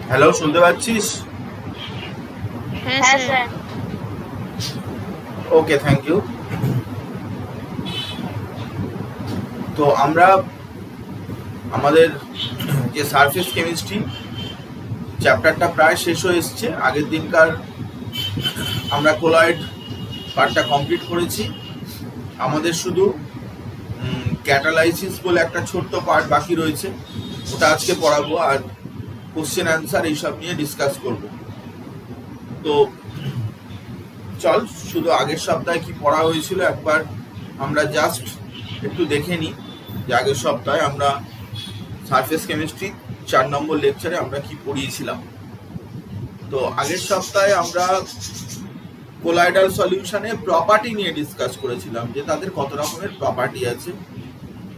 Hello, শুনতে পাচ্ছিস? হ্যাঁ স্যার। Okay, thank you. তো আমরা আমাদের যে সারফেস কেমিস্ট্রি চ্যাপ্টারটা প্রায় শেষ হয়ে এসছে। আগের দিনকার আমরা কোলয়েড পার্টটা কমপ্লিট করেছি। আমাদের শুধু ক্যাটালাইসিস বলে একটা ছোট্ট পার্ট বাকি রয়েছে, ওটা আজকে পড়াবো, আর কোশ্চেন অ্যান্সার এইসব নিয়ে ডিসকাস করব। তো চল, শুধু আগের সপ্তাহে কি পড়া হয়েছিল একবার আমরা জাস্ট একটু দেখে নিই যে আগের সপ্তাহে আমরা সারফেস কেমিস্ট্রি 4 নম্বর লেকচারে আমরা কি পড়িয়েছিলাম। তো আগের সপ্তাহে আমরা কোলাইডাল সলিউশনে প্রপার্টি নিয়ে ডিসকাস করেছিলাম, যে তাদের কত রকমের প্রপার্টি আছে,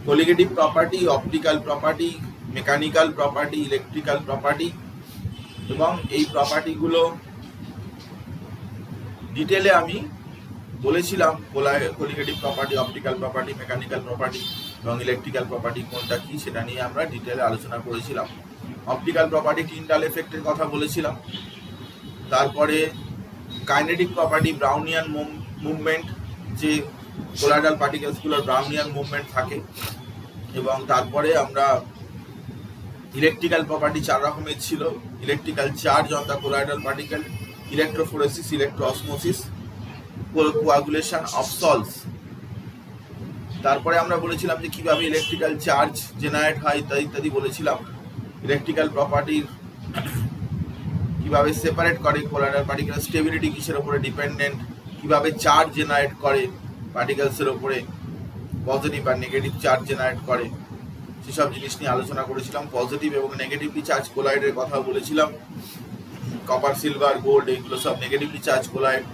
colligative property, optical property, mechanical property, electrical property, এবং এই প্রপার্টিগুলো ডিটেলে আমি বলেছিলাম। Colligative property, optical property, mechanical property এবং ইলেকট্রিক্যাল প্রপার্টি কোনটা কি সেটা নিয়ে আমরা ডিটেলে আলোচনা করেছিলাম। অপটিক্যাল প্রপার্টি টিন্ডাল এফেক্টের কথা বলেছিলাম। তারপরে কাইনেটিক প্রপার্টি, ব্রাউনিয়ান মুভমেন্ট, যে কোলাইডাল পার্টিকেলসগুলোর ব্রাউনিয়ান মুভমেন্ট থাকে। এবং তারপরে আমরা ইলেকট্রিক্যাল প্রপার্টি 4 রকমের ছিল। Electrical charge on the colloidal particle, electrophoresis, electroosmosis, coagulation of sols. তারপরে আমরা বলেছিলাম যে কিভাবে ইলেকট্রিক্যাল চার্জ জেনারেট হয় ইত্যাদি ইত্যাদি বলেছিলাম। ইলেকট্রিক্যাল প্রপার্টির কিভাবে সেপারেট করে কোলাইডাল পার্টিকেল, স্টেবিলিটি কিসের উপরে ডিপেন্ডেন্ট, কিভাবে চার্জ জেনারেট করে পার্টিকেলসের উপরে, পজিটিভ আর নেগেটিভ চার্জ জেনারেট করে, সেসব জিনিস নিয়ে আলোচনা করেছিলাম। পজিটিভ এবং নেগেটিভলি চার্জ কোলাইডের কথা বলেছিলাম। কপার, সিলভার, গোল্ড এগুলো সব negatively charge collide.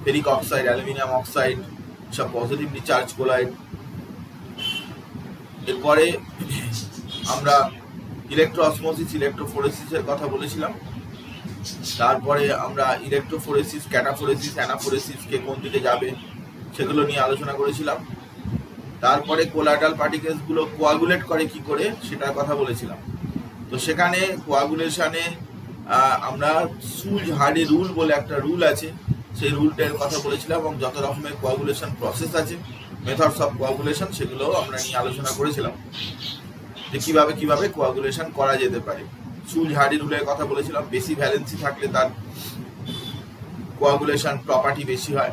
Ferric oxide, aluminium oxide সব পজিটিভলি চার্জ কোলাইড। এরপরে আমরা ইলেকট্রোঅসমোসিস, ইলেকট্রোফোরেসিসের কথা বলেছিলাম। তারপরে আমরা ইলেকট্রোফোরেসিস, ক্যাটাফোরেসিস, অ্যানাফোরেসিসকে কোন দিকে যাবে সেগুলো নিয়ে আলোচনা করেছিলাম। তারপরে কোলাইডাল পার্টিকেলসগুলো কোয়াগুলেট করে কি করে সেটার কথা বলেছিলাম। তো সেখানে কোয়াগুলেশনে আমরা সুজ হার্ডি রুল বলে একটা রুল আছে, সেই রুলটার কথা বলেছিলাম, এবং যত রকমের কোয়াগুলেশন প্রসেস আছে, মেথডস অফ কোয়াগুলেশন, সেগুলোও আমরা নিয়ে আলোচনা করেছিলাম, যে কিভাবে কিভাবে কোয়াগুলেশন করা যেতে পারে। সুজ হার্ডি রুলের কথা বলেছিলাম, বেশি ভ্যালেন্সি থাকলে তার কোয়াগুলেশন প্রপার্টি বেশি হয়।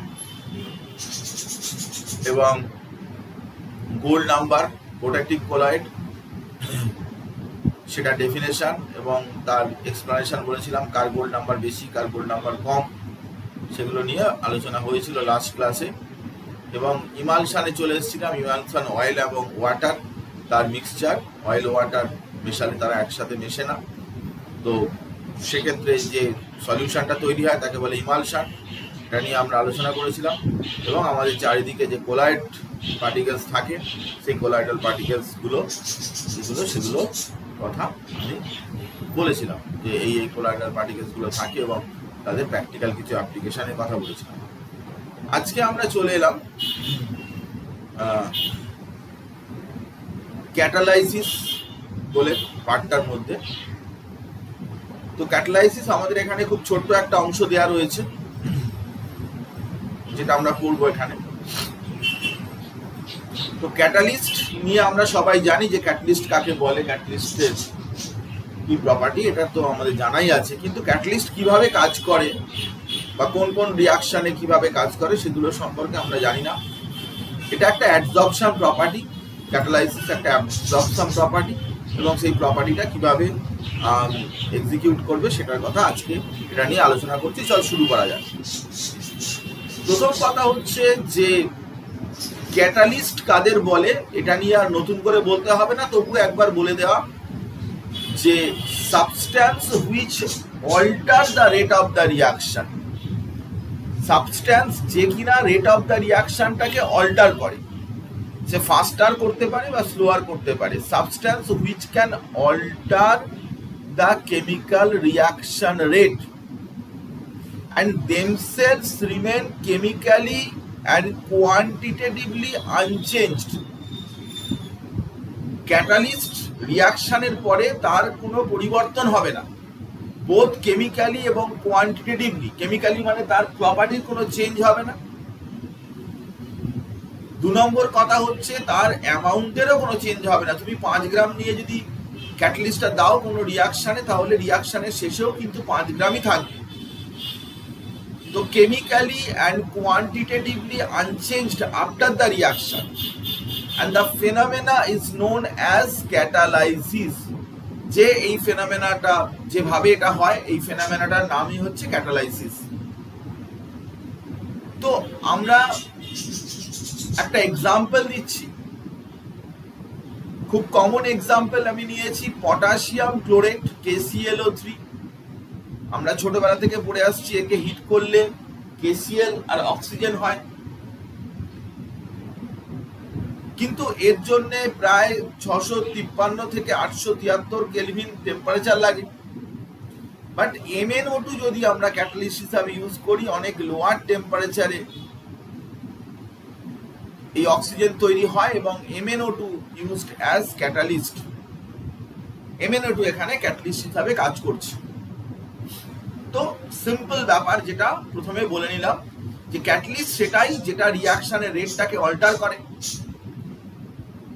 এবং গোল্ড নাম্বার, প্রোটেক্টিভ কোলয়েড, সেটা ডেফিনেশন এবং তার এক্সপ্লানেশন বলেছিলাম, কার গোল্ড নাম্বার বেশি, কার গোল্ড নাম্বার কম, সেগুলো নিয়ে আলোচনা হয়েছিল লাস্ট ক্লাসে। এবং ইমালশানে চলে এসেছিলাম। ইমালশান অয়েল এবং ওয়াটার, তার মিক্সচার, অয়েল ওয়াটার মেশালে তারা একসাথে মেশে না, তো সেক্ষেত্রে যে সলিউশনটা তৈরি হয় তাকে বলে ইমালশান। এটা নিয়ে আমরা আলোচনা করেছিলাম। এবং আমাদের চারিদিকে যে কোলাইড পার্টিকেলস থাকে, সেই কোলাইডাল পার্টিকেলসগুলো সেগুলো কথা আমি বলেছিলাম, যে এই কোলাইডাল পার্টিকেলসগুলো থাকে এবং তাদের প্র্যাকটিক্যাল কিছু অ্যাপ্লিকেশনের কথা বলেছিলাম। আজকে আমরা চলে এলাম ক্যাটালাইসিস বলে পার্টটার মধ্যে। তো ক্যাটালাইসিস আমাদের এখানে খুব ছোট্ট একটা অংশ দেওয়া রয়েছে, যেটা আমরা পড়বো এখানে। তো ক্যাটালিস্ট নিয়ে আমরা সবাই জানি যে ক্যাটালিস্ট কাকে বলে, ক্যাটালিস্টের কি প্রপার্টি, এটা তো আমাদের জানাই আছে। কিন্তু ক্যাটালিস্ট কিভাবে কাজ করে বা কোন কোন রিয়াকশনে কিভাবে কাজ করে সেগুলো সম্পর্কে আমরা জানি না। এটা একটা অ্যাডসর্পশন প্রপার্টি, ক্যাটালাইসিস একটা অ্যাডসর্পশন প্রপার্টি, এবং সেই প্রপার্টিটা কিভাবে এক্সিকিউট করবে সেটার কথা আজকে এটা নিয়ে আলোচনা করছি। চল শুরু করা যাক। প্রথম কথা হচ্ছে যে ক্যাটালিস্ট কাদের বলে, এটা নিয়ে আর নতুন করে বলতে হবে না, তবু একবার বলে দেওয়া যে substance which alter the rate of the reaction, substance যে কিনা রেট অফ দ্য রিয়াকশনটাকে অল্টার করে, সে ফাস্টার করতে পারে বা স্লোয়ার করতে পারে। Substance which can alter the chemical reaction rate and themselves remain chemically and quantitatively unchanged. Catalyst রিয়াকশনের পরে তার কোনো পরিবর্তন হবে না, বোথ কেমিক্যালি এবং কোয়ান্টিটেটিভলি। কেমিক্যালি মানে তার প্রপার্টির কোনো চেঞ্জ হবে না। 2 নম্বর কথা হচ্ছে তার অ্যামাউন্টেরও কোনো চেঞ্জ হবে না। তুমি 5 গ্রাম নিয়ে যদি ক্যাটালিস্টটা দাও কোনো রিয়াকশনে, তাহলে রিয়াকশনের শেষেও কিন্তু 5 গ্রামই থাকবে। So chemically and quantitatively unchanged after the reaction, and the phenomena is known as catalysis. যে এই ফেনোমেনাটা যেভাবে এটা হয়, এই ফেনোমেনাটার নামই হচ্ছে ক্যাটালাইসিস। তো আমরা একটা এক্সাম্পল দিচ্ছি, খুব কমন এক্সাম্পল আমি নিয়েছি পটাশিয়াম ক্লোরেট KClO3। আমরা ছোটবেলা থেকে পড়ে আসছি একে হিট করলে KCl আর অক্সিজেন হয়, কিন্তু এর জন্য প্রায় 653 থেকে 873 কেলভিন টেম্পারেচার লাগে। বাট MnO2 যদি আমরা ক্যাটালিস্ট হিসাবে ইউজ করি, অনেক লোয়ার টেম্পারেচারে এই অক্সিজেন তৈরি হয় এবং MnO2 used as catalyst. MnO2 এখানে ক্যাটালিস্ট হিসাবে কাজ করছে। তো সিম্পল ব্যাপার, যেটা প্রথমে বলে নিলাম যে ক্যাটালিস্ট সেটাই যেটা রিয়াকশনের রেটটাকে অল্টার করে,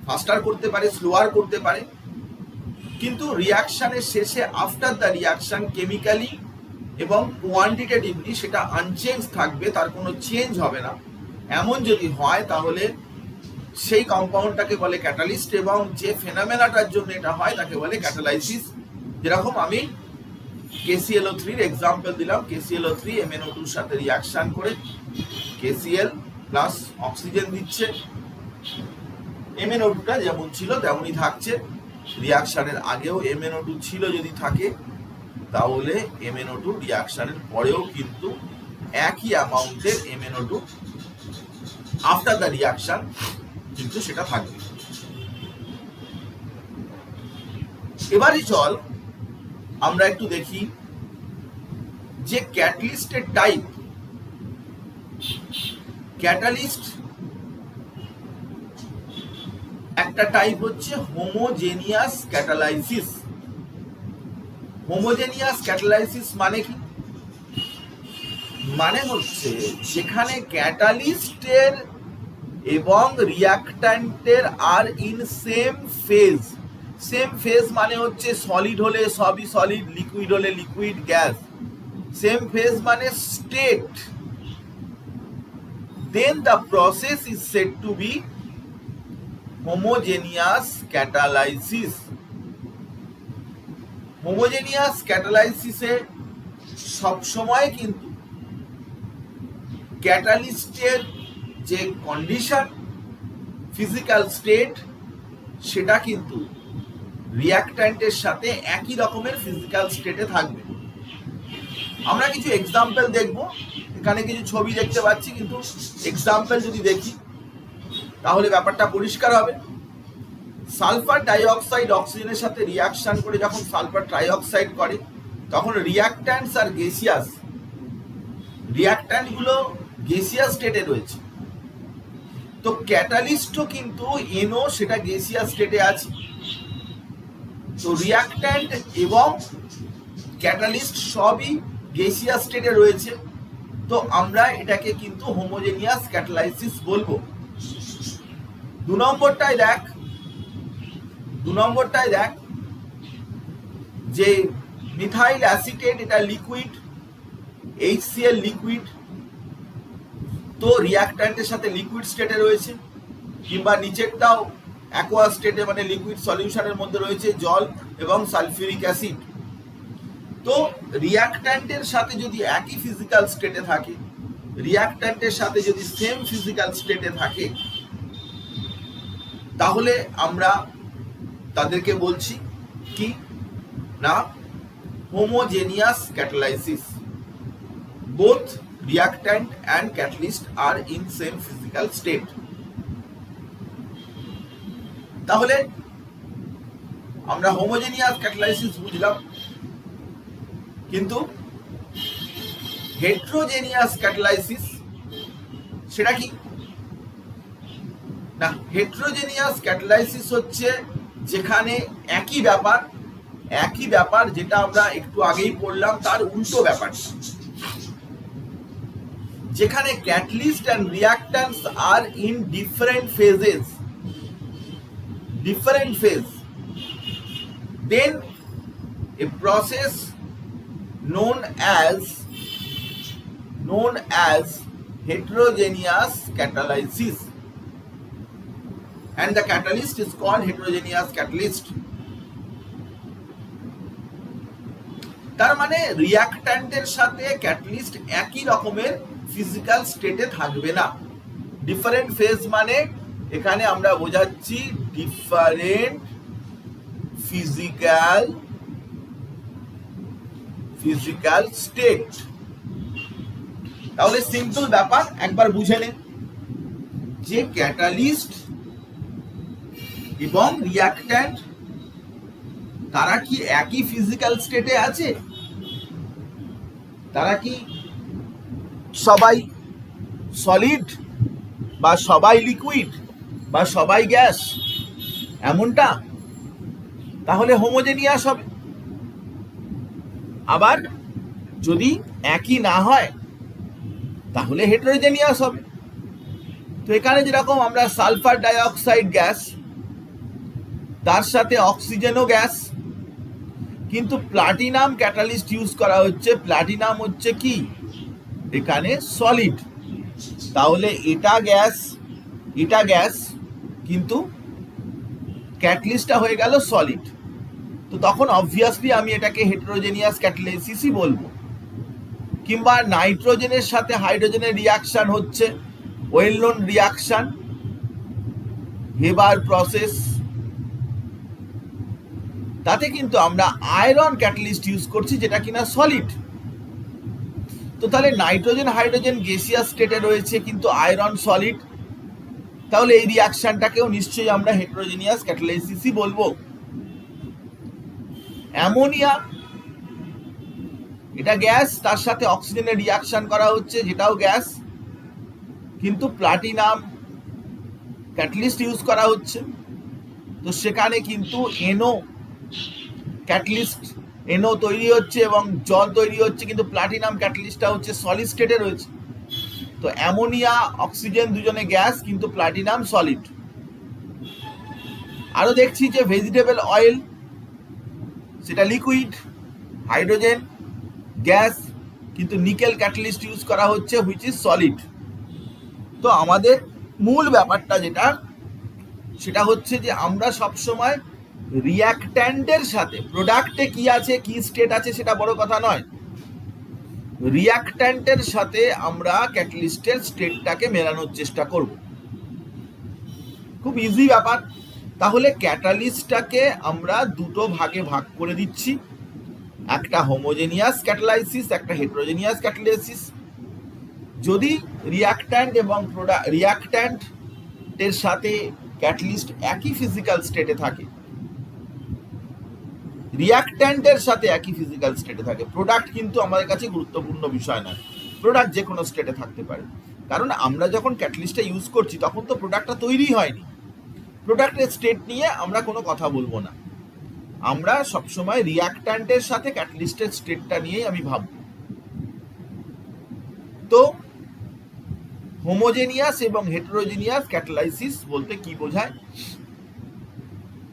ফাস্টার করতে পারে, স্লোয়ার করতে পারে, কিন্তু রিয়াকশনের শেষে আফটার দ্য রিয়াকশন কেমিক্যালি এবং কোয়ান্টিটেটিভলি সেটা আনচেঞ্জ থাকবে, তার কোনো চেঞ্জ হবে না। এমন যদি হয় তাহলে সেই কম্পাউন্ডটাকে বলে ক্যাটালিস্ট, এবং যে ফেনোমেনাটার জন্য এটা হয় তাকে বলে ক্যাটালাইসিস। যেরকম আমি KClO3 এর এক্সাম্পল দিলাম, KClO3 MnO2 সাথে রিয়াকশন করে KCl প্লাস অক্সিজেন দিচ্ছে, MnO2টা যেমন ছিল তেমনই থাকছে। রিয়াকশনের আগেও MnO2 ছিল যদি থাকে, তাহলে MnO2 রিয়াকশনের পরেও কিন্তু একই অ্যামাউন্টের MnO2 আফটার দ্য রিয়াকশন কিন্তু সেটা থাকবে। এবারে চল আমরা একটু দেখি যে ক্যাটালিস্টের টাইপ। ক্যাটালিস্ট একটা টাইপ হচ্ছে হোমোজেনিয়াস ক্যাটালাইসিস। হোমোজেনিয়াস ক্যাটালাইসিস মানে কি? মানে হচ্ছে যেখানে ক্যাটালিস্টের এবং রিয়াক্ট্যান্টের are in same phase. Same phase মানে হচ্ছে সলিড হলে সবই সলিড, লিকুইড হলে লিকুইড, গ্যাস। সেম ফেজ মানে state. Then the process is said to be homogeneous catalysis. হোমোজেনিয়াস ক্যাটালাইসিসে সবসময় কিন্তু ক্যাটালিস্টের যে কন্ডিশন, ফিজিক্যাল স্টেট, সেটা কিন্তু রিয়াক্ট্যান্টের সাথে একই রকমের ফিজিক্যাল স্টেটে থাকবে। আমরা কিছু এক্সাম্পল দেখব, এখানে কিছু ছবি দেখতে পাচ্ছি, কিন্তু এক্সাম্পল যদি দেখি তাহলে ব্যাপারটা পরিষ্কার হবে। সালফার ডাইঅক্সাইড অক্সিজেনের সাথে রিয়াকশন করে যখন সালফার ট্রাইঅক্সাইড করে, তখন রিয়াক্ট্যান্টস আর গ্যাসিয়াস, রিয়াক্ট্যান্টগুলো গ্যাসিয়াস স্টেটে রয়েছে। তো ক্যাটালিস্টও কিন্তু NO সেটা গ্যাসিয়াস স্টেটে আছে। তো রিয়াক্ট্যান্ট এবং ক্যাটালিস্ট সবই গ্যাসিয়াস স্টেটে রয়েছে। তো আমরা এটাকে কিন্তু হোমোজেনিয়াস ক্যাটালাইসিস বলবো। 2 নম্বরটায় দেখ যে মিথাইল অ্যাসিটেট, এটা লিকুইড, HCl লিকুইড, তো রিয়াক্ট্যান্টের সাথে লিকুইড স্টেটে রয়েছে। কিংবা নিচেরটাও অ্যাকোয়া স্টেটে মানে লিকুইড সলিউশনের মধ্যে রয়েছে জল এবং সালফিউরিক অ্যাসিড। তো রিয়াক্ট্যান্টের সাথে যদি একই ফিজিক্যাল স্টেটে থাকে, রিয়াক্ট্যান্টের সাথে যদি সেম ফিজিক্যাল স্টেটে থাকে, তাহলে আমরা তাদেরকে বলছি কি না homogeneous ক্যাটালাইসিস। Both reactant and catalyst are in same physical state. তাহলে আমরা হোমোজেনিয়াস ক্যাটালাইসিস বুঝলাম, কিন্তু হেটেরোজেনিয়াস ক্যাটালাইসিস সেটা কি না? হেটেরোজেনিয়াস ক্যাটালাইসিস হচ্ছে যেখানে একই ব্যাপার যেটা আমরা একটু আগেই পড়লাম তার উল্টো ব্যাপার, যেখানে catalyst and reactants are in different phase, then a process known as heterogeneous catalysis, and the catalyst is called heterogeneous catalyst. তার মানে রিয়াক্ট্যান্টের সাথে ক্যাটালিস্ট একই রকমের ফিজিক্যাল স্টেটে থাকবে না। ডিফারেন্ট ফেজ মানে এখানে আমরা বোঝাচ্ছি ডিফারেন্ট ফিজিক্যাল স্টেট। তাহলে সিম্পল ব্যাপার একবার বুঝে নেন যে ক্যাটালিস্ট এবং রিয়াক্ট্যান্ট তারা কি একই ফিজিক্যাল স্টেটে আছে? তারা কি সবাই সলিড বা সবাই লিকুইড বা সবাই গ্যাস এমনটা? তাহলে হোমোজেনিয়াস হবে। আবার যদি একই না হয় তাহলে হেটেরোজেনিয়াস হবে। তো এখানে যেরকম আমরা সালফার ডাইঅক্সাইড গ্যাস, তার সাথে অক্সিজেনও গ্যাস, কিন্তু প্লাটিনাম ক্যাটালিস্ট ইউজ করা হচ্ছে। প্লাটিনাম হচ্ছে কি এখানে সলিড, তাহলে এটা গ্যাস কিন্তু ক্যাটালিস্টটা হয়ে গেল সলিড। তো তখন অবভিয়াসলি আমি এটাকে হেটেরোজেনিয়াস ক্যাটালাইসিসই বলবো। কিংবা নাইট্রোজেনের সাথে হাইড্রোজেনের রিয়াকশন হচ্ছে, well known reaction, Haber process, তাতে কিন্তু আমরা আয়রন ক্যাটালিস্ট ইউজ করছি যেটা কিনা সলিড। তো তাহলে নাইট্রোজেন হাইড্রোজেন গ্যাসিয়াস স্টেটে রয়েছে কিন্তু আয়রন সলিড, তাহলে এই রিয়াকশনটাকেও নিশ্চয়ই আমরা হেটেরোজেনিয়াস ক্যাটালাইসিসই বলবো। অ্যামোনিয়া এটা গ্যাস, তার সাথে অক্সিজেনের রিয়াকশন করা হচ্ছে যেটাও গ্যাস, কিন্তু প্লাটিনাম ক্যাটালিস্ট ইউজ করা হচ্ছে। তো সেখানে কিন্তু এনও তৈরি হচ্ছে এবং জল তৈরি হচ্ছে, কিন্তু প্লাটিনাম ক্যাটালিস্টটা হচ্ছে সলিড স্টেটে রয়েছে। তো অ্যামোনিয়া অক্সিজেন দুজনে গ্যাস, কিন্তু প্লাটিনাম সলিড। আরো দেখছি যে ভেজিটেবল অয়েল সেটা লিকুইড, হাইড্রোজেন গ্যাস, কিন্তু নিকেল ক্যাটালিস্ট ইউজ করা হচ্ছে হুইচ ইজ সলিড। তো আমাদের মূল ব্যাপারটা যেটা সেটা হচ্ছে যে আমরা সবসময় রিয়াক্ট্যান্টের সাথে, প্রোডাক্টে কি আছে কি স্টেট আছে সেটা বড় কথা নয়, রিয়াক্ট্যান্টের সাথে আমরা ক্যাটালিস্টের স্টেটটাকে মেলানোর চেষ্টা করব। খুব ইজি ব্যাপার। তাহলে ক্যাটালিস্টটাকে আমরা দুটো ভাগে ভাগ করে দিচ্ছি, একটা হোমোজেনিয়াস ক্যাটালাইসিস, একটা হেটেরোজেনিয়াস ক্যাটালাইসিস। যদি রিয়াক্ট্যান্ট এবং রিয়াক্ট্যান্টের সাথে ক্যাটালিস্ট একই ফিজিক্যাল স্টেটে থাকে, রিয়াক্ট্যান্টের সাথে একই ফিজিক্যাল স্টেটে থাকে, প্রোডাক্ট কিন্তু আমাদের কাছে গুরুত্বপূর্ণ বিষয় নয়। প্রোডাক্ট যে কোনো স্টেটে থাকতে পারে, কারণ আমরা যখন ক্যাটালিস্টটা ইউজ করছি তখন তো প্রোডাক্টটা তৈরি হয়নি। প্রোডাক্টের স্টেট নিয়ে আমরা কোনো কথা বলবো না, আমরা সবসময় রিয়াক্ট্যান্টের সাথে ক্যাটালিস্টের স্টেটটা নিয়েই আমি ভাবব। তো হোমোজেনিয়াস এবং হেটেরোজেনিয়াস ক্যাটালাইসিস বলতে কি বোঝায়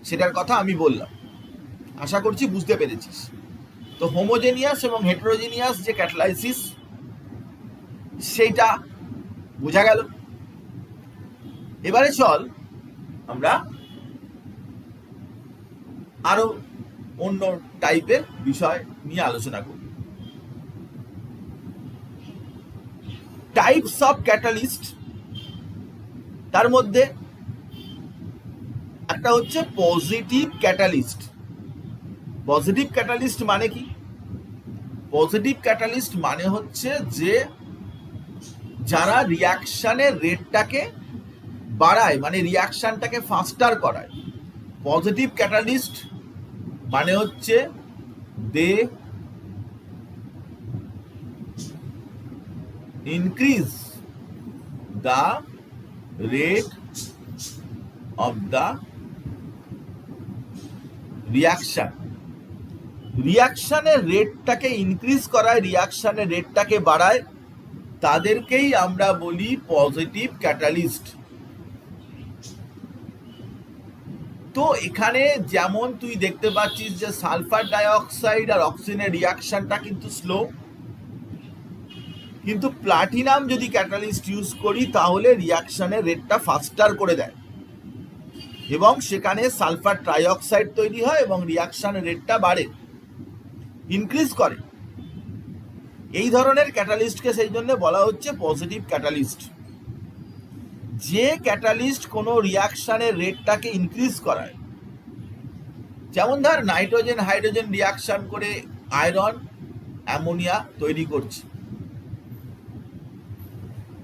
সেটার কথা আমি বললাম, আশা করছি বুঝতে পেরেছিস। তো হোমোজেনিয়াস এবং হেটেরোজেনিয়াস যে ক্যাটালাইসিস সেইটা বোঝা গেল। এবারে চল আমরা আরো অন্য টাইপের বিষয় নিয়ে আলোচনা করি। টাইপস অফ ক্যাটালিস্ট, তার মধ্যে একটা হচ্ছে পজিটিভ ক্যাটালিস্ট। পজিটিভ ক্যাটালিস্ট মানে কি? পজিটিভ ক্যাটালিস্ট মানে হচ্ছে যে যারা রিয়াকশনের রেটটাকে বাড়ায়, মানে রিয়াকশনটাকে ফাস্টার করায়। পজিটিভ ক্যাটালিস্ট মানে হচ্ছে they increase the rate of the reaction. রিয়াকশনের রেটটাকে ইনক্রিজ করায়, রিয়াকশনের রেটটাকে বাড়ায়, তাদেরকেই আমরা বলি পজিটিভ ক্যাটালিস্ট। তো এখানে যেমন তুই দেখতে পাচ্ছিস যে সালফার ডাইঅক্সাইড আর অক্সিজেনের রিয়াকশনটা কিন্তু স্লো, কিন্তু প্লাটিনাম যদি ক্যাটালিস্ট ইউজ করি তাহলে রিয়াকশনের রেটটা ফাস্টার করে দেয় এবং সেখানে সালফার ট্রাইঅক্সাইড তৈরি হয় এবং রিয়াকশনের রেটটা বাড়ে, ইনক্রিজ করে। এই ধরনের ক্যাটালিস্টকে সেই জন্য বলা হচ্ছে পজিটিভ ক্যাটালিস্ট। যে ক্যাটালিস্ট কোনো রিয়াকশনের রেটটাকে ইনক্রিজ করায়, যেমন ধর নাইট্রোজেন হাইড্রোজেন রিয়াকশন করে আয়রন অ্যামোনিয়া তৈরি করছে,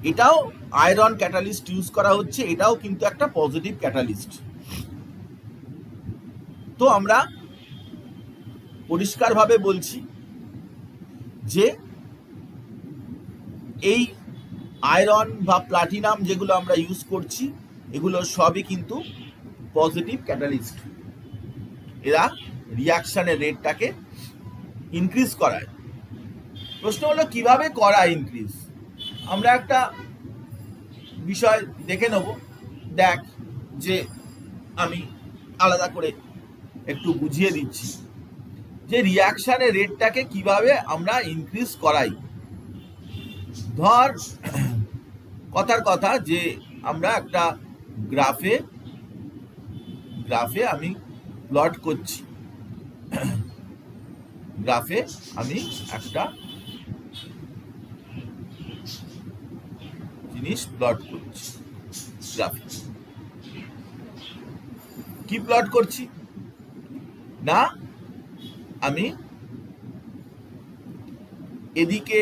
এটাও আয়রন ক্যাটালিস্ট ইউজ করা হচ্ছে, এটাও কিন্তু একটা পজিটিভ ক্যাটালিস্ট। তো আমরা পরিষ্কারভাবে বলছি যে এই আয়রন বা প্লাটিনাম যেগুলো আমরা ইউজ করছি এগুলো সবই কিন্তু পজিটিভ ক্যাটালিস্ট। এরা রিয়াকশনের রেটটাকে ইনক্রিজ করায়। প্রশ্ন হলো কিভাবে করায় ইনক্রিজ? আমরা একটা বিষয় দেখে নেব। দেখ যে আমি আলাদা করে একটু বুঝিয়ে দিচ্ছি যে রিয়াকশনের রেটটাকে কিভাবে আমরা ইনক্রিজ করাই। ধর কথার কথা যে আমরা একটা গ্রাফে আমি প্লট করছি, গ্রাফে আমি একটা জিনিস প্লট করছি। গ্রাফে কি প্লট করছি না, আমি এদিকে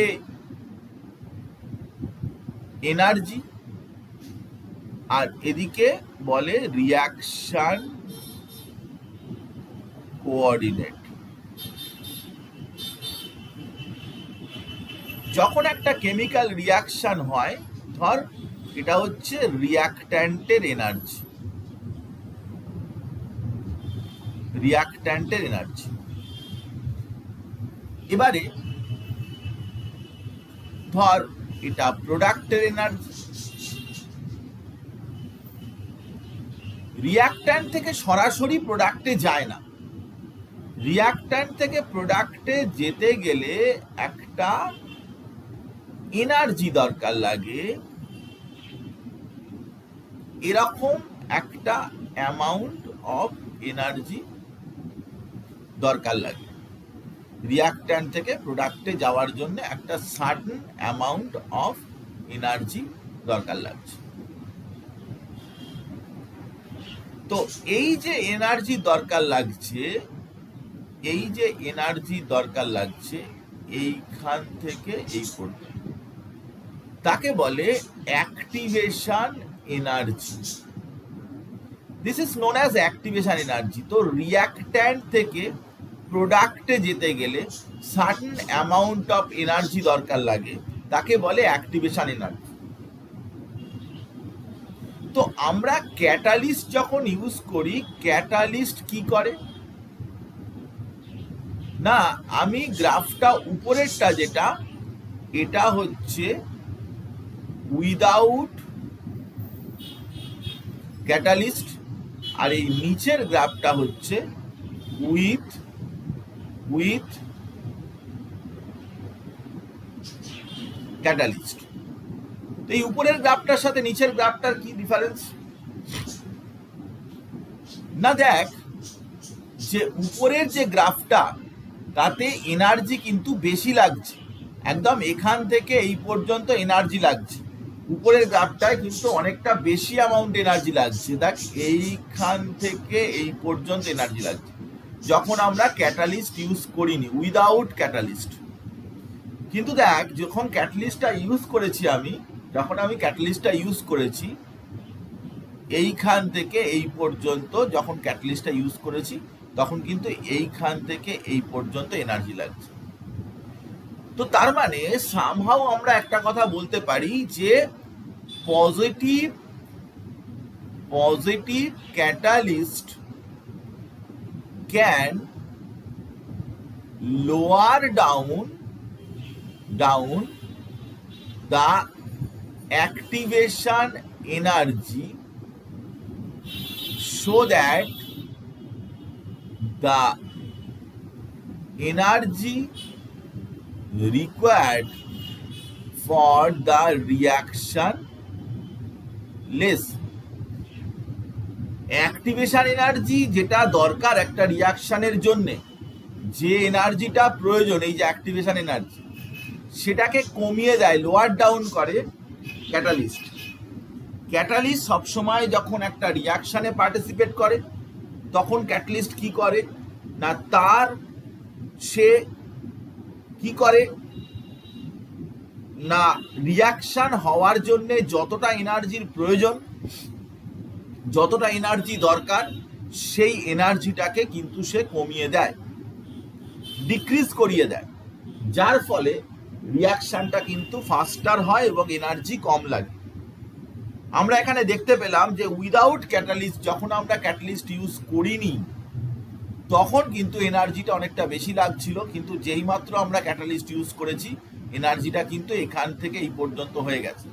এনার্জি আর এদিকে বলে রিয়াকশন কোঅর্ডিনেট। যখন একটা কেমিক্যাল রিয়াকশন হয়, ধর এটা হচ্ছে রিয়াক্ট্যান্টের এনার্জি, রিয়াক্ট্যান্টের এনার্জি। এবারে ধর এটা প্রোডাক্টের এনার্জি। রিয়াক্ট্যান্ট থেকে সরাসরি প্রোডাক্টে যায় না, রিয়াক্ট্যান্ট থেকে প্রোডাক্টে যেতে গেলে একটা এনার্জি দরকার লাগে, এরকম একটা অ্যামাউন্ট অফ এনার্জি দরকার লাগে। রিয়াক্ট্যান্ট থেকে প্রোডাক্টে যাওয়ার জন্য একটা সার্টেন অ্যামাউন্ট অফ এনার্জি দরকার লাগছে। তো এই যে এনার্জি দরকার লাগছে, এই যে এনার্জি দরকার লাগছে এইখান থেকে এই পর্যন্ত, তাকে বলে activation energy. This is known as activation energy. তো রিয়াক্ট্যান্ট থেকে প্রোডাক্টে যেতে গেলে সার্টেন অ্যামাউন্ট অফ এনার্জি দরকার লাগে, তাকে বলে অ্যাক্টিভেশন এনার্জি। তো আমরা ক্যাটালিস্ট যখন ইউজ করি, ক্যাটালিস্ট কি করে না, আমি গ্রাফটা উপরেরটা যেটা, এটা হচ্ছে উইদাউট ক্যাটালিস্ট, আর এই নিচের গ্রাফটা হচ্ছে উইথ ক্যাটালিস্ট। তো এই উপরের গ্রাফটার সাথে নিচের গ্রাফটার কি ডিফারেন্স? না দেখ, যে উপরের যে গ্রাফটা তাতে এনার্জি কিন্তু বেশি লাগছে, একদম এখান থেকে এই পর্যন্ত এনার্জি লাগছে, উপরের গ্রাফটায় কিন্তু অনেকটা বেশি অ্যামাউন্ট এনার্জি লাগছে। দেখ এইখান থেকে এই পর্যন্ত এনার্জি লাগছে যখন আমরা ক্যাটালিস্ট ইউজ করিনি, উইদাউট ক্যাটালিস্ট। কিন্তু দেখ যখন ক্যাটালিস্টটা ইউজ করেছি যখন আমি ক্যাটালিস্টটা ইউজ করেছি এইখান থেকে এই পর্যন্ত, যখন ক্যাটালিস্টটা ইউজ করেছি তখন কিন্তু এইখান থেকে এই পর্যন্ত এনার্জি লাগছে। তো তার মানে সামহাউ আমরা একটা কথা বলতে পারি যে positive catalyst can lower down the activation energy so that the energy required for the reaction less. Activation energy যেটা দরকার একটা রিয়াকশনের জন্য, যে এনার্জিটা প্রয়োজন, এই যে অ্যাক্টিভেশন এনার্জি, সেটাকে কমিয়ে দেয়, লোয়ার ডাউন করে ক্যাটালিস্ট সবসময় যখন একটা রিয়াকশানে পার্টিসিপেট করে তখন ক্যাটালিস্ট কি করে না, সে কি করে না, রিয়াকশান হওয়ার জন্য যতটা এনার্জির প্রয়োজন, যতটা এনার্জি দরকার, সেই এনার্জিটাকে কিন্তু সে কমিয়ে দেয়, ডিক্রিজ করিয়ে দেয়, যার ফলে রিয়াকশনটা কিন্তু ফাস্টার হয় এবং এনার্জি কম লাগে। আমরা এখানে দেখতে পেলাম যে উইদাউট ক্যাটালিস্ট, যখন আমরা ক্যাটালিস্ট ইউজ করিনি তখন কিন্তু এনার্জিটা অনেকটা বেশি লাগছিল, কিন্তু যেই মাত্র আমরা ক্যাটালিস্ট ইউজ করেছি এনার্জিটা কিন্তু এখান থেকে এই পর্যন্ত হয়ে গেছে।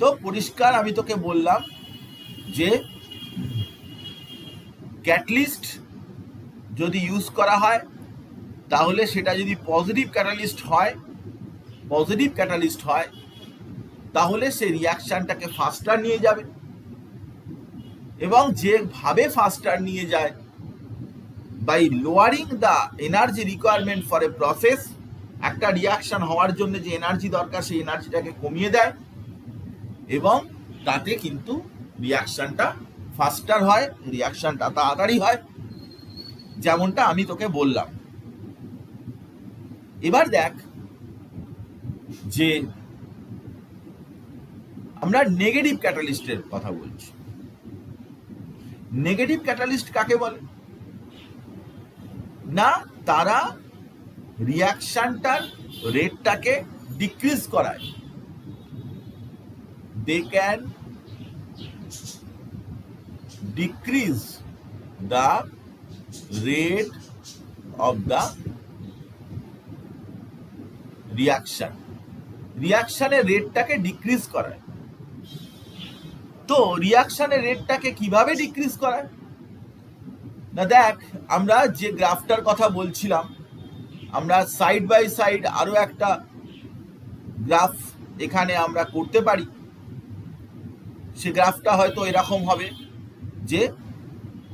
তো পরিষ্কার আমি তোকে বললাম যে ক্যাটালিস্ট যদি ইউজ করা হয় তাহলে সেটা যদি পজিটিভ ক্যাটালিস্ট হয় তাহলে সে রিয়াকশনটাকে ফাস্টার নিয়ে যাবে, এবং যেভাবে ফাস্টার নিয়ে যায় by lowering the energy requirement for a process, একটা রিয়াকশন হওয়ার জন্য যে এনার্জি দরকার সেই এনার্জিটাকে কমিয়ে দেয় এবং তাতে কিন্তু রিয়াকশনটা ফাস্টার হয়, রিয়াকশনটা তাড়াতাড়ি হয়, যেমনটা আমি তোকে বললাম। এবার দেখ যে আমরা নেগেটিভ ক্যাটালিস্টের কথা বলছি। নেগেটিভ ক্যাটালিস্ট কাকে বলে না, তারা রিয়াকশনটার রেটটাকে ডিক্রিজ করায়। They can decrease the rate of the রিয়াকশনের রেটটাকে ডিক্রিজ করায়। তো রিয়াকশনের রেটটাকে কিভাবে ডিক্রিজ করায় না, দেখ আমরা যে গ্রাফটার কথা বলছিলাম, আমরা সাইড বাই সাইড আরো একটা গ্রাফ এখানে আমরা করতে পারি। সে গ্রাফটা হয়তো এরকম হবে যে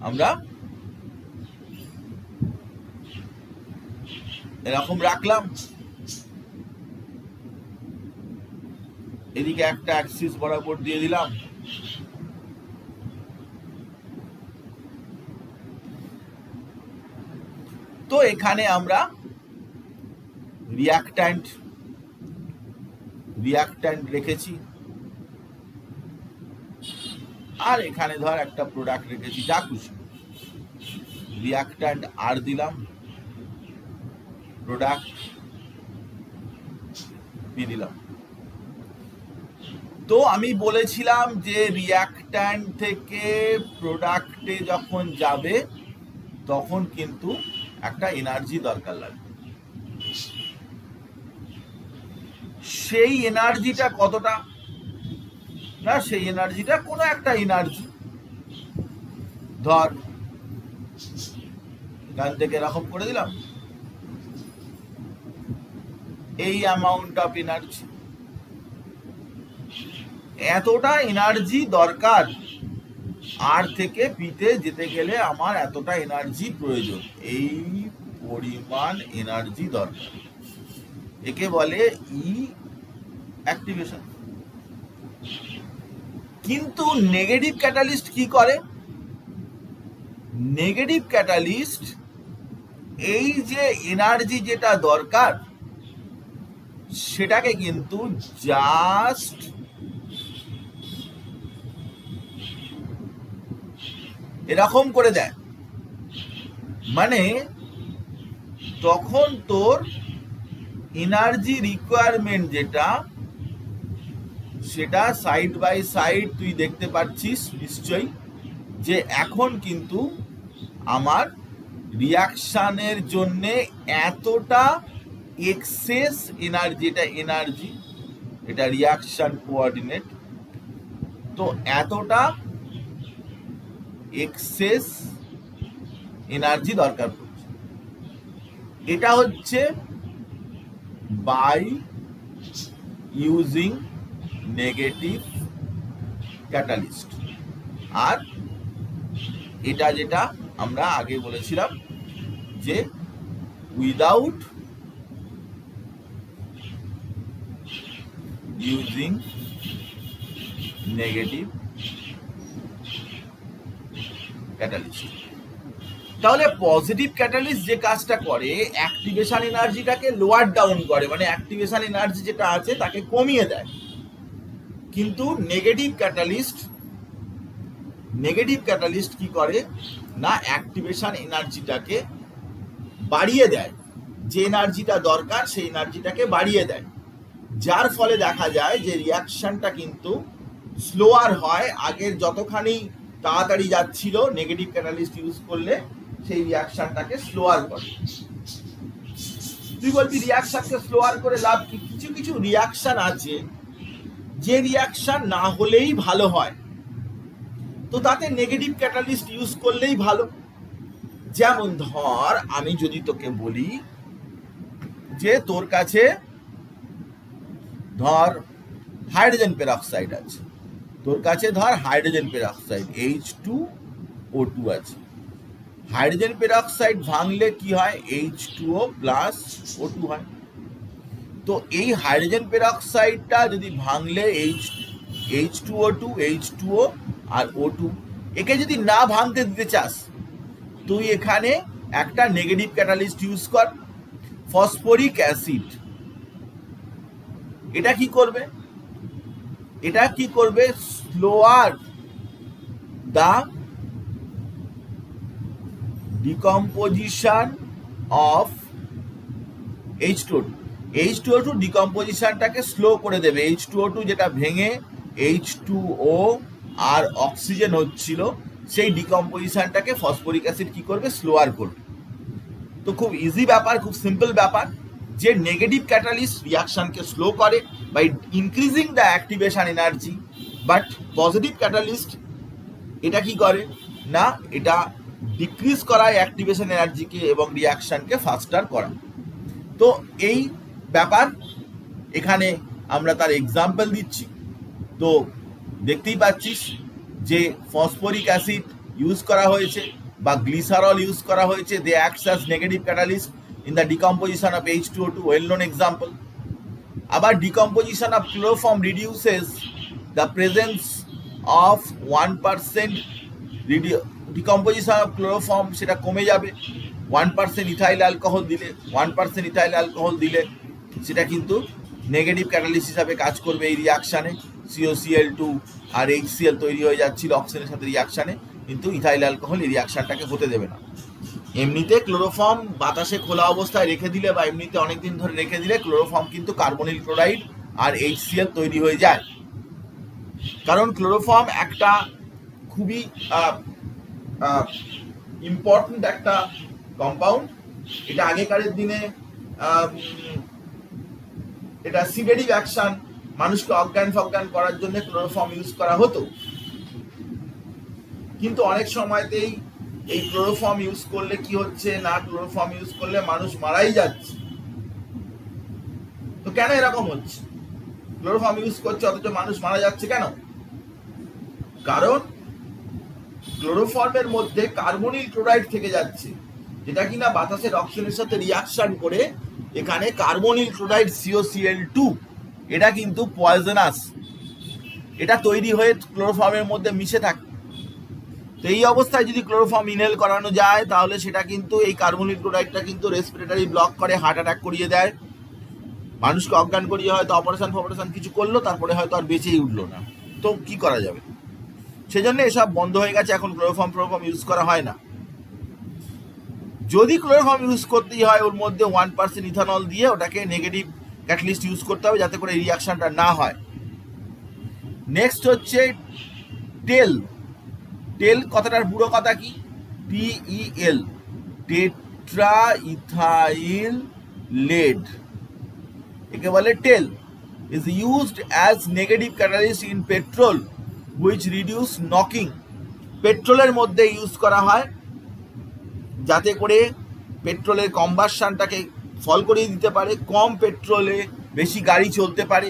আমরা এরকম রাখলাম, এদিকে একটা অ্যাক্সিস বরাবর দিয়ে দিলাম, তো এখানে আমরা রিয়াক্ট্যান্ট রেখেছি, আর এখানে ধর একটা প্রোডাক্ট রেখেছি, যা খুশি, রিয়াক্ট্যান্ট আর দিলাম, প্রোডাক্ট দিয়ে দিলাম। তো আমি বলেছিলাম যে রিয়াক্ট্যান্ট থেকে প্রোডাক্টে যখন যাবে তখন কিন্তু একটা এনার্জি দরকার লাগবে। সেই এনার্জিটা কতটা না, সেই এনার্জিটা কোনো একটা এনার্জি, ধর এখান থেকে এরকম করে দিলাম, এই অ্যামাউন্ট অফ এনার্জি, এতটা এনার্জি দরকার আর থেকে পিতে যেতে গেলে আমার এতটা এনার্জি প্রয়োজন, এই পরিমাণ এনার্জি দরকার। একে বলে ই অ্যাক্টিভেশন। কিন্তু নেগেটিভ ক্যাটালিস্ট কি করে? নেগেটিভ ক্যাটালিস্ট এই যে এনার্জি যেটা দরকার সেটাকে কিন্তু জাস্ট এরকম করে দেয়। মানে তখন তোর এনার্জি রিকোয়ারমেন্ট যেটা, সেটা সাইড বাই সাইড তুই দেখতে পাচ্ছিস নিশ্চয়ই, যে এখন কিন্তু আমার রিয়াকশানের জন্যে এতটা এক্সেস এনার্জি, এটা এনার্জি, এটা রিয়াকশান কোঅর্ডিনেট, তো এতটা এক্সেস এনার্জি দরকার পড়ছে। এটা হচ্ছে বাই ইউজিং নেগেটিভ ক্যাটালিস্ট। আর এটা যেটা আমরা আগে বলেছিলাম যে উইদাউট ইউজিং নেগেটিভ ক্যাটালিস্ট। তাহলে পজিটিভ ক্যাটালিস্ট যে কাজটা করে, অ্যাক্টিভেশন এনার্জিটাকে লোয়ার ডাউন করে, মানে অ্যাক্টিভেশন এনার্জি যেটা আছে তাকে কমিয়ে দেয়। কিন্তু নেগেটিভ ক্যাটালিস্ট কি করে না, অ্যাক্টিভেশন এনার্জিটাকে বাড়িয়ে দেয়, যে এনার্জিটা দরকার সেই এনার্জিটাকে বাড়িয়ে দেয়, যার ফলে দেখা যায় যে রিয়াকশনটা কিন্তু স্লোয়ার হয়। আগের যতখানি তাড়াতাড়ি যাচ্ছিল নেগেটিভ ক্যাটালিস্ট ইউজ করলে সেই রিয়াকশনটাকে স্লোয়ার করে। তুই বলবি রিয়াকশনকে স্লোয়ার করে লাভ কি? কিছু কিছু রিয়াকশন আছে যে রিয়াকশন না হলেই ভালো হয়, তো তাতে নেগেটিভ ক্যাটালিস্ট ইউজ করলেই ভালো। যেমন ধর আমি যদি তোকে বলি যে তোর কাছে ধর হাইড্রোজেন পেরক্সাইড আছে, তোর কাছে ধর হাইড্রোজেন পেরক্সাইড H2O2 আছে। হাইড্রোজেন পেরক্সাইড ভাঙলে কি হয়? H2O প্লাস O2 হয়। তো এই হাইড্রোজেন পেরক্সাইডটা যদি ভাঙলে H2O2, H2O আর O2, একে যদি না ভাঙতে দিতে চাস, তুই এখানে একটা নেগেটিভ ক্যাটালিস্ট ইউজ কর, ফসফরিক অ্যাসিড। এটা কি করবে? Slower the decomposition of H2O2 ডিকম্পোজিশনটাকে স্লো করে দেবে। H2O2 যেটা ভেঙে H2O আর অক্সিজেন হচ্ছিল, সেই ডিকম্পোজিশনটাকে ফসফরিক অ্যাসিড কি করবে? স্লোয়ার করবে। তো খুব ইজি ব্যাপার, খুব সিম্পল ব্যাপার, যে নেগেটিভ ক্যাটালিস্ট রিয়াকশনকে স্লো করে by increasing the activation energy, but positive catalyst এটা কি করে না, এটা ডিক্রিজ করায় অ্যাক্টিভেশন এনার্জিকে এবং রিয়াকশনকে ফাস্টার করা। তো এই ব্যাপার এখানে আমরা তার এক্সাম্পল দিচ্ছি। তো দেখতেই পাচ্ছিস যে ফসফরিক অ্যাসিড ইউজ করা হয়েছে বা গ্লিসারল ইউজ করা হয়েছে, they acts as negative catalyst in the decomposition of H2O2, well known example. আবার decomposition of chloroform reduces the presence of 1% decomposition of chloroform, সেটা কমে যাবে। 1% ইথাইল অ্যালকোহল দিলে সেটা কিন্তু নেগেটিভ ক্যাটালিস্ট হিসাবে কাজ করবে এই রিয়াকশানে। COCl2 আর HCl তৈরি হয়ে যাচ্ছিল অক্সিজেনের সাথে রিয়াকশানে, কিন্তু ইথাইল অ্যালকোহল এই রিয়াকশানটাকে হতে দেবে না। এমনিতে ক্লোরোফর্ম বাতাসে খোলা অবস্থায় রেখে দিলে বা এমনিতে অনেকদিন ধরে রেখে দিলে ক্লোরোফর্ম কিন্তু কার্বনিল ক্লোরাইড আর HCl তৈরি হয়ে যায়। কারণ ক্লোরোফর্ম একটা খুবই ইম্পর্টেন্ট একটা কম্পাউন্ড। এটা আগেকারের দিনে এটা সিডেটিভ অ্যাকশন, মানুষকে অজ্ঞান ফজ্ঞান করার জন্য ক্লোরোফর্ম ইউজ করা হতো। কিন্তু অনেক সময়তেই এই ক্লোরোফর্ম ইউজ করলে কি হচ্ছে না, ক্লোরোফর্ম ইউজ করলে মানুষ মারাই যাচ্ছে। তো কেন এরকম হচ্ছে? ক্লোরোফর্ম ইউজ করছে অথচ মানুষ মারা যাচ্ছে কেন? কারণ ক্লোরোফর্মের মধ্যে কার্বনিল ক্লোরাইড থেকে যাচ্ছে, যেটা কিনা বাতাসের অক্সিজেনের সাথে রিয়াকশন করে এখানে কার্বনিল ক্লোরাইড COCl2, এটা কিন্তু পয়জনাস, এটা তৈরি হয়ে ক্লোরোফর্মের মধ্যে মিশে থাকে। তো এই অবস্থায় যদি ক্লোরোফর্ম ইনহেল করানো যায় তাহলে সেটা কিন্তু এই কার্বনিল ক্লোরাইডটা কিন্তু রেসপিরেটরি ব্লক করে, হার্ট অ্যাটাক করিয়ে দেয়, মানুষকে অজ্ঞান করিয়ে হয়তো অপারেশন কিছু করলো, তারপরে হয়তো আর বেঁচেই উঠলো না। তো কি করা যাবে? সেজন্য এসব বন্ধ হয়ে গেছে, এখন ক্লোরোফর্ম ইউজ করা হয় না। যদি ক্লোরোফর্ম ইউজ করতেই হয় ওর মধ্যে 1% ইথানল দিয়ে ওটাকে নেগেটিভ ক্যাটালিস্ট ইউজ করতে হবে, যাতে করে এই রিয়াকশনটা না হয়। নেক্সট হচ্ছে টেল। টেল কথাটার পুরো কথা কি? TEL, টেট্রা ইথাইল লেড, একে বলে টেল। is used as negative catalyst in petrol which reduce knocking. পেট্রোলের মধ্যে ইউজ করা হয় যাতে করে পেট্রোলের কম্বাসনটাকে ফল করিয়ে দিতে পারে, কম পেট্রোলে বেশি গাড়ি চলতে পারে,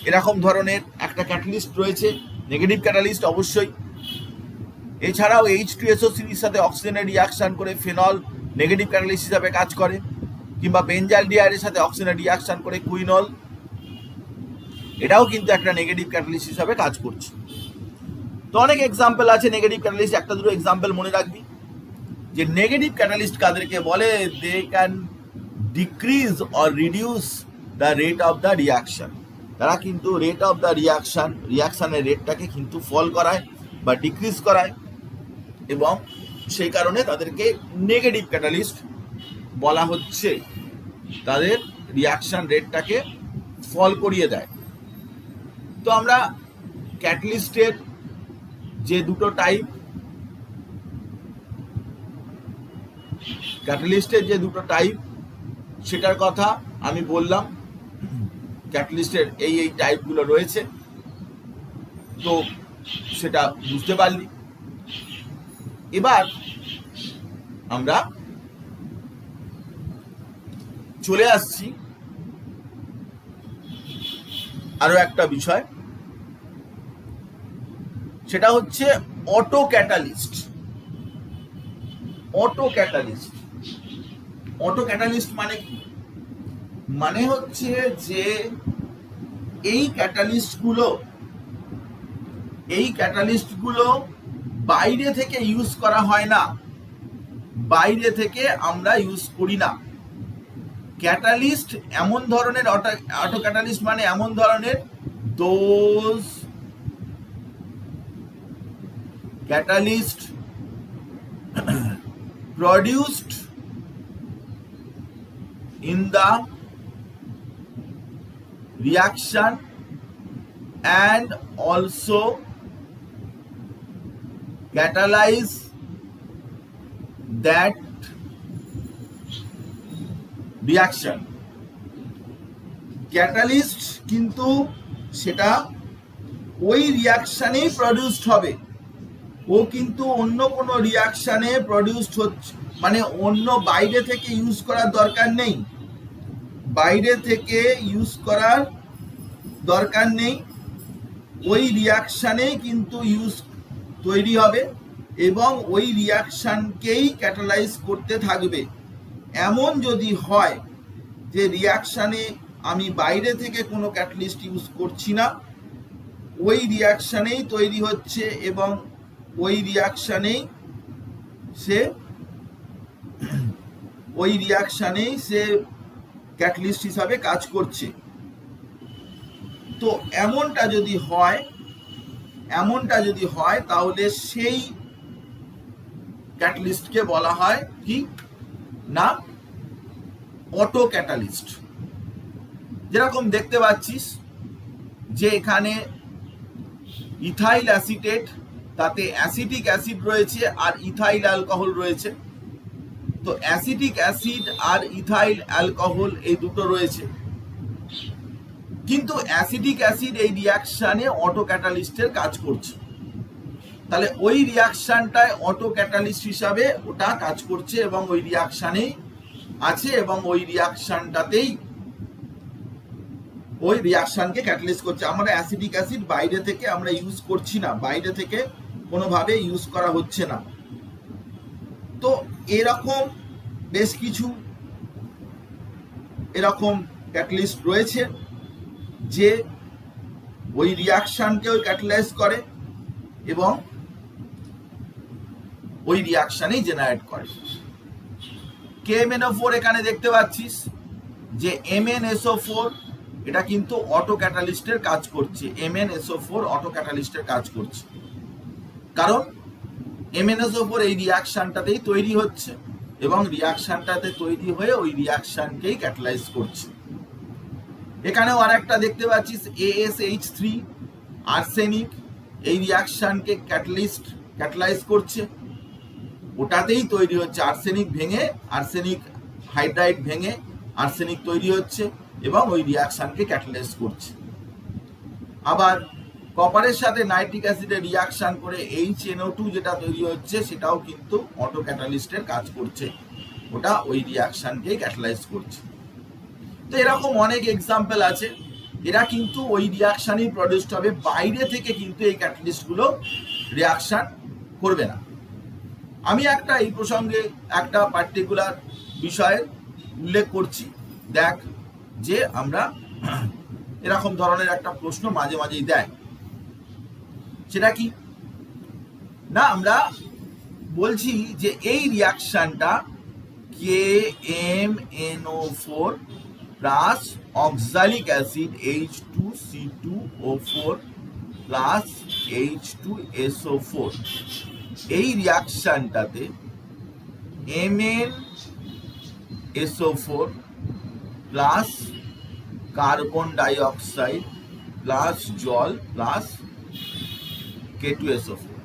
এরকম ধরনের একটা ক্যাটালিস্ট রয়েছে, নেগেটিভ ক্যাটালিস্ট অবশ্যই। এছাড়াও H2SO3 সাথে অক্সিজেনের রিয়াকশন করে ফেনল নেগেটিভ ক্যাটালিস্ট হিসাবে কাজ করে, কিংবা বেনজালডিহাইডের সাথে অক্সিজেনের রিয়াকশন করে কুইনল, এটাও কিন্তু একটা নেগেটিভ ক্যাটালিস্ট হিসাবে কাজ করছে। তো অনেক এক্সাম্পল আছে নেগেটিভ ক্যাটালিস্ট, একটা দুটো এক্সাম্পল মনে রাখবি যে নেগেটিভ ক্যাটালিস্ট কাদেরকে বলে। They can decrease or reduce the rate of the reaction, তারা কিন্তু রেট অফ দ্য রিয়াকশনের রেটটাকে কিন্তু ফল করায় বা ডিক্রিজ করায়, এবং সেই কারণে তাদেরকে নেগেটিভ ক্যাটালিস্ট বলা হচ্ছে, তাদের রিয়াকশন রেটটাকে ফল করিয়ে দেয়। তো আমরা ক্যাটালিস্টের যে দুটো টাইপ, সেটার কথা আমি বললাম। ক্যাটালিস্টের এই টাইপগুলো রয়েছে, তো সেটা বুঝতে পারলি। এবার আমরা চলে আসছি আরো একটা বিষয়, সেটা হচ্ছে অটো ক্যাটালিস্ট। অটো ক্যাটালিস্ট মানে কি? মানে হচ্ছে যে এই ক্যাটালিস্টগুলো বাইরে থেকে ইউজ করা হয় না, বাইরে থেকে আমরা ইউজ করি না। ক্যাটালিস্ট এমন ধরনের, অটো ক্যাটালিস্ট মানে এমন ধরনের, those catalyst produced in the reaction and also catalyze that reaction. Catalyst কিন্তু সেটা ওই রিয়াকশনেই প্রডিউসড হবে, ও কিন্তু অন্য কোনো রিয়াকশনে প্রডিউসড হচ্ছে, মানে অন্য বাইরে থেকে ইউজ করার দরকার নেই, ওই রিয়াকশনেই কিন্তু তৈরি হবে এবং ওই রিয়াকশনকেই ক্যাটালাইজ করতে থাকবে। এমন যদি হয় যে রিয়াকশনে আমি বাইরে থেকে কোনো ক্যাটালিস্ট ইউজ করছি না, ওই রিয়াকশনেই তৈরি হচ্ছে এবং ওই রিয়াকশনেই সে ক্যাটালিস্ট হিসাবে কাজ করছে। তো এমনটা যদি হয় তাহলে সেই ক্যাটালিস্টকে বলা হয় কি না, অটো ক্যাটালিস্ট। যেরকম দেখতে পাচ্ছিস যে এখানে ইথাইল অ্যাসিটেট, তাতে অ্যাসিটিক অ্যাসিড রয়েছে আর ইথাইল অ্যালকোহল রয়েছে। তো অ্যাসিটিক অ্যাসিড আর ইথাইল অ্যালকোহল এই দুটো রয়েছে, কিন্তু অ্যাসিটিক অ্যাসিড এই রিয়াকশনে অটো ক্যাটালিস্টের কাজ করছে। তাহলে ওই রিয়াকশনটায় অটো ক্যাটালিস্ট হিসাবে ওটা কাজ করছে এবং ওই রিয়াকশনেই আছে এবং ওই রিয়াকশনটাতেই ওই রিয়াকশনকে ক্যাটালাইজ করছে। আমরা অ্যাসিটিক অ্যাসিড বাইরে থেকে আমরা ইউজ করছি না, বাইরে থেকে কোনোভাবে ইউজ করা হচ্ছে না। তো এরকম বেশ কিছু এরকম ক্যাটালিস্ট রয়েছে যে ওই রিয়াকশানকেও ক্যাটালাইজ করে এবং ওই রিয়াকশানেই জেনারেট করে। KMnO4 এখানে দেখতে পাচ্ছিস যে MnSO4 এটা কিন্তু অটো ক্যাটালিস্টের কাজ করছে। MnSO4 অটো ক্যাটালিস্টের কাজ করছে, কারণ MnSO4 এই রিয়াকশানটাতেই তৈরি হচ্ছে এবং রিয়াকশানটাতে তৈরি হয়ে ওই রিয়াকশানকেই ক্যাটালাইজ করছে। এখানেও আর একটা দেখতে পাচ্ছিস ASH3 আর্সেনিক এই রিয়াকশানকে ক্যাটালাইজ করছে, ওটাতেই তৈরি হচ্ছে আর্সেনিক ভেঙে, আর্সেনিক হাইড্রাইড ভেঙে আর্সেনিক তৈরি হচ্ছে এবং ওই রিয়াকশানকে ক্যাটালাইজ করছে। আবার কপারের সাথে নাইট্রিক অ্যাসিডের রিয়াকশান করে HNO2 যেটা তৈরি হচ্ছে সেটাও কিন্তু অটো ক্যাটালিস্টের কাজ করছে, ওটা ওই রিয়াকশানকেই ক্যাটালাইজ করছে। তো এরকম অনেক এক্সাম্পল আছে, এরা কিন্তু ওই রিয়াকশানই প্রডিউসড হবে, বাইরে থেকে কিন্তু এই ক্যাটালিস্টগুলো রিয়াকশান করবে না। আমি একটা এই প্রসঙ্গে একটা পার্টিকুলার বিষয়ের উল্লেখ করছি। দেখ যে আমরা এরকম ধরনের একটা প্রশ্ন মাঝে মাঝেই দেয়, সেটা কি না, আমরা বলছি যে এই রিয়াকশনটা KMnO4 plus oxalic acid H2C2O4 plus H2SO4 এই রিয়াকশনটাতে MnSO4 plus carbon dioxide plus জল প্লাস K2SO4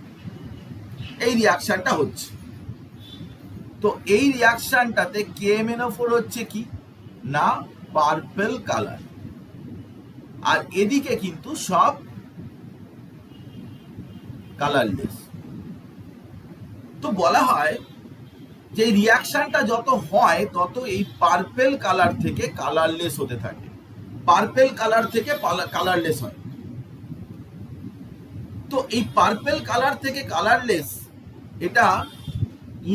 এই রিয়াকশনটা হচ্ছে। তো এই রিয়াকশনটাতে KMnO4 হচ্ছে কি না পার্পল কালার, আর এদিকে কিন্তু সব কালারলেস। তো বলা হয় যে রিয়াকশনটা যত হয় তত এই পার্পল কালার থেকে কালারলেস হতে থাকে, পার্পল কালার থেকে কালারলেস হয়। তো এই পার্পল কালার থেকে কালারলেস এটা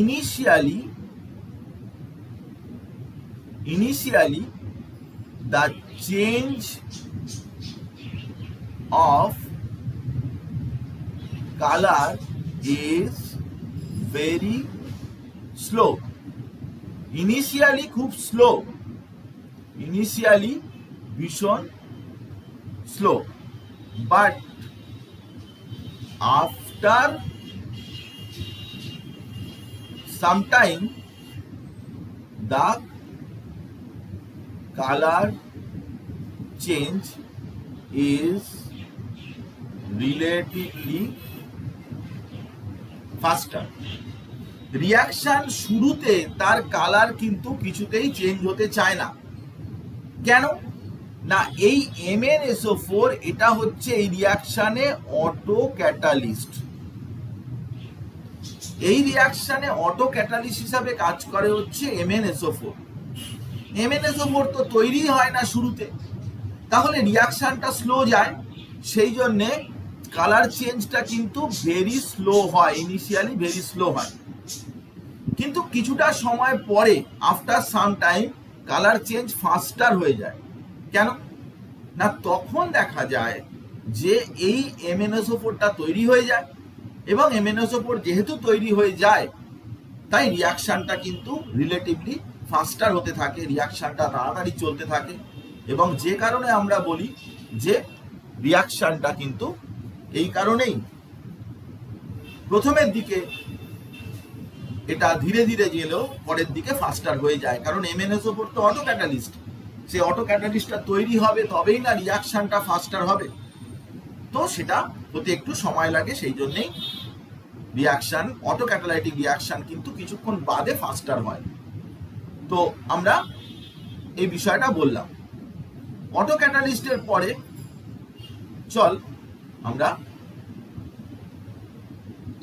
initially the change of color is very slow. Initially খুব স্লো, ইনিশিয়ালি ভীষণ slow, but after some time the color change is relatively faster. Reaction শুরুতে তার কালার কিন্তু কিছুতেই চেঞ্জ হতে চায় না। কেন না, এই MnSO4 এটা হচ্ছে এই রিয়াকশনে অটো ক্যাটালিস্ট। এই রিয়াকশনে অটো ক্যাটালিস্ট হিসাবে কাজ করে হচ্ছে MnSO4। MnSO4 তো তৈরি হয় না শুরুতে, তাহলে রিয়াকশনটা স্লো যায়, সেই জন্যে কালার চেঞ্জটা কিন্তু ভেরি স্লো হয়, ইনিশিয়ালি ভেরি স্লো হয়। কিন্তু কিছুটা সময় পরে after some time colour change ফাস্টার হয়ে যায়। কেন না, তখন দেখা যায় যে এই MnSO4টা তৈরি হয়ে যায় এবং MnSO4 যেহেতু তৈরি হয়ে যায় তাই রিয়াকশনটা কিন্তু রিলেটিভলি ফাস্টার হতে থাকে, রিয়াকশনটা তাড়াতাড়ি চলতে থাকে, এবং যে কারণে আমরা বলি যে রিয়াকশনটা কিন্তু এই কারণেই প্রথমের দিকে এটা ধীরে ধীরে গেলেও পরের দিকে ফাস্টার হয়ে যায়, কারণ MnSO4 তো অটো ক্যাটালিস্ট, সে অটো ক্যাটালিস্টটা তৈরি হবে তবেই না রিয়াকশনটা ফাস্টার হবে। তো সেটা হতে একটু সময় লাগে, সেই জন্যেই রিয়াকশন অটো ক্যাটালাইটিক রিয়াকশন কিন্তু কিছুক্ষণ বাদে ফাস্টার হয়। তো আমরা এই বিষয়টা বললাম। অটো ক্যাটালিস্টের পরে চল আমরা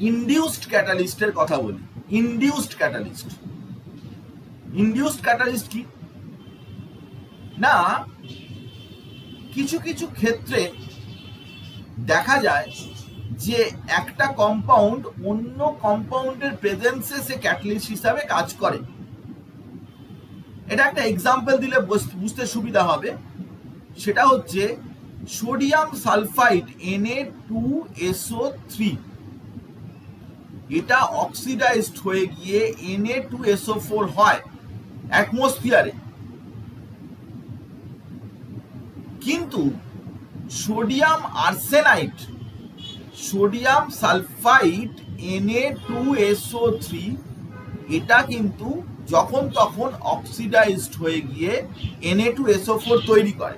ইনডিউসড ক্যাটালিস্টের কথা বলি। ইনডিউসড ক্যাটালিস্ট কি না, কিছু কিছু ক্ষেত্রে দেখা যায় যে একটা কম্পাউন্ড অন্য কম্পাউন্ডের প্রেজেন্সে সে ক্যাটালিস্ট হিসাবে কাজ করে। এটা একটা এক্সাম্পল দিলে বুঝতে সুবিধা হবে। সেটা হচ্ছে সোডিয়াম সালফাইড Na2SO3, এটা অক্সিডাইজড হয়ে গিয়ে Na2SO4 হয় অ্যাটমসফিয়ারে। কিন্তু sodium arsenide, sodium sulphide Na2SO3, এটা কিন্তু যখন তখন অক্সিডাইজড হয়ে গিয়ে Na2SO4 তৈরি করে।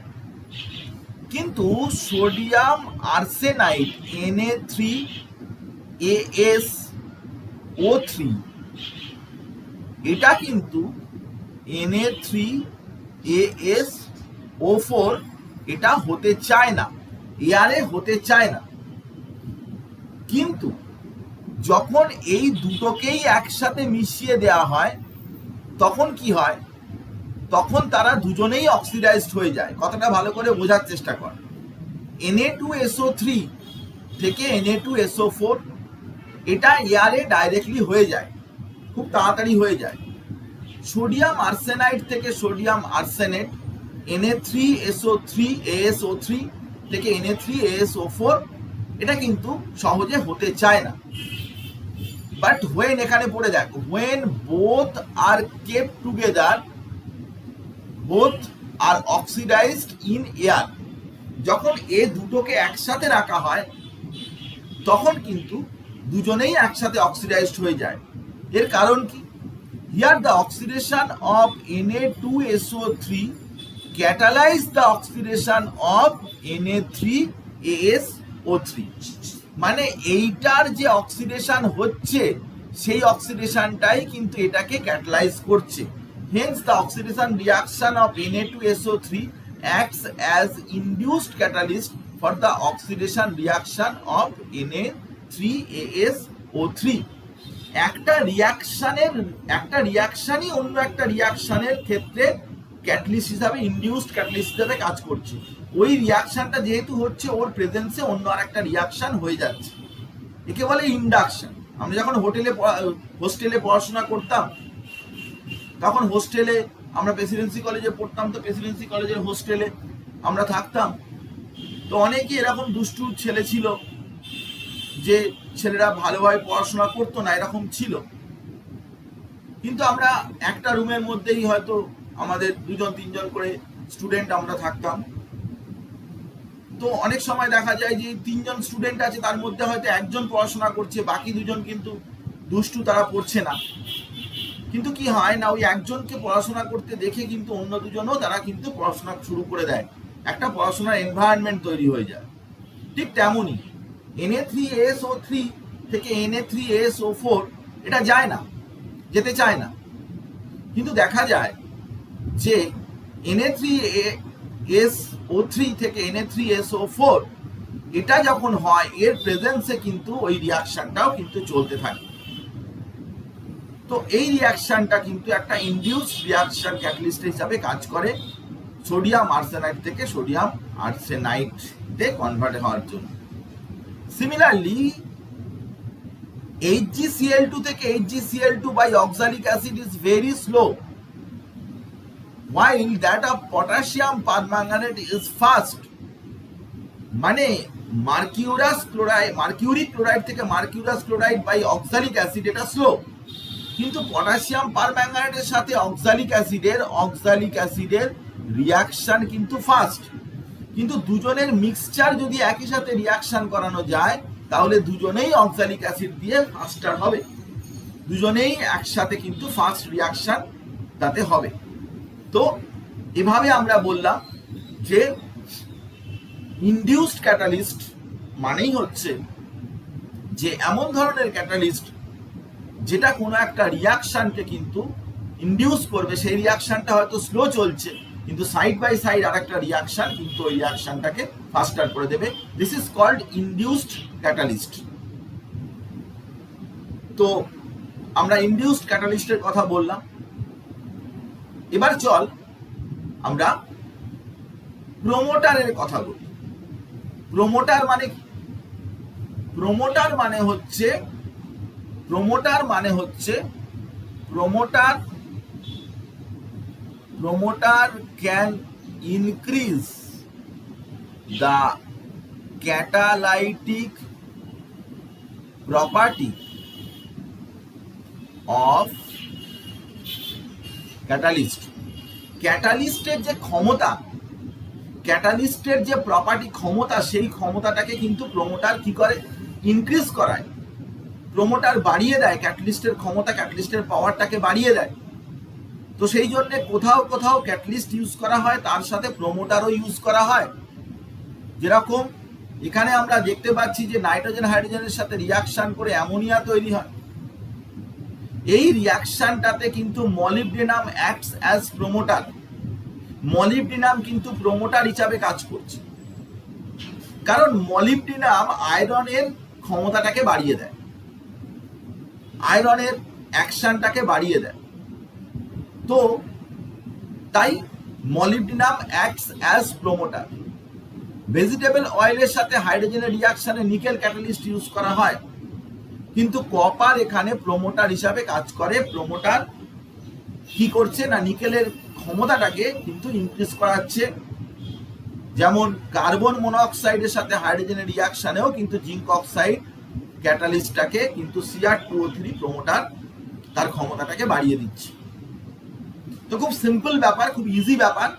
কিন্তু সোডিয়াম আর্সেনাইড Na3ASO3, এটা কিন্তু Na3ASO4 এটা হতে চায় না, এয়ারে হতে চায় না। কিন্তু যখন এই দুটোকেই একসাথে মিশিয়ে দেওয়া হয় তখন কি হয়, তখন তারা দুজনেই অক্সিডাইজড হয়ে যায়। কথাটা ভালো করে বোঝার চেষ্টা কর। Na2SO3 থেকে Na2SO4 এটা এয়ারে ডাইরেক্টলি হয়ে যায়, খুব তাড়াতাড়ি হয়ে যায়। সোডিয়াম আর্সেনাইড থেকে সোডিয়াম আর্সেনেট, Na3ASO3 থেকে Na3ASO4, এটা কিন্তু সহজে হতে চায় না। বাট হোয়েন এখানে পড়ে দেখো, when both are kept together, both are oxidised in air, যখন এ দুটোকে একসাথে রাখা হয় তখন কিন্তু দুজনেই একসাথে অক্সিডাইজড হয়ে যায়। এর কারণ কি? Here the oxidation of Na2SO3 catalyse the oxidation of Na3ASO3, মানে এইটার যে অক্সিডেশন হচ্ছে সেই অক্সিডেশনটাই কিন্তু এটাকে ক্যাটালাইজ করছে। Hence the oxidation reaction of Na2SO3 acts as induced catalyst for the oxidation reaction of Na3ASO3. একটা রিয়াকশনই অন্য একটা রিয়াকশনের ক্ষেত্রে ক্যাটালিস্ট হিসাবে, ইনডিউসড ক্যাটালিস্ট হিসাবে কাজ করছে। ওই রিয়াকশনটা যেহেতু হচ্ছে ওর প্রেজেন্সে অন্য আরেকটা রিয়াকশন হয়ে যাচ্ছে, একে বলে ইন্ডাকশন। আমরা যখন হোস্টেলে পড়াশোনা করতাম তখন হোস্টেলে, আমরা প্রেসিডেন্সি কলেজে পড়তাম, তো প্রেসিডেন্সি কলেজের হোস্টেলে আমরা থাকতাম। তো অনেকেই এরকম দুষ্টু ছেলে ছিল যে ছেলেরা ভালোভাবে পড়াশোনা করতো না, এরকম ছিল। কিন্তু আমরা একটা রুমের মধ্যেই হয়তো আমাদের 2-3 করে স্টুডেন্ট আমরা থাকতাম। তো অনেক সময় দেখা যায় যে 3 জন স্টুডেন্ট আছে, তার মধ্যে হয়তো একজন পড়াশোনা করছে, বাকি 2 জন কিন্তু দুষ্টু, তারা পড়ছে না। কিন্তু কি হয় না, ওই একজনকে পড়াশোনা করতে দেখে কিন্তু অন্য 2 জনও তারা কিন্তু পড়াশোনা শুরু করে দেয়, একটা পড়াশোনার এনভায়রনমেন্ট তৈরি হয়ে যায়। ঠিক তেমনই Na3ASO3 থেকে Na3ASO4 এটা যায় না, যেতে চায় না। কিন্তু দেখা যায় যে Na3ASO3 থেকে Na3SO4 এটা যখন হয়, এর প্রেজেন্সে কিন্তু ওই রিয়াকশনটাও কিন্তু চলতে থাকে। তো এই রিয়াকশনটা কিন্তু একটা ইনডিউসড রিয়াকশন ক্যাটালিস্ট হিসাবে কাজ করে সোডিয়াম আর্সেনাইড থেকে সোডিয়াম আর্সেনাইডে কনভার্ট হওয়ার জন্য। সিমিলারলি HgCl2 থেকে HgCl2 by oxalic acid is very slow, while that of potassium permanganate is fast. মানে মার্কিউরিক ক্লোরাইড থেকে mercurous chloride by oxalic acid এটা স্লো, কিন্তু পটাশিয়াম পারম্যাঙ্গানেটের সাথে অক্সালিক অ্যাসিডের রিয়াকশন কিন্তু ফাস্ট। কিন্তু দুজনের মিক্সচার যদি একই সাথে রিয়াকশন করানো যায় তাহলে দুজনেই অক্সালিক অ্যাসিড দিয়ে ফাস্টার হবে, দুজনেই একসাথে কিন্তু ফাস্ট রিয়াকশন তাতে হবে। তো এভাবে আমরা বললাম যে ইনডিউসড ক্যাটালিস্ট মানেই হচ্ছে যে এমন ধরনের ক্যাটালিস্ট যেটা কোনো একটা রিয়াকশনকে কিন্তু ইনডিউস করবে, সেই রিয়াকশনটা হয়তো স্লো চলছে কিন্তু সাইড বাই সাইড আর একটা রিয়াকশন কিন্তু ওই রিয়াকশনটাকে ফাস্টার করে দেবে। This is called induced catalyst. তো আমরা ইনডিউসড ক্যাটালিস্টের কথা বললাম, এবার চল আমরা প্রোমোটারের কথা বলি। প্রোমোটার মানে প্রোমোটার মানে হচ্ছে promoter can increase the catalytic property of catalyst. ক্যাটালিস্টের যে ক্ষমতা, ক্যাটালিস্টের যে প্রপার্টি ক্ষমতা, সেই ক্ষমতাটাকে কিন্তু প্রোমোটার কি করে, ইনক্রিজ করায়, প্রোমোটার বাড়িয়ে দেয়, ক্যাটালিস্টের ক্ষমতা, ক্যাটালিস্টের পাওয়ারটাকে বাড়িয়ে দেয়। তো সেই জন্য কোথাও কোথাও ক্যাটালিস্ট ইউজ করা হয়, তার সাথে প্রোমোটারও ইউজ করা হয়। যেরকম এখানে আমরা দেখতে পাচ্ছি যে নাইট্রোজেন হাইড্রোজেনের সাথে রিয়াকশন করে অ্যামোনিয়া তৈরি হয়। এই রিয়াকশনটাতে কিন্তু molybdenum acts as promoter. Molybdenum কিন্তু প্রোমোটার হিসাবে কাজ করছে, কারণ মলিবডেনাম আয়রনের ক্ষমতাটাকে বাড়িয়ে দেয়, আয়রনের অ্যাকশনটাকে বাড়িয়ে দেয়। তো তাই molybdenum acts as promoter. Vegetable অয়েলের সাথে হাইড্রোজেনের রিয়াকশনে নিকেল ক্যাটালিস্ট ইউজ করা হয়, কিন্তু কপার এখানে প্রোমোটার হিসাবে কাজ করে। প্রোমোটার কি করছে না, নিকেলের ক্ষমতাটাকে কিন্তু ইনক্রিজ করাচ্ছে। যেমন কার্বন মনোঅক্সাইডের সাথে হাইড্রোজেনের রিয়াকশনেও কিন্তু জিঙ্ক অক্সাইড ক্যাটালিস্টটাকে কিন্তু Cr2O3 প্রোমোটার তার ক্ষমতাটাকে বাড়িয়ে দিচ্ছে। তো খুব সিম্পল ব্যাপার, খুব ইজি ব্যাপার,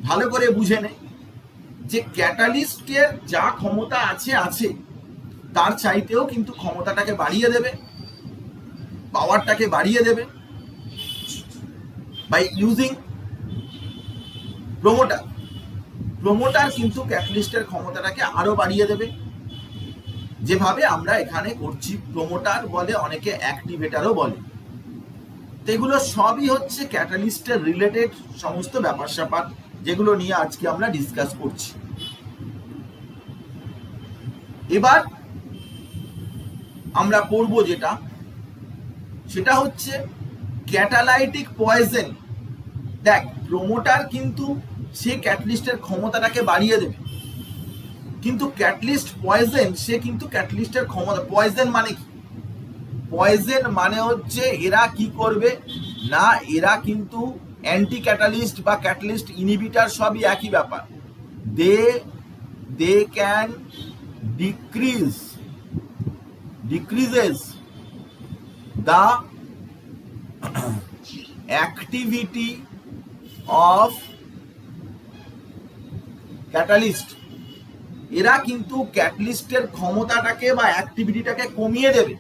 ভালো করে বুঝে নে যে ক্যাটালিস্টের যা ক্ষমতা আছে তার চাইতেও কিন্তু ক্ষমতাটাকে বাড়িয়ে দেবে, পাওয়ারটাকে বাড়িয়ে দেবে বাই ইউজিং প্রোমোটার। প্রোমোটার কিন্তু ক্যাটালিস্টের ক্ষমতাটাকে আরো বাড়িয়ে দেবে, যেভাবে আমরা এখানে করছি। প্রোমোটার বলে, অনেকে অ্যাক্টিভেটারও বলে। তো এগুলো সবই হচ্ছে ক্যাটালিস্টের রিলেটেড সমস্ত ব্যাপার স্যাপার, যেগুলো নিয়ে আজকে আমরা ডিসকাস করছি। এবার আমরা পড়ব সেটা হচ্ছে ক্যাটালাইটিক পয়জন। দেখ, প্রোমোটার কিন্তু সে ক্যাটালিস্টের ক্ষমতাটাকে বাড়িয়ে দেবে, কিন্তু ক্যাটালিস্ট পয়জন সে কিন্তু ক্যাটালিস্টের ক্ষমতা। পয়জন মানে কি? পয়জন মানে হচ্ছে এরা কি করবে না, এরা কিন্তু অ্যান্টি ক্যাটালিস্ট বা ক্যাটালিস্ট ইনহিবিটর সবই একই ব্যাপার। They can decreases the activity of catalyst। এরা কিন্তু ক্যাটালিস্টের ক্ষমতাটাকে বা অ্যাক্টিভিটিটাকে কমিয়ে দেবে,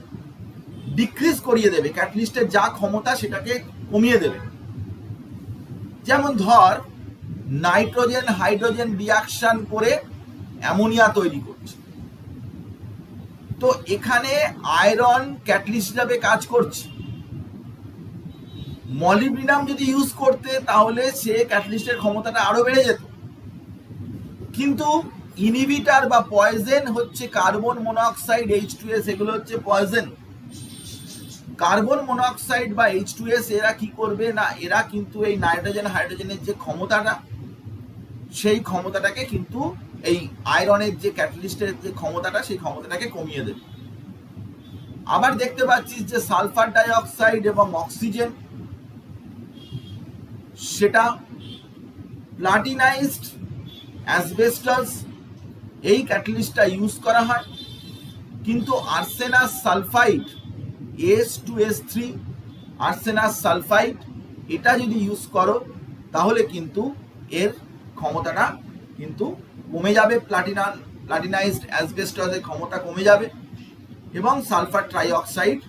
ডিক্রিজ করিয়ে দেবে, ক্যাটালিস্টের যা ক্ষমতা সেটাকে কমিয়ে দেবে। যেমন ধর নাইট্রোজেন হাইড্রোজেন রিয়াকশন করে অ্যামোনিয়া তৈরি করছে, তো এখানে আয়রন ক্যাটালিস্ট হিসাবে কাজ করছে। মলিবডেনাম যদি ইউজ করতে তাহলে সে ক্যাটালিস্টের ক্ষমতাটা আরো বেড়ে যেত, কিন্তু ইনহিবিটর বা পয়জন হচ্ছে কার্বন মনোঅক্সাইড H2S, এগুলো হচ্ছে পয়জন। কার্বন মনোঅক্সাইড বা H2S এরা কি করবে না, এরা কিন্তু এই নাইট্রোজেন হাইড্রোজেনের যে ক্ষমতাটা, সেই ক্ষমতাটাকে কিন্তু এই আয়রনের যে ক্যাটালিস্টের যে ক্ষমতাটা, সেই ক্ষমতাটাকে কমিয়ে দেবে। আবার দেখতে পাচ্ছিস যে সালফার ডাই অক্সাইড এবং অক্সিজেন, সেটা প্লাটিনাইজড অ্যাসবেস্টস এই ক্যাটালিস্টটা ইউজ করা হয়, কিন্তু আর্সেনাস সালফাইড H2S3 আর্সেনাস সালফাইড এটা যদি ইউজ করো তাহলে কিন্তু এর ক্ষমতাটা কিন্তু কমে যাবে, প্লাটিনাইজড অ্যাসবেস্টসের ক্ষমতা কমে যাবে। এবং সালফার ট্রাইঅক্সাইড,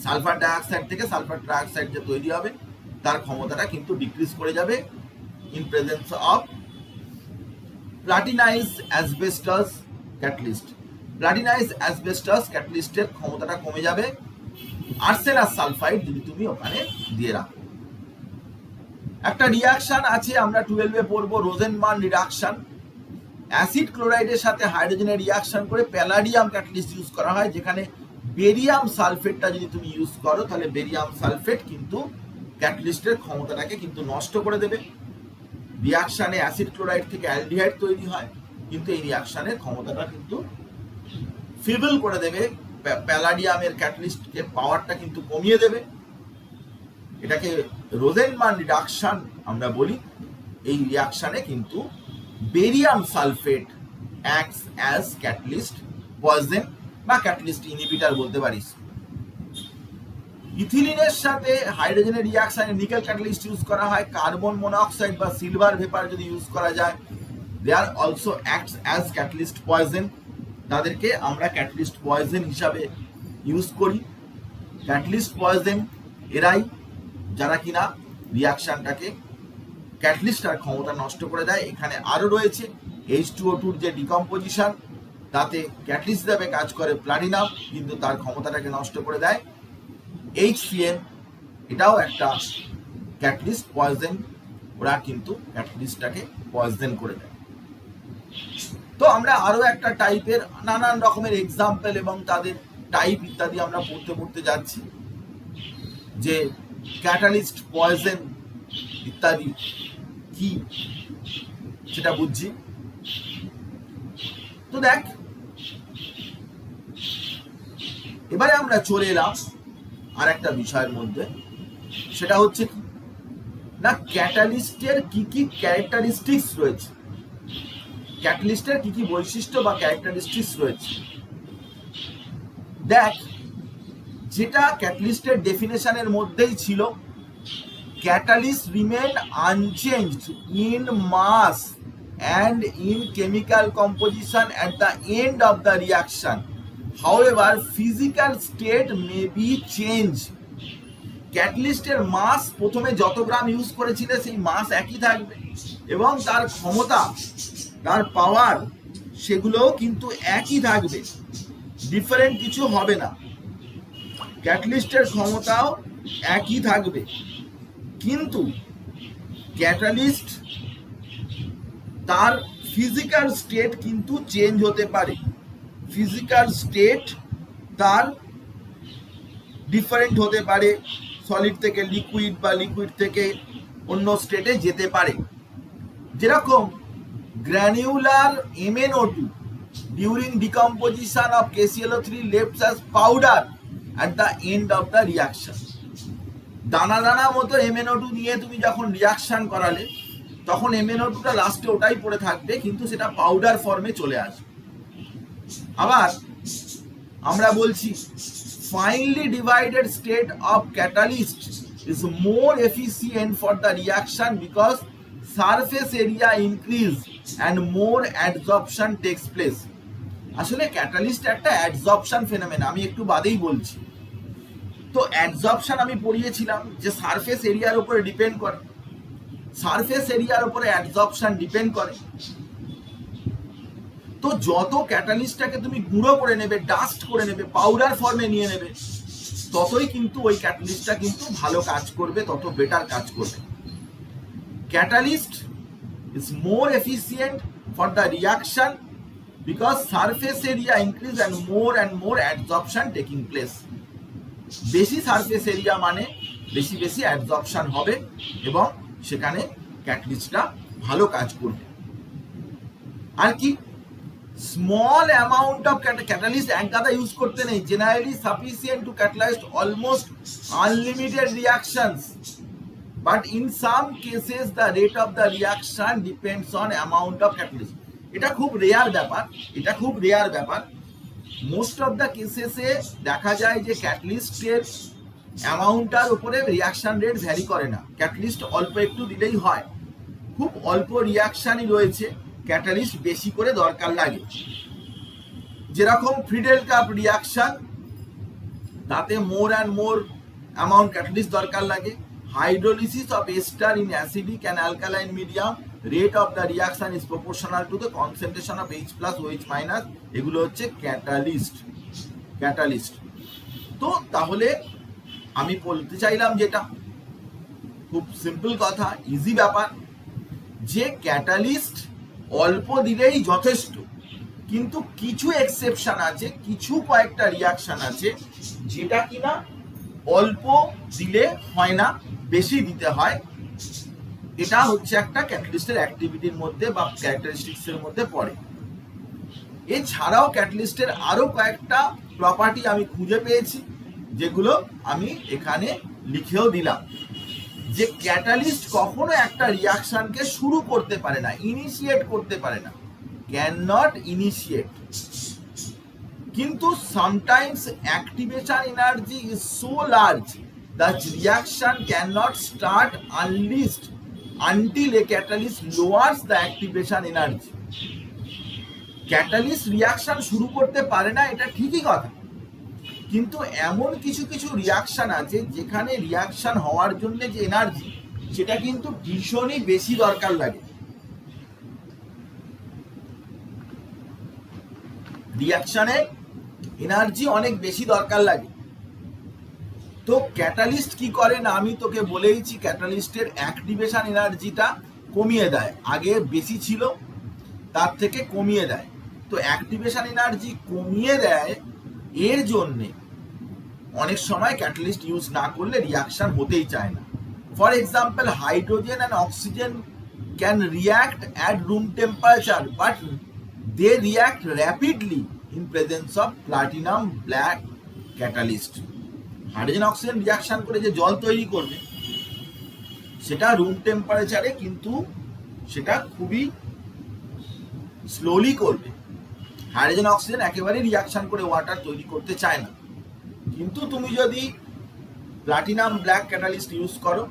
সালফার ডাইঅক্সাইড থেকে সালফার ট্রাইঅক্সাইড যে তৈরি হবে তার ক্ষমতাটা কিন্তু ডিক্রিজ করে যাবে in presence of platinised asbestos catalyst. Platinised asbestos ক্যাটালিস্টের ক্ষমতাটা কমে যাবে আর্সেনাস সালফাইড যদি তুমি ওখানে দিয়ে রাখো। একটা রিয়াকশন আছে, আমরা 12-এ পড়বো, রোজেনবার্ন রিডাকশন। অ্যাসিড ক্লোরাইডের সাথে হাইড্রোজেনের রিয়াকশন করে প্যালাডিয়াম ক্যাটালিস্ট ইউজ করা হয়, যেখানে বেরিয়াম সালফেটটা যদি তুমি ইউজ করো তাহলে বেরিয়াম সালফেট কিন্তু ক্যাটালিস্টের ক্ষমতাটাকে কিন্তু নষ্ট করে দেবে। রিয়াকশনে অ্যাসিড ক্লোরাইড থেকে অ্যালডিহাইড তৈরি হয়, কিন্তু এই রিয়াকশনের ক্ষমতাটা কিন্তু ফিবল করে দেবে, প্যালাডিয়ামের ক্যাটালিস্টের পাওয়ারটা কিন্তু কমিয়ে দেবে। এটাকে রোজেনমান রিডাকশন আমরা বলি। এই রিয়াকশনে কিন্তু barium sulphate acts as catalyst poison বা ক্যাটালিস্ট ইনহিবিটর বলতে পারিস। ইথিলিনের সাথে হাইড্রোজেনের রিয়াকশনে নিকেল ক্যাটালিস্ট ইউজ করা হয়। কার্বন মনোক্সাইড বা সিলভার ভেপার যদি ইউজ করা যায়, they are also acts as catalyst poison. তাদেরকে আমরা ক্যাটালিস্ট পয়জন হিসাবে ইউজ করি। ক্যাটালিস্ট পয়জন এরাই যারা কিনা রিয়াকশনটাকে ক্যাটালিস্টার ক্ষমতা নষ্ট করে দেয়। এখানে আরো রয়েছে H2O2 যে ডিকম্পোজিশন, তাতে ক্যাটালিস্ট হিসাবে কাজ করে প্লাটিনাম, কিন্তু তার ক্ষমতাটাকে নষ্ট করে দেয়। HCN এটাও একটা ক্যাটালিস্ট পয়জন, ওরা কিন্তু ক্যাটালিস্টটাকে পয়জন করে দেয়। তো আমরা আরো একটা টাইপের নানান রকমের এক্সাম্পল এবং তাদের টাইপ ইত্যাদি আমরা পড়তে যাচ্ছি, যে ক্যাটালিস্ট পয়জন ইত্যাদি কি সেটা বুঝছি। তো দেখ, এবারে আমরা চলে এলাম আর একটা বিষয়ের মধ্যে, সেটা হচ্ছে কি না, ক্যাটালিস্টের কি কি ক্যারেক্টারিস্টিক্স রয়েছে, ক্যাটালিস্টের কি কি বৈশিষ্ট্য বা ক্যারেক্টারিস্টিক্স রয়েছে। দেখ, যেটা ক্যাটালিস্টের ডেফিনেশনের মধ্যেই ছিল, catalyst remain unchanged in mass and in chemical composition at the end of the reaction. However, physical state may be changed. ক্যাটালিস্টের মাস প্রথমে যত গ্রাম ইউজ করেছিল সেই মাস একই থাকবে, এবং তার ক্ষমতা, তার পাওয়ার, সেগুলোও কিন্তু একই থাকবে, ডিফারেন্ট কিছু হবে না। ক্যাটালিস্টের ক্ষমতাও একই থাকবে, কিন্তু ক্যাটালিস্ট তার ফিজিক্যাল স্টেট কিন্তু চেঞ্জ হতে পারে, ফিজিক্যাল স্টেট তার ডিফারেন্ট হতে পারে, সলিড থেকে লিকুইড বা লিকুইড থেকে অন্য স্টেটে যেতে পারে। যেরকম গ্র্যানিউলার MnO2 during decomposition of KClO3 left as powder at the end of the reaction. দানা দানা মতো MnO2 নিয়ে তুমি যখন রিয়াকশন করালে, তখন MnO2টা লাস্টে ওটাই পড়ে থাকবে, কিন্তু সেটা পাউডার ফর্মে চলে আসবে। আবার আমরা বলছি finely divided state of catalyst is more efficient for the reaction because surface area increase and more adsorption takes place. আসলে ক্যাটালিস্ট একটা অ্যাডসর্পশন ফেনোমেনা, আমি একটু বাদেই বলছি। তো অ্যাডসর্পশন আমি পড়িয়েছিলাম যে সারফেস এরিয়ার উপরে ডিপেন্ড করে, সারফেস এরিয়ার উপরে অ্যাডসর্পশন ডিপেন্ড করে। তো যত ক্যাটালিস্টটাকে তুমি গুঁড়ো করে নেবে, ডাস্ট করে নেবে, পাউডার ফর্মে নিয়ে নেবে, ততই কিন্তু ওই ক্যাটালিস্টটা কিন্তু ভালো কাজ করবে, তত বেটার কাজ করবে। Catalyst is more efficient for the reaction because surface area increase and more adsorption taking place. বেশি সারফেস এরিয়া মানে বেশি বেশি অ্যাডসর্পশন হবে, এবং সেখানে ক্যাটালিস্টটা ভালো কাজ করবে। আর কি, স্মল অ্যামাউন্ট অফ ক্যাটালিস্ট এক গাদা ইউজ করতে নেই, generally sufficient two catalyse almost unlimited reactions, but in some cases the rate of the reaction depends on amount of catalyst. এটা খুব রেয়ার ব্যাপার, এটা খুব রেয়ার ব্যাপার। মোস্ট অফ দ্য কেসেসে দেখা যায় যে ক্যাটালিস্টের অ্যামাউন্টটার উপরে রিয়াকশন রেট ভ্যারি করে না, ক্যাটালিস্ট অল্প একটু দিলেই হয়। খুব অল্প রিয়াকশনই রয়েছে ক্যাটালিস্ট বেশি করে দরকার লাগে। যেরকম ফ্রিডেল কাপ রিয়াকশন, তাতে more and more amount catalyst দরকার লাগে। Hydrolysis of ester in acidic and alkaline medium, rate of the reaction is proportional to the concentration of H+ OH-। এগুলো হচ্ছে ক্যাটালিস্ট। তো তাহলে আমি বলতে চাইলাম যেটা খুব সিম্পল কথা, ইজি ব্যাপার, যে ক্যাটালিস্ট অল্প দিলেই যথেষ্ট, কিন্তু কিছু এক্সেপশন আছে, কিছু কয়েকটা রিয়াকশন আছে যেটা কিনা অল্প দিলে হয় না, বেশি দিতে হয়। এটা হচ্ছে একটা ক্যাটালিস্টের অ্যাক্টিভিটির মধ্যে বা ক্যারেক্টারিস্টিক্সের মধ্যে পড়ে। এছাড়াও ক্যাটালিস্টের আরো কয়েকটা প্রপার্টি আমি খুঁজে পেয়েছি, যেগুলো আমি এখানে লিখেও দিলাম। যে ক্যাটালিস্ট কখনো একটা রিয়াকশনকে শুরু করতে পারে না, ইনিশিয়েট করতে পারে না, ক্যান নট ইনিশিয়েট। কিন্তু sometimes activation energy is so large that reaction can not start unless until a catalyst lowers the activation energy. Catalyst reaction শুরু করতে পারে না, এটা ঠিকই কথা, কিন্তু এমন কিছু কিছু রিয়াকশন আছে যেখানে রিয়াকশন হওয়ার জন্য যে এনার্জি, সেটা কিন্তু ভীষণই বেশি দরকার লাগে। রিয়াকশনে এনার্জি অনেক বেশি দরকার লাগে। তো ক্যাটালিস্ট কি করে না, আমি তোকে বলেইছি, ক্যাটালিস্টের অ্যাক্টিভেশন এনার্জিটা কমিয়ে দেয়। আগে বেশি ছিল, তার থেকে কমিয়ে দেয়। তো অ্যাক্টিভেশন এনার্জি কমিয়ে দেয়, এর জন্যে অনেক সময় ক্যাটালিস্ট ইউজ না করলে রিয়াকশন হতেই চায় না। For example, hydrogen and oxygen can react at room temperature, but they react rapidly in presence of platinum black catalyst. Hydrogen oxygen reaction করে যে জল তৈরি করবে, সেটা রুম টেম্পারেচারে কিন্তু সেটা খুবই স্লোলি করবে। হাইড্রোজেন অক্সিজেন একেবারেই রিয়াকশন করে ওয়াটার তৈরি করতে চায় না। কিন্তু তুমি যদি প্লাটিনাম ব্ল্যাক ক্যাটালিস্ট ইউজ করো,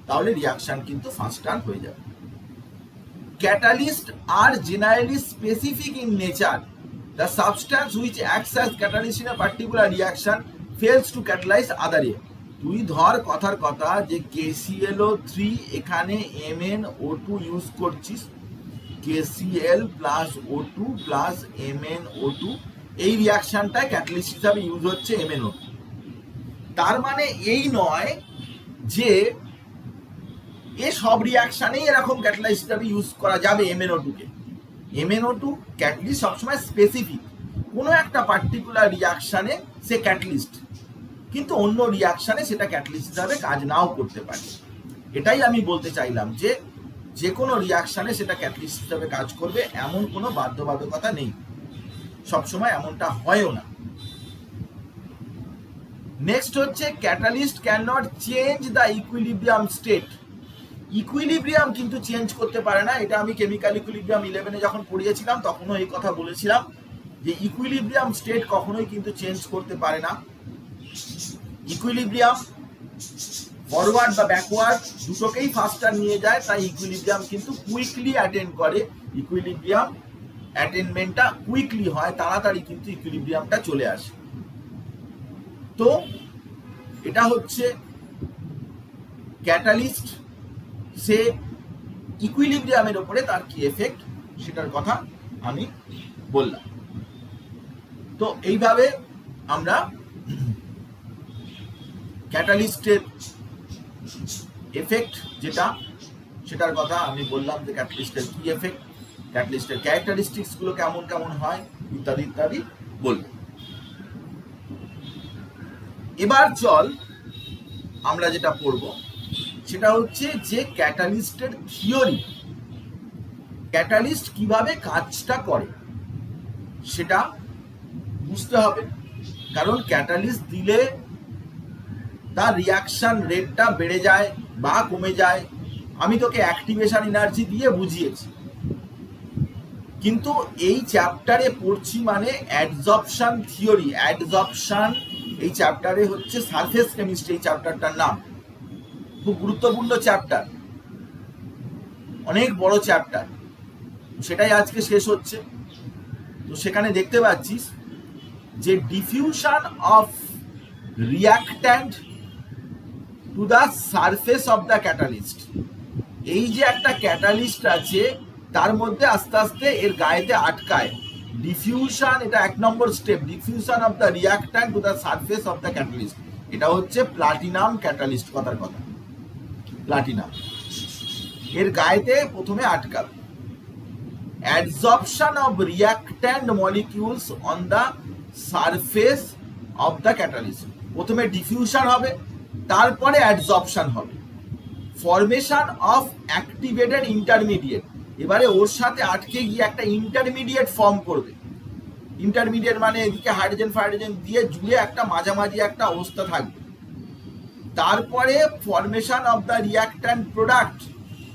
তাহলে রিয়াকশন কিন্তু ফাস্টার হয়ে যাবে। Catalyst are generally specific in nature. The substance which acts as catalyst in a particular reaction fails to catalyse other a. তুই ধর কথার কথা যে KClO3 এখানে MnO2 ইউজ করছিস, KCl plus O2 plus MnO2, এই রিয়াকশনটা ক্যাটালিস্ট হিসাবে ইউজ হচ্ছে MnO2। তার মানে এই নয় যে এ সব রিয়াকশনেই এরকম ক্যাটালাইস্ট হিসাবে ইউজ করা যাবে MnO2 কে। MnO2 ক্যাটালিস্ট সবসময় স্পেসিফিক, কোনো একটা পার্টিকুলার রিয়াকশনে সে ক্যাটালিস্ট, কিন্তু অন্য রিয়াকশনে সেটা ক্যাটালিস্ট হিসাবে কাজ নাও করতে পারে। এটাই আমি বলতে চাইলাম যে যে কোনো রিয়াকশনে সেটা ক্যাটালিস্ট হিসাবে কাজ করবে, এমন কোনো বাধ্যবাধকতা নেই, সবসময় এমনটা হয়ও না। নেক্সট হচ্ছে catalyst can not change the equilibrium state. Equilibrium কিন্তু চেঞ্জ করতে পারে না। এটা আমি কেমিক্যাল ইকুইলিব্রিয়াম 11-এ যখন পড়িয়েছিলাম তখনও এই কথা বলেছিলাম যে ইকুইলিব্রিয়াম স্টেট কখনোই কিন্তু চেঞ্জ করতে পারে না। ইকুইলিব্রিয়াম ফরওয়ার্ড বা ব্যাকওয়ার্ড দুটোকেই ফাস্টার নিয়ে যায়, তাই ইকুইলিব্রিয়াম কিন্তু কুইকলি অ্যাটেন্ড করে। ইকুইলিব্রিয়াম অ্যাটেনমেন্টটা কুইকলি হয়, তাড়াতাড়ি কিন্তু ইকুইলিব্রিয়ামটা চলে আসে। তো এটা হচ্ছে ক্যাটালিস্ট, সে ইকুইলিব্রিয়ামের উপরে তার কি এফেক্ট সেটার কথা আমি বললাম। তো এইভাবে আমরা ক্যাটালিস্টের এফেক্ট যেটা, সেটার কথা আমি বললাম যে ক্যাটালিস্টের কি এফেক্ট, ক্যাটালিস্টের ক্যারেক্টারিস্টিক্স গুলো কেমন কেমন হয় ইত্যাদি ইত্যাদি বলবো। এবার চল আমরা যেটা পড়বো সেটা হচ্ছে যে ক্যাটালিস্টের থিওরি, ক্যাটালিস্ট কিভাবে কাজটা করে সেটা বুঝতে হবে। কারণ ক্যাটালিস্ট দিলে তার রিয়াকশন রেটটা বেড়ে যায় বা কমে যায়। আমি তোকে অ্যাক্টিভেশন এনার্জি দিয়ে বুঝিয়েছি, কিন্তু এই চ্যাপ্টারে পড়ছি মানে অ্যাডজর্পশন থিওরি। অ্যাডজর্পশন এই চ্যাপ্টারে হচ্ছে সারফেস কেমিস্ট্রি, এই চ্যাপ্টারটার নাম। খুব গুরুত্বপূর্ণ চ্যাপ্টার, অনেক বড় চ্যাপ্টার, সেটাই আজকে শেষ হচ্ছে। তো সেখানে দেখতে পাচ্ছিস যে diffusion of reactant to the surface of the catalyst. এই যে একটা ক্যাটালিস্ট আছে তার মধ্যে আস্তে আস্তে এর গায়েতে আটকায় ডিফিউশন, এটা 1 নম্বর step, diffusion of the reactant to the surface of the catalyst. এটা হচ্ছে প্লাটিনাম ক্যাটালিস্ট, কথার কথা প্লাটিনাম, এর গায়েতে প্রথমে আটকাল। Adsorption of reactant molecules on the surface of the catalyst. প্রথমে ডিফিউশন হবে, তারপরে অ্যাডজর্পশন হবে। ফরমেশন অফ অ্যাক্টিভেটেড ইন্টারমিডিয়েট, এবারে ওর সাথে আটকে গিয়ে একটা ইন্টারমিডিয়েট ফর্ম করবে। ইন্টারমিডিয়েট মানে এদিকে হাইড্রোজেন ফাইড্রোজেন দিয়ে জুড়ে একটা মাঝামাঝি একটা অবস্থা থাকবে। তারপরে formation of the reactant product,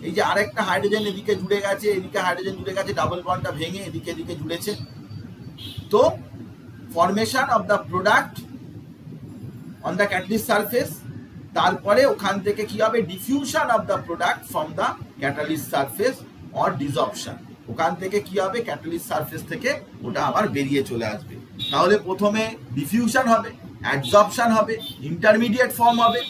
এই যে আরেকটা হাইড্রোজেন এদিকে জুড়ে গেছে, এদিকে হাইড্রোজেন জুড়ে গেছে, ডাবল বন্ডটা ভেঙে এদিকে এদিকে জুড়েছে। তো formation of the product on the catalyst surface, তারপরে ওখান থেকে কি হবে, diffusion of the product from the catalyst surface or desorption, ওখান থেকে কি হবে, ক্যাটালিস্ট সারফেস থেকে ওটা আবার বেরিয়ে চলে আসবে। তাহলে প্রথমে ডিফিউশন হবে, অ্যাডসর্পশন হবে, ইন্টারমিডিয়েট ফর্ম হবে,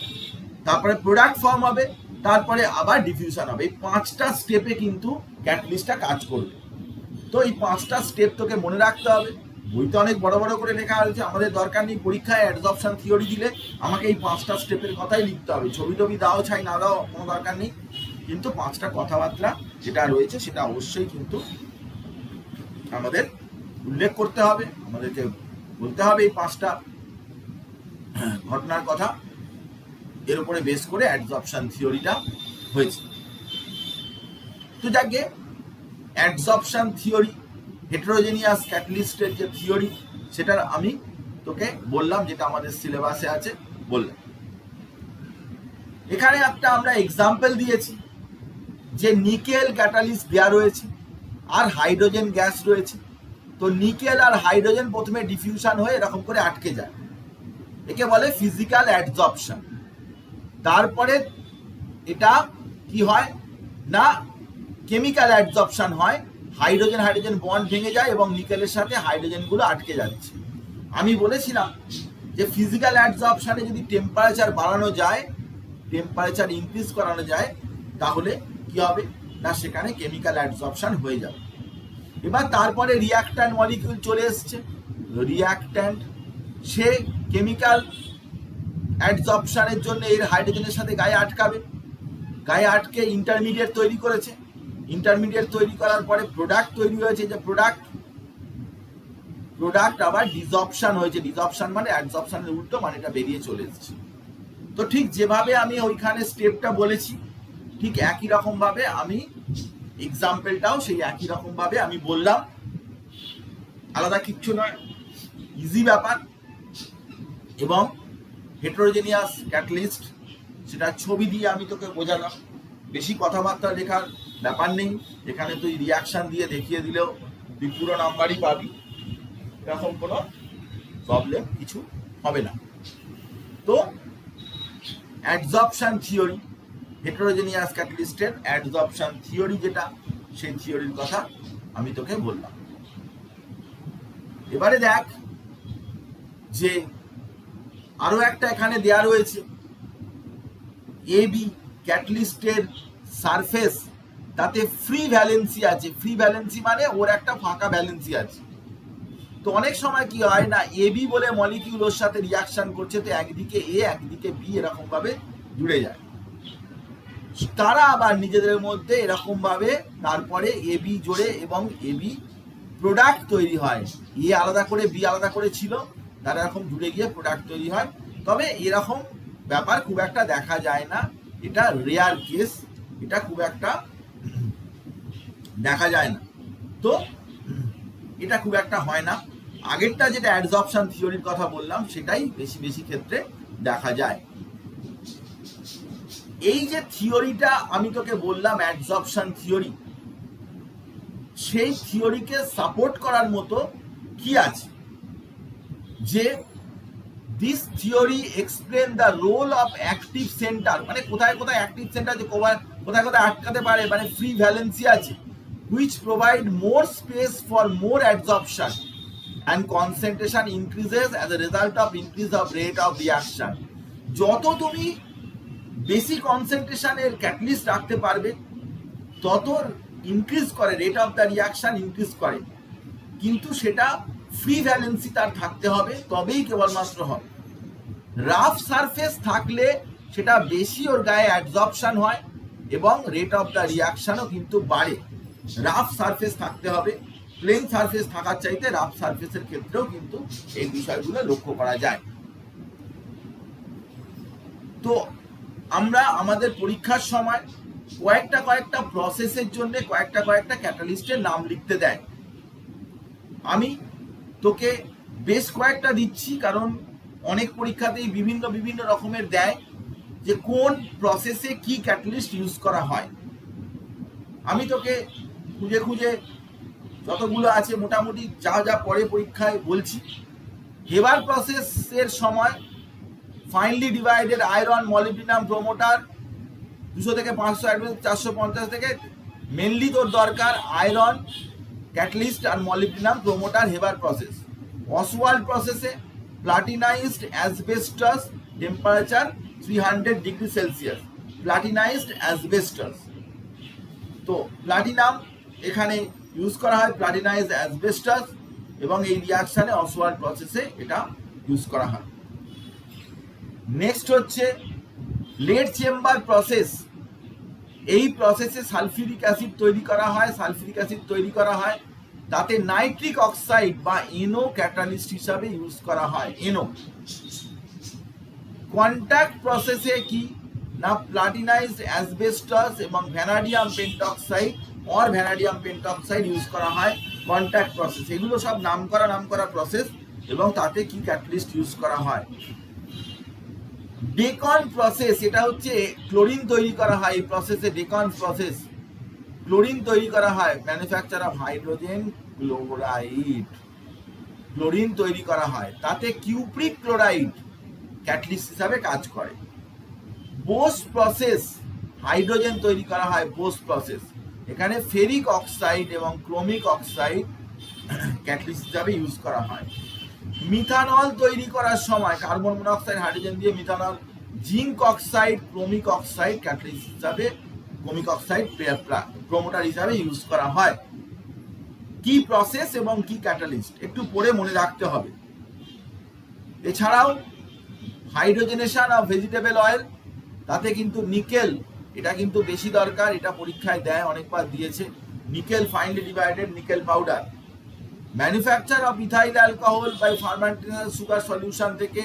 তারপরে প্রোডাক্ট ফর্ম হবে, তারপরে আবার ডিফিউশন হবে। এই 5টা স্টেপে কিন্তু ক্যাটালিস্টটা কাজ করবে। তো এই 5টা স্টেপ তোকে মনে রাখতে হবে। বইতে অনেক বড় বড় করে লেখা হয়েছে, আমাদের দরকার নেই পরীক্ষায় অ্যাডসর্পশন থিওরি দিলে আমাকে এই 5টা স্টেপের কথাই লিখতে হবে। ছবি টবি দাও ছাই না দাও কোনো দরকার নেই, কিন্তু 5টা কথাবার্তা যেটা রয়েছে সেটা অবশ্যই কিন্তু আমাদের উল্লেখ করতে হবে, আমাদেরকে বলতে হবে এই 5টা ঘটনার কথা। এর উপরে বেস করে অ্যাডসর্পশন থিওরিটা হয়েছে। তো যাকে অ্যাডসর্পশন থিওরি, হেটেরোজেনিয়াস ক্যাটালিস্টের যে থিওরি, সেটার আমি তোকে বললাম, যেটা আমাদের সিলেবাসে আছে বললাম। এখানে একটা আমরা এক্সাম্পল দিয়েছি যে নিকেল ক্যাটালিস্ট দেওয়া রয়েছে আর হাইড্রোজেন গ্যাস রয়েছে। তো নিকেল আর হাইড্রোজেন প্রথমে ডিফিউশন হয়ে এরকম করে আটকে যায়, একে বলে ফিজিক্যাল অ্যাডসর্পশন। তারপরে এটা কি হয় না, কেমিক্যাল অ্যাডসর্পশন হয়, হাইড্রোজেন হাইড্রোজেন বন্ড ভেঙে যায় এবং নিকেলের সাথে হাইড্রোজেনগুলো আটকে যাচ্ছে। আমি বলেছিলাম যে ফিজিক্যাল অ্যাডসর্পশনে যদি টেম্পারেচার বাড়ানো যায়, টেম্পারেচার ইনক্রিজ করানো যায়, তাহলে কি হবে না, সেখানে কেমিক্যাল অ্যাডসর্পশন হয়ে যাবে। এবার তারপরে রিয়াক্ট্যান্ট মলিকিউল চলে এসছে। রিয়াক্ট্যান্ট সে কেমিক্যাল অ্যাডসর্পশনের জন্য এর হাইড্রোজেনের সাথে গায়ে আটকাবে, গায়ে আটকে ইন্টারমিডিয়েট তৈরি করেছে। ইন্টারমিডিয়েট তৈরি করার পরে প্রোডাক্ট তৈরি হয়েছে, যে প্রোডাক্ট আবার ডিসঅপশন হয়েছে। ডিসঅপশন মানে অ্যাডসর্পশনের উল্টো, মানে এটা বেরিয়ে চলে এসেছে। তো ঠিক যেভাবে আমি ওইখানে স্টেপটা বলেছি, ঠিক একই রকম ভাবে আমি এক্সাম্পলটাও সেই একই রকম ভাবে আমি বললাম, আলাদা কিচ্ছু নয়, ইজি ব্যাপার। এবং হেটেরোজেনিয়াস ক্যাটালিস্ট সেটা ছবি দিয়ে আমি তোকে বোঝালাম, বেশি কথাবার্তা লেখার ব্যাপার নেই। এখানে তুই রিয়াকশন দিয়ে দেখিয়ে দিলেও তুই পুরো নাম্বারই পাবি, এরকম কোনো প্রবলেম কিছু হবে না। তো অ্যাডসর্পশন থিওরি, হেটেরোজেনিয়াস ক্যাটালিস্টের অ্যাডসর্পশন থিওরি যেটা, সেই থিওরির কথা আমি তোকে বললাম। এবারে দেখ যে আরো একটা এখানে দেয়া রয়েছে, এবি ক্যাটালিস্টের সারফেস, তাতে ফ্রি ভ্যালেন্সি আছে। ফ্রি ভ্যালেন্সি মানে ওর একটা ফাঁকা ভ্যালেন্সি আছে। তো অনেক সময় কি হয় না, এবি বলে মলিকিউল ওর সাথে রিয়াকশন করছে, তো একদিকে এ একদিকে বি এরকম ভাবে জুড়ে যায়। তারা আবার নিজেদের মধ্যে এরকম ভাবে তারপরে এবি জোড়ে এবং এবি প্রোডাক্ট তৈরি হয়। এ আলাদা করে বি আলাদা করে ছিল, তারা এরকম জুড়ে গিয়ে প্রোডাক্ট তৈরি হয়। তবে এরকম ব্যাপার খুব একটা দেখা যায় না, এটা রেয়ার কেস, এটা খুব একটা দেখা যায় না। তো এটা খুব একটা হয় না। আগেরটা যেটা অ্যাডসর্পশন থিওরির কথা বললাম, সেটাই বেশি বেশি ক্ষেত্রে দেখা যায়। এই যে থিওরিটা আমি তোকে বললাম অ্যাডসর্পশন থিওরি, সেই থিওরিকে সাপোর্ট করার মতো কি আছে, যে this theory explain the role of active centre, মানে কোথায় কোথায় অ্যাক্টিভ সেন্টার, যে কোথায় কোথায় আটকাতে পারে, মানে ফ্রি ভ্যালেন্সি আছে, which provide more space for more adsorption and concentration increases as a result of increase of rate of reaction. যত তুমি বেশি কনসেন্ট্রেশনের ক্যাটালিস্ট রাখতে পারবে, তত ইনক্রিজ করে rate of the reaction, increase করে, কিন্তু সেটা ফ্রি ভ্যালেন্সি তার থাকতে হবে, তবেই কেবলমাত্র হবে। রাফ সারফেস থাকলে সেটা বেশি ওর গায়ে অ্যাডসর্পশন হয় এবং রেট অফ দ্য রিয়াকশনও কিন্তু বাড়ে। রাফ সারফেস থাকতে হবে, প্লেন সারফেস থাকার চাইতে রাফ সারফেসের ক্ষেত্রেও কিন্তু এই বিষয়গুলো লক্ষ্য করা যায়। তো আমরা আমাদের পরীক্ষার সময় কয়েকটা প্রসেসের জন্য কয়েকটা ক্যাটালিস্টের নাম লিখতে দেয়। আমি তোকে বেশ কয়েকটা দিচ্ছি, কারণ অনেক পরীক্ষাতেই বিভিন্ন বিভিন্ন রকমের দেয় যে কোন প্রসেসে কি ক্যাটালিস্ট ইউজ করা হয়। আমি তোকে খুঁজে খুঁজে যতগুলো আছে মোটামুটি যা যা পরে পরীক্ষায় বলছি। হেবার প্রসেসের সময় finely divided iron molybdenum promoter 200 থেকে 500 450 থেকে মেনলি তোর দরকার আয়রন ক্যাটালিস্ট আর molybdenum promoter Haber process. Ostwald প্রসেসে platinized asbestos temperature 300 degree Celsius, platinized asbestos. তো প্লাটিনাম এখানে ইউজ করা হয়, প্লাটিনাইজড অ্যাসবেস্টাস, এবং এই রিয়াকশানে অসওয়াল্ড প্রসেসে এটা ইউজ করা হয়। নেক্সট হচ্ছে লেড চেম্বার প্রসেস। এই প্রসেসে সালফিউরিক অ্যাসিড তৈরি করা হয়, সালফিউরিক অ্যাসিড তৈরি করা হয়, তাতে নাইট্রিক অক্সাইড বা এনও ক্যাটালিস্ট হিসাবে ইউজ করা হয়, এনও। কন্ট্যাক্ট প্রসেসে কি না প্লাটিনাইজড অ্যাসবেস্টাস এবং vanadium pentoxide or vanadium pentoxide use করা হয় কন্ট্যাক্ট প্রসেস। এগুলো সব নাম করা প্রসেস, এবং তাতে কি ক্যাটালিস্ট ইউজ করা হয়। ডেকন প্রসেস, এটা হচ্ছে ক্লোরিন তৈরি করা হয় এই প্রসেসে। ডেকন প্রসেস ক্লোরিন তৈরি করা হয়, manufacture of hydrogen chloride, chlorine তৈরি করা হয়, তাতে কিউপ্রিক ক্লোরাইড ক্যাটালিস্ট হিসাবে কাজ করে। বোস প্রসেস, হাইড্রোজেন তৈরি করা হয়, বোস প্রসেস, এখানে ফেরিক অক্সাইড এবং ক্রোমিক অক্সাইড ক্যাটালিস্ট হিসাবে ইউজ করা হয়। মিথানল তৈরি করার সময় কার্বন মনোক্সাইড হাইড্রোজেন দিয়ে methanol, zinc oxide chromic oxide catalyst হিসাবে, ক্রোমিক অক্সাইড প্রোমোটার হিসাবে ইউজ করা হয়। কি প্রসেস এবং কি ক্যাটালিস্ট একটু পরে মনে রাখতে হবে। এছাড়াও হাইড্রোজেনেশন অফ ভেজিটেবল অয়েল, তাতে কিন্তু নিকেল, এটা কিন্তু বেশি দরকার, এটা পরীক্ষায় দেয়, অনেকবার দিয়েছে। Nickel finely divided nickel powder. Manufacture of ethyl alcohol by fermentation sugar solution থেকে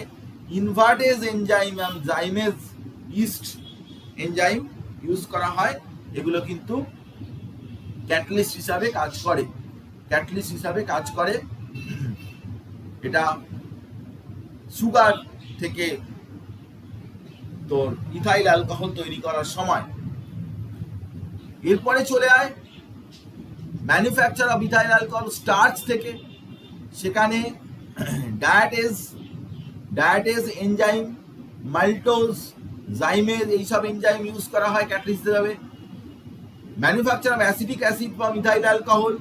ইনভার্টেজ এনজাইম এবং জাইমেজ ইস্ট এনজাইম ইউজ করা হয়, এগুলো কিন্তু ক্যাটালিস্ট হিসাবে কাজ করে, ক্যাটালিস্ট হিসাবে কাজ করে। এটা সুগার থেকে তোর ইথাইল অ্যালকোহল তৈরি করার সময়। এরপরে চলে আয় manufacture of ethyl alcohol starch থেকে, সেখানে ডায়াটেজ এনজাইম, মাল্টোজ, জাইমেজ, এইসব এনজাইম ইউজ করা হয় ক্যাটালিস্ট হিসাবে। Manufacture of acetic acid from ethyl alcohol,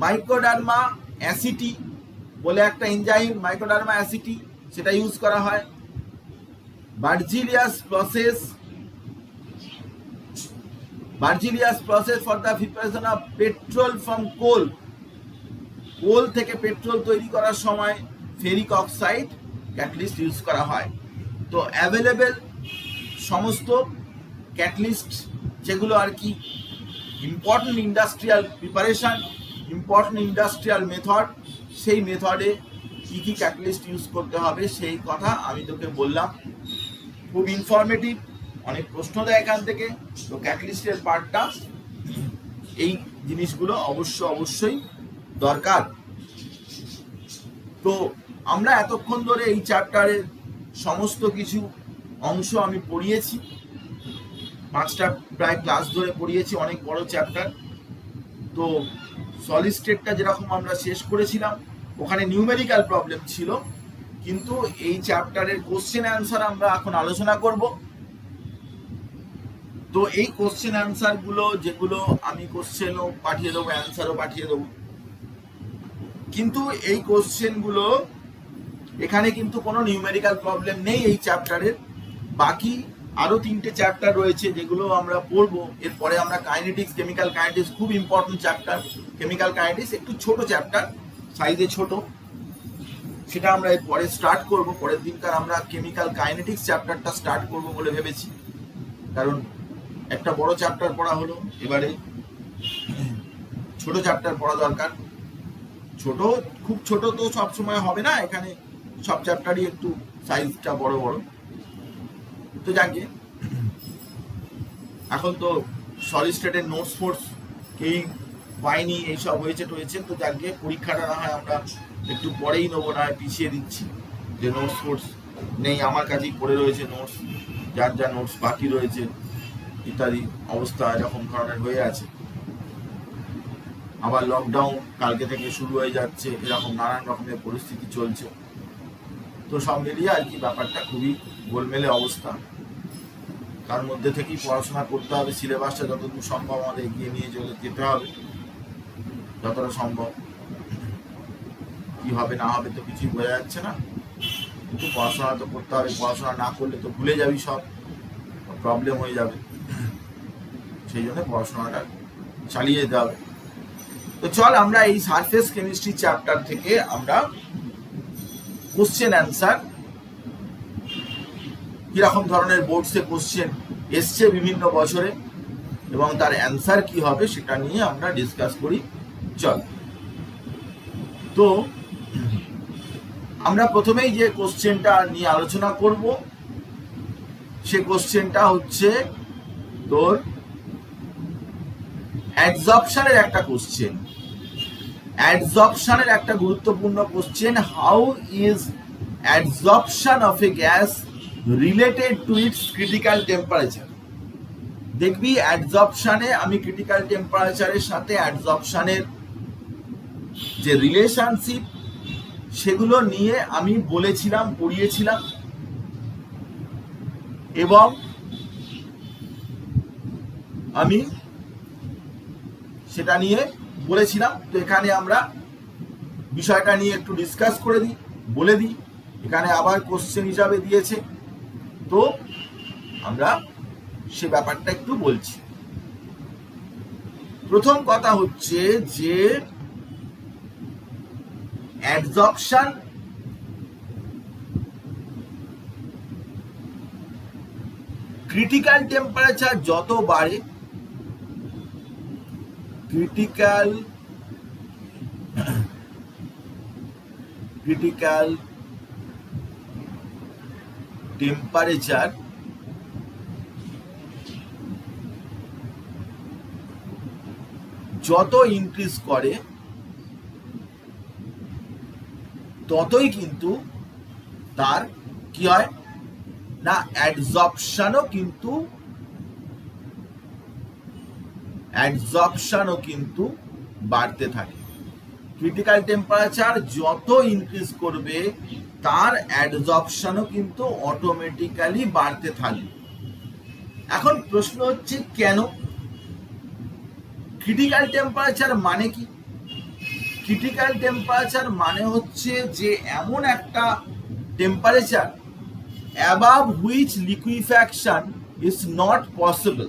mycoderma aceti বলে একটা এনজাইম, মাইক্রোডার্মা অ্যাসিটি, সেটা ইউজ করা হয়। Berzelius process for the preparation of petrol from coal, coal থেকে পেট্রোল তৈরি করার সময় ফেরিক অক্সাইড ক্যাটালিস্ট ইউজ করা হয়। তো অ্যাভেলেবেল সমস্ত ক্যাটালিস্ট যেগুলো আর কি important industrial preparation, important industrial method, সেই মেথডে কী কী ক্যাটালিস্ট ইউজ করতে হবে সেই কথা আমি তোকে বললাম। খুব ইনফরমেটিভ, অনেক প্রশ্ন দেয় এখান থেকে। তো ক্যাটালিস্টের পার্টটা, এই জিনিসগুলো অবশ্যই দরকার। তো আমরা এতক্ষণ ধরে এই চ্যাপ্টারের সমস্ত কিছু অংশ আমি পড়িয়েছি, 5টা প্রায় ক্লাস ধরে পড়িয়েছি, অনেক বড় চ্যাপ্টার। তো সলিড স্টেটটা যেরকম আমরা শেষ করেছিলাম, ওখানে নিউমেরিক্যাল প্রবলেম ছিল, কিন্তু এই চ্যাপ্টারের কোশ্চেন অ্যান্সার আমরা এখন আলোচনা করব। তো এই কোশ্চেন অ্যান্সারগুলো, যেগুলো আমি কোশ্চেনও পাঠিয়ে দেবো, অ্যান্সারও পাঠিয়ে দেবো, কিন্তু এই কোশ্চেনগুলো এখানে কিন্তু কোনো নিউমেরিক্যাল প্রবলেম নেই এই চ্যাপ্টারের। বাকি আরও 3টে চ্যাপ্টার রয়েছে যেগুলো আমরা পড়বো। এরপরে আমরা কাইনেটিক্স, কেমিক্যাল কাইনেটিক্স, খুব ইম্পর্টেন্ট চ্যাপ্টার কেমিক্যাল কাইনেটিক্স, একটু ছোট চ্যাপ্টার, সাইজে ছোট, সেটা আমরা এরপরে স্টার্ট করব। পরের দিনকার আমরা কেমিক্যাল কাইনেটিক্স চ্যাপ্টারটা স্টার্ট করব বলে ভেবেছি, কারণ একটা বড় চ্যাপ্টার পড়া হলো, এবারে ছোট চ্যাপ্টার পড়া দরকার। ছোট, খুব ছোট তো সব সময় হবে না, এখানে সব চ্যাপ্টারই একটু সাইজটা বড় বড়। তো যাকে এখন তো সলিড স্টেটের নোটস ফোর্স এই পাইনি, এইসব হয়েছে টয়েছে। তো যাকে পরীক্ষাটা না হয় আমরা একটু পরেই নেবো, না হয় পিছিয়ে দিচ্ছি, যে নোটস ফোটস নেই, আমার কাছেই পড়ে রয়েছে নোটস, যার যা নোটস বাকি রয়েছে ইত্যাদি অবস্থা এরকম ধরনের হয়ে আছে। আবার লকডাউন কালকে থেকে শুরু হয়ে যাচ্ছে, এরকম নানান রকমের পরিস্থিতি চলছে। তো সব মিলিয়ে আর কি ব্যাপারটা খুবই গোলমেলে অবস্থা। তার মধ্যে থেকেই পড়াশোনা করতে হবে, সিলেবাসটা যতদূর সম্ভব আমাদের এগিয়ে নিয়ে যেতে হবে যতটা সম্ভব। কি হবে না হবে তো কিছুই বোঝা যাচ্ছে না, কিন্তু পড়াশোনা তো করতে হবে। পড়াশোনা না করলে তো ভুলে যাবি, সব প্রবলেম হয়ে যাবে। সেই জন্য পড়াশোনাটা চালিয়ে যেতে হবে। তো চল আমরা এই সারফেস কেমিস্ট্রি চ্যাপ্টার থেকে আমরা কোশ্চেন অ্যান্সার, কিরকম ধরনের বোর্ডসে কোশ্চেন এসছে বিভিন্ন বছরে এবং তার অ্যান্সার কি হবে সেটা নিয়ে আমরা ডিসকাস করি। চল, তো আমরা প্রথমেই যে কোশ্চেনটা নিয়ে আলোচনা করব সে কোশ্চেনটা হচ্ছে তোর অ্যাডজর্পশনের একটা কোশ্চেন। অ্যাডজর্পশনের একটা গুরুত্বপূর্ণ question, how is adsorption of a gas related to its critical temperature. দেখবি অ্যাডজর্পশনে আমি ক্রিটিক্যাল টেম্পারেচারের সাথে অ্যাডজর্পশনের যে রিলেশনশিপ সেগুলো নিয়ে আমি বলেছিলাম, পড়িয়েছিলাম এবং আমি সেটা নিয়ে বলেছিলাম। তো এখানে আমরা বিষয়টা নিয়ে একটু ডিসকাস করে দিই, বলে দিই। এখানে আবার কোশ্চেন হিসাবে দিয়েছে, তো আমরা সে ব্যাপারটা একটু বলছি। প্রথম কথা হচ্ছে যে অ্যাডজর্পশন ক্রিটিক্যাল টেম্পারেচার যত বাড়ে, ক্রিটিক্যাল টেম্পারেচার যত ইনক্রিজ করে ততই কিন্তু তার কি হয় না, অ্যাডজর্পশনও কিন্তু বাড়তে থাকে। ক্রিটিক্যাল টেম্পারেচার যত ইনক্রিজ করবে তার অ্যাডজর্পশনও কিন্তু অটোমেটিক্যালি বাড়তে থাকবে। এখন প্রশ্ন হচ্ছে কেন? ক্রিটিক্যাল টেম্পারেচার মানে কি? ক্রিটিক্যাল টেম্পারেচার মানে হচ্ছে যে এমন একটা temperature above which liquefaction is not possible.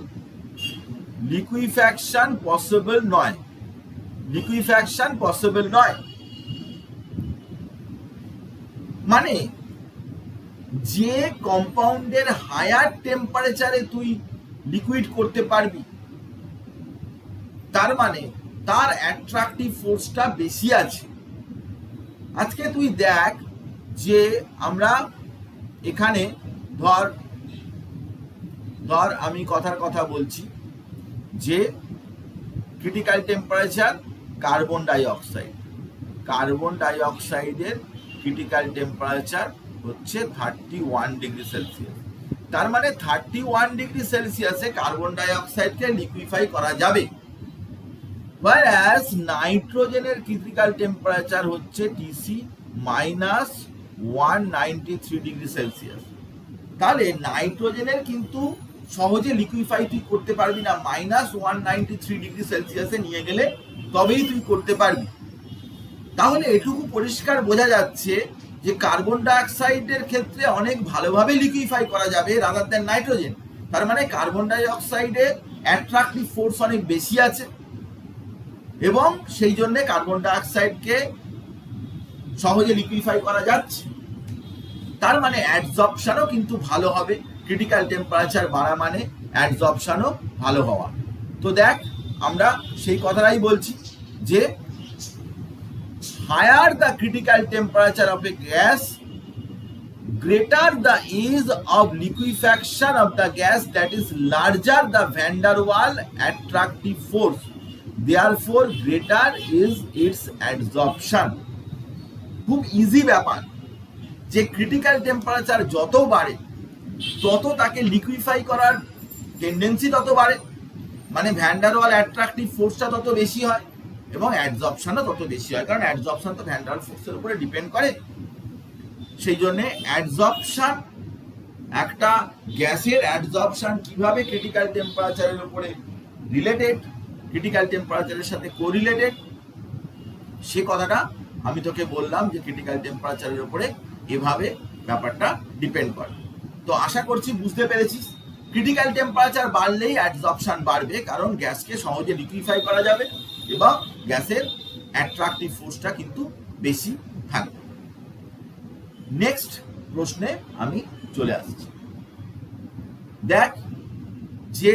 Liquefaction possible নয়, লিকুইফ্যাকশন পসিবল নয় মানে যে কম্পাউন্ডের হায়ার টেম্পারেচারে তুই লিকুইড করতে পারবি, তার মানে তার অ্যাট্রাকটিভ ফোর্সটা বেশি আছে। আজকে তুই দেখ যে আমরা এখানে ধর আমি কথার কথা বলছি যে ক্রিটিক্যাল টেম্পারেচার কার্বন ডাই অক্সাইডের ক্রিটিক্যাল টেম্পারেচার হচ্ছে 31 ডিগ্রি সেলসিয়াস। তার মানে 31 ডিগ্রি সেলসিয়াসে কার্বন ডাই অক্সাইডকে লিকুইফাই করা যাবে। whereas নাইট্রোজেনের ক্রিটিক্যাল টেম্পারেচার হচ্ছে TC -193 ডিগ্রি সেলসিয়াস। তাহলে নাইট্রোজেনের কিন্তু সহজে লিকুইফাই তুই করতে পারবি না, -193 ডিগ্রি সেলসিয়াসে নিয়ে গেলে তবেই তুই করতে পারবি। তাহলে এটুকু পরিষ্কার বোঝা যাচ্ছে যে কার্বন ডাই অক্সাইডের ক্ষেত্রে অনেক ভালোভাবে লিকুইফাই করা যাবে রাদার দ্যান নাইট্রোজেন। তার মানে কার্বন ডাই অক্সাইডের অ্যাট্রাকটিভ ফোর্স অনেক বেশি আছে এবং সেই জন্য কার্বন ডাই অক্সাইডকে সহজে লিকুইফাই করা যাচ্ছে। তার মানে অ্যাডজর্পশনও কিন্তু ভালো হবে। ক্রিটিক্যাল টেম্পারেচার বাড়া মানে অ্যাডজর্পশনও ভালো হওয়া। তো দেখ আমরা সেই কথাটাই বলছি যে higher the critical temperature of a gas, greater the ease of liquefaction of the gas, that is larger the van der Waal attractive force. Therefore greater is it's absorption. খুব ইজি ব্যাপার, যে ক্রিটিক্যাল টেম্পারেচার যত বাড়ে তত তাকে liquefy করার tendency তত বাড়ে, মানে ভ্যান ডার ওয়াল অ্যাট্রাকটিভ ফোর্সটা তত বেশি হয় এবং অ্যাডজর্পশনও তত বেশি হয়, কারণ অ্যাডজর্পশন তো ভ্যান ডার ওয়াল ফোর্সের উপরে ডিপেন্ড করে। সেই জন্যে অ্যাডজর্পশন, একটা গ্যাসের অ্যাডজর্পশন কিভাবে ক্রিটিক্যাল টেম্পারেচারের উপরে রিলেটেড, ক্রিটিক্যাল টেম্পারেচারের সাথে কোরিলেটেড, সে কথাটা আমি তোকে বললাম যে ক্রিটিক্যাল টেম্পারেচারের উপরে এভাবে ব্যাপারটা ডিপেন্ড করে। তো আশা করছি বুঝতে পেরেছিস, ক্রিটিক্যাল টেম্পারেচার বাড়লেই অ্যাডজর্পশন বাড়বে, কারণ গ্যাসকে সহজে লিকুইফাই করা যাবে এবং গ্যাসের অ্যাট্রাকটিভ ফোর্সটা কিন্তু বেশি থাকবে। নেক্সট প্রশ্নে আমি চলে আসছি। দেখ যে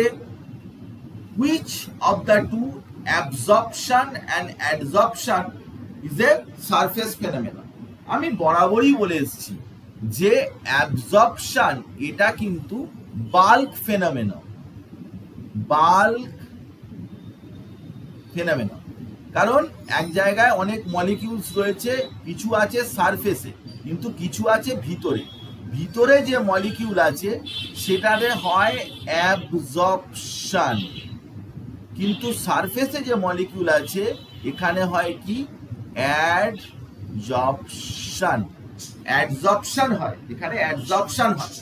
which of the two, absorption and adsorption, is a surface phenomenon? আমি বরাবরই বলে এসেছি যে অ্যাবজর্পশন এটা কিন্তু বাল্ক ফেনোমেনন, বাল্ক ফেনোমেনন। কারণ এক জায়গায় অনেক মলিকিউলস রয়েছে, কিছু আছে সারফেসে কিন্তু কিছু আছে ভিতরে, ভিতরে যে মলিকিউল আছে সেটাতে হয় অ্যাবজর্পশন, কিন্তু সারফেসে যে মলিকিউল আছে এখানে হয় কি অ্যাডজর্পশন, অ্যাডজর্পশন হয়, এখানে অ্যাডজর্পশন হয়,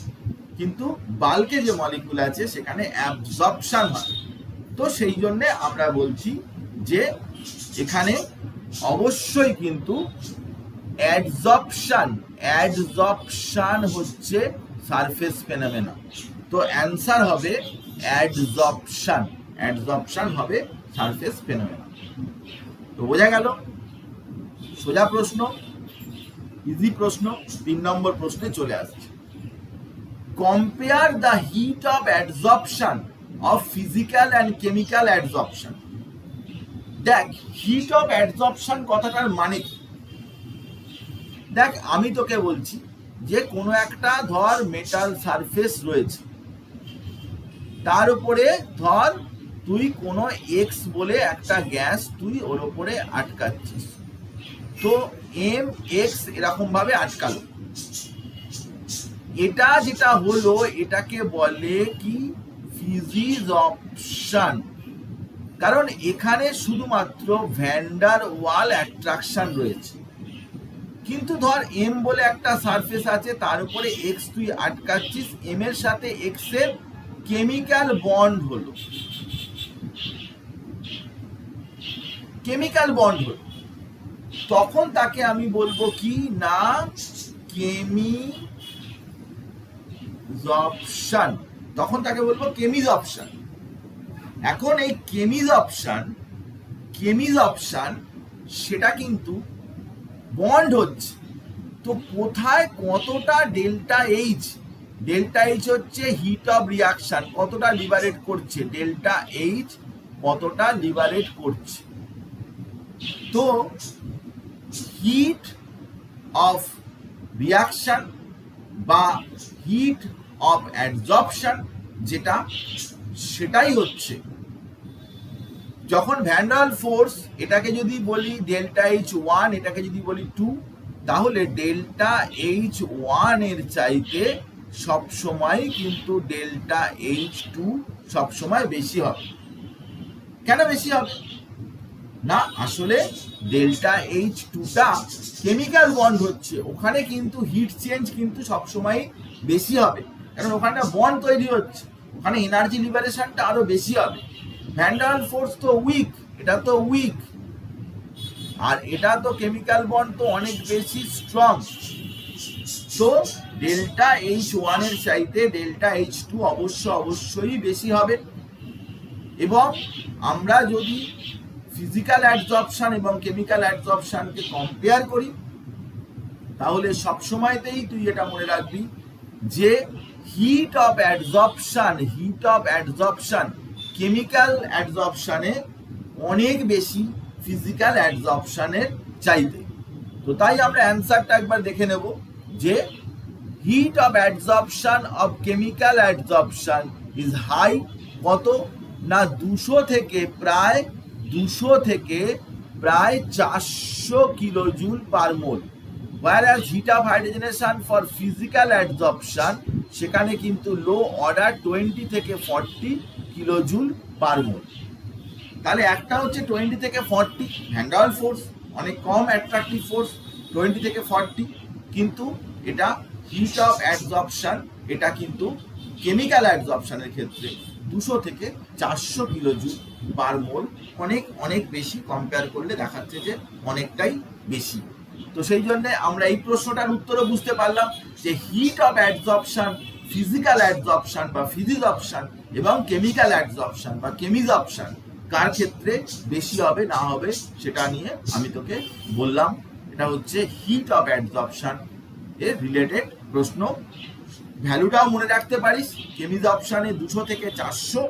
কিন্তু বাল্কে যে মলিকিউল আছে সেখানে অ্যাবজর্পশন হয়। তো সেই জন্য আমরা বলছি যে এখানে অবশ্যই কিন্তু অ্যাডজর্পশন, অ্যাডজর্পশন হচ্ছে সারফেস ফেনোমেনন। তো অ্যান্সার হবে অ্যাডজর্পশন, অ্যাডজর্পশন হবে সারফেস ফেনোমেনন। তো বোঝা গেল, সোজা প্রশ্ন, ইজি প্রশ্ন। 3 নম্বর প্রশ্নে চলে আসছে। Compare the heat of adsorption of physical and chemical adsorption. দেখ হিট অফ অ্যাডজর্পশন কথাটার মানে কি? দেখ আমি তোকে বলছি যে কোনো একটা ধর মেটাল সারফেস রয়েছে, তার উপরে ধর তুই কোনো এক্স বলে একটা গ্যাস তুই ওর উপরে আটকাচ্ছিস, তো এম এক্স এরকম ভাবে আটকালো, এটা যেটা হলো এটাকে বলে কি ফিজিজর্পশন, কারণ এখানে শুধুমাত্র ভ্যান ডার ওয়াল অ্যাট্রাকশন রয়েছে, কিন্তু ধর এম বলে একটা সারফেস আছে তার উপরে এক্স তুই আটকাচ্ছিস, এম এর সাথে এক্স এর কেমিক্যাল বন্ড হলো, কেমিক্যাল বন্ড হলো, তখন তাকে আমি বলবো কি না কেমিজর্পশন, তখন তাকে বলবো কেমিজর্পশন। এখন এই কেমিজর্পশন সেটা কিন্তু বন্ড হচ্ছে, তো কোথায় কতটা ডেল্টা এইচ, ডেল্টা এইচ হচ্ছে হিট অফ রিয়াকশন, কতটা লিবারেট করছে, ডেল্টা এইচ কতটা লিবারেট করছে। তো হিট অফ রিয়াকশন বা হিট অফ অ্যাডজর্পশন যেটা, সেটাই হচ্ছে যখন ভ্যান ডার ওয়াল ফোর্স, এটাকে যদি বলি ডেল্টা এইচ 1, এটাকে যদি বলি 2, তাহলে ডেল্টা এইচ 1 এর চাইতে সবসময় কিন্তু ডেল্টা এইচ 2 সবসময় বেশি হবে। কেন বেশি হবে? না, আসলে ডেল্টা এইচ 2টা কেমিক্যাল বন্ড হচ্ছে, ওখানে কিন্তু হিট চেঞ্জ কিন্তু সবসময় বেশি হবে, কারণ ওখানে বন্ড তৈরি হচ্ছে, ওখানে এনার্জি লিবারেশনটা আরো বেশি হবে। ভ্যান ডার ওয়াল ফোর্স তো উইক, এটা তো উইক, আর এটা তো কেমিক্যাল বন্ড তো অনেক বেশি স্ট্রং, তো ডেল্টা এইচ 1 এর চাইতে ডেল্টা এইচ 2 অবশ্যই বেশি হবে। এবং আমরা যদি ফিজিক্যাল অ্যাডজর্পশন এবং কেমিক্যাল অ্যাডজর্পশনকে কম্পেয়ার করি, তাহলে সবসময়তেই তুই এটা মনে রাখবি যে হিট অফ অ্যাডজর্পশন কেমিক্যাল অ্যাডজর্পশনে অনেক বেশি ফিজিক্যাল অ্যাডজর্পশনের চাইতে। তো তাই আমরা অ্যান্সারটা একবার দেখে নেব যে heat of adsorption of chemical adsorption is high, কত না 200 থেকে প্রায় 200 থেকে প্রায় 400 kilojoule per mole. whereas heat of hydrogenation for physical adsorption সেখানে কিন্তু লো অর্ডার 20 থেকে 40 কিলোজুল পার মোল। তাহলে একটা হচ্ছে 20 থেকে 40 ভ্যান্ডাল ফোর্স, অনেক কম অ্যাট্রাকটিভ ফোর্স 20 থেকে 40, কিন্তু এটা হিট অফ অ্যাডসর্পশন, এটা কিন্তু কেমিক্যাল অ্যাডসর্পশনের ক্ষেত্রে 200 থেকে 400 কিলোজুল পার মোল, অনেক অনেক বেশি, কম্পেয়ার করলে দেখাচ্ছে যে অনেকটাই বেশি। তো সেই জন্য আমরা এই প্রশ্নটার উত্তরও বুঝতে পারলাম যে হিট অফ অ্যাডসর্পশন, ফিজিক্যাল অ্যাডসর্পশন বা ফিজিজর্পশন এবং কেমিক্যাল অ্যাডসর্পশন বা কেমিজর্পশন কার ক্ষেত্রে বেশি হবে না হবে সেটা নিয়ে আমি তোকে বললাম। এটা হচ্ছে হিট অফ অ্যাডসর্পশন এর রিলেটেড প্রশ্ন। ভ্যালুটাও মনে রাখতে পারিস, কেমিজর্পশনে 200 থেকে 400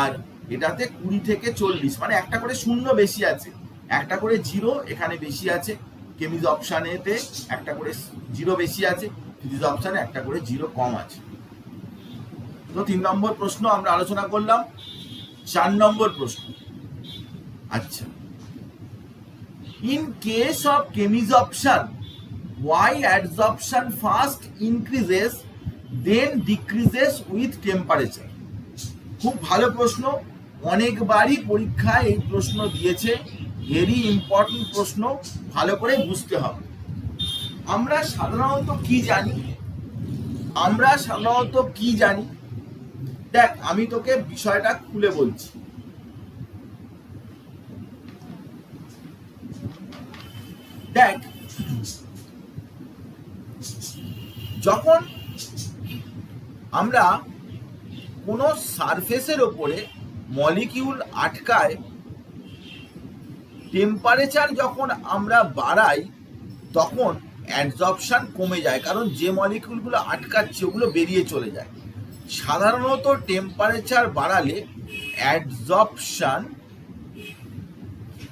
আর এটাতে 20 থেকে 40, মানে একটা করে শূন্য বেশি আছে, একটা করে জিরো এখানে বেশি আছে। কেমিজর্পশনেতে একটা করে জিরো বেশি আছে, ফিজিজর্পশনে একটা করে জিরো কম আছে। তো 3 নম্বর প্রশ্ন আমরা আলোচনা করলাম। 4 নম্বর প্রশ্ন, আচ্ছা, in case of chemisorption why adsorption first increases then decreases with temperature? খুব ভালো প্রশ্ন, অনেকবারই পরীক্ষায় এই প্রশ্ন দিয়েছে, ভেরি ইম্পর্টেন্ট প্রশ্ন, ভালো করে বুঝতে হবে। আমরা সাধারণত কি জানি, দেখ আমি তোকে বিষয়টা খুলে বলছি। দেখ, যখন আমরা কোনো সারফেসের ওপরে মলিকিউল আটকায়, টেম্পারেচার যখন আমরা বাড়াই তখন অ্যাডসর্পশন কমে যায়, কারণ যে মলিকিউলগুলো আটকাচ্ছে ওগুলো বেরিয়ে চলে যায়। সাধারণত টেম্পারেচার বাড়ালে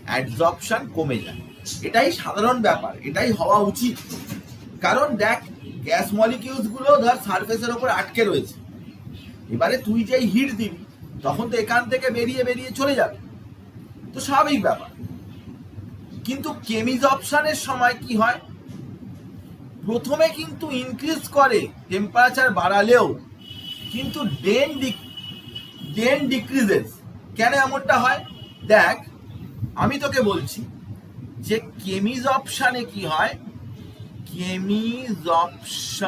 অ্যাডসর্পশন কমে যায়, এটাই সাধারণ ব্যাপার, এটাই হওয়া উচিত। কারণ দেখ, গ্যাস মলিকিউলসগুলো ধর সারফেসের ওপর আটকে রয়েছে, এবারে তুই যেই হিট দিবি তখন তো এখান থেকে বেরিয়ে বেরিয়ে চলে যাবে, তো স্বাভাবিক ব্যাপার। কিন্তু কেমিজর্পশনের সময় কি হয়, প্রথমে কিন্তু ইনক্রিজ করে টেম্পারেচার বাড়ালেও, কিন্তু দেন ডিক্রিজেস। কেন এমনটা হয় দেখ, আমি তোকে বলছি যে কেমিজর্পশনে কি হয়, কেমিজর্পশন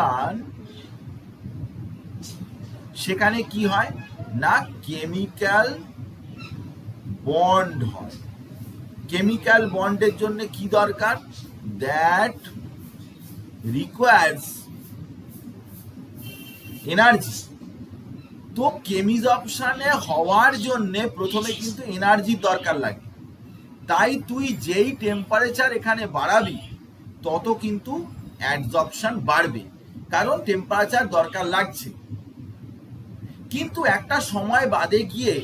সেখানে কি হয় না, কেমিক্যাল বন্ড হয়। কেমিক্যাল বন্ডের জন্য কি দরকার, দ্যাট রিকোয়ার্স এনার্জি। তো কেমিজর্পশনে হওয়ার জন্য প্রথমে কিন্তু এনার্জির দরকার লাগে, তাই তুই যেই টেম্পারেচার এখানে বাড়াবি তত কিন্তু অ্যাডসর্পশন বাড়বে, কারণ টেম্পারেচার দরকার লাগছে। কিন্তু একটা সময় বাদে গিয়ে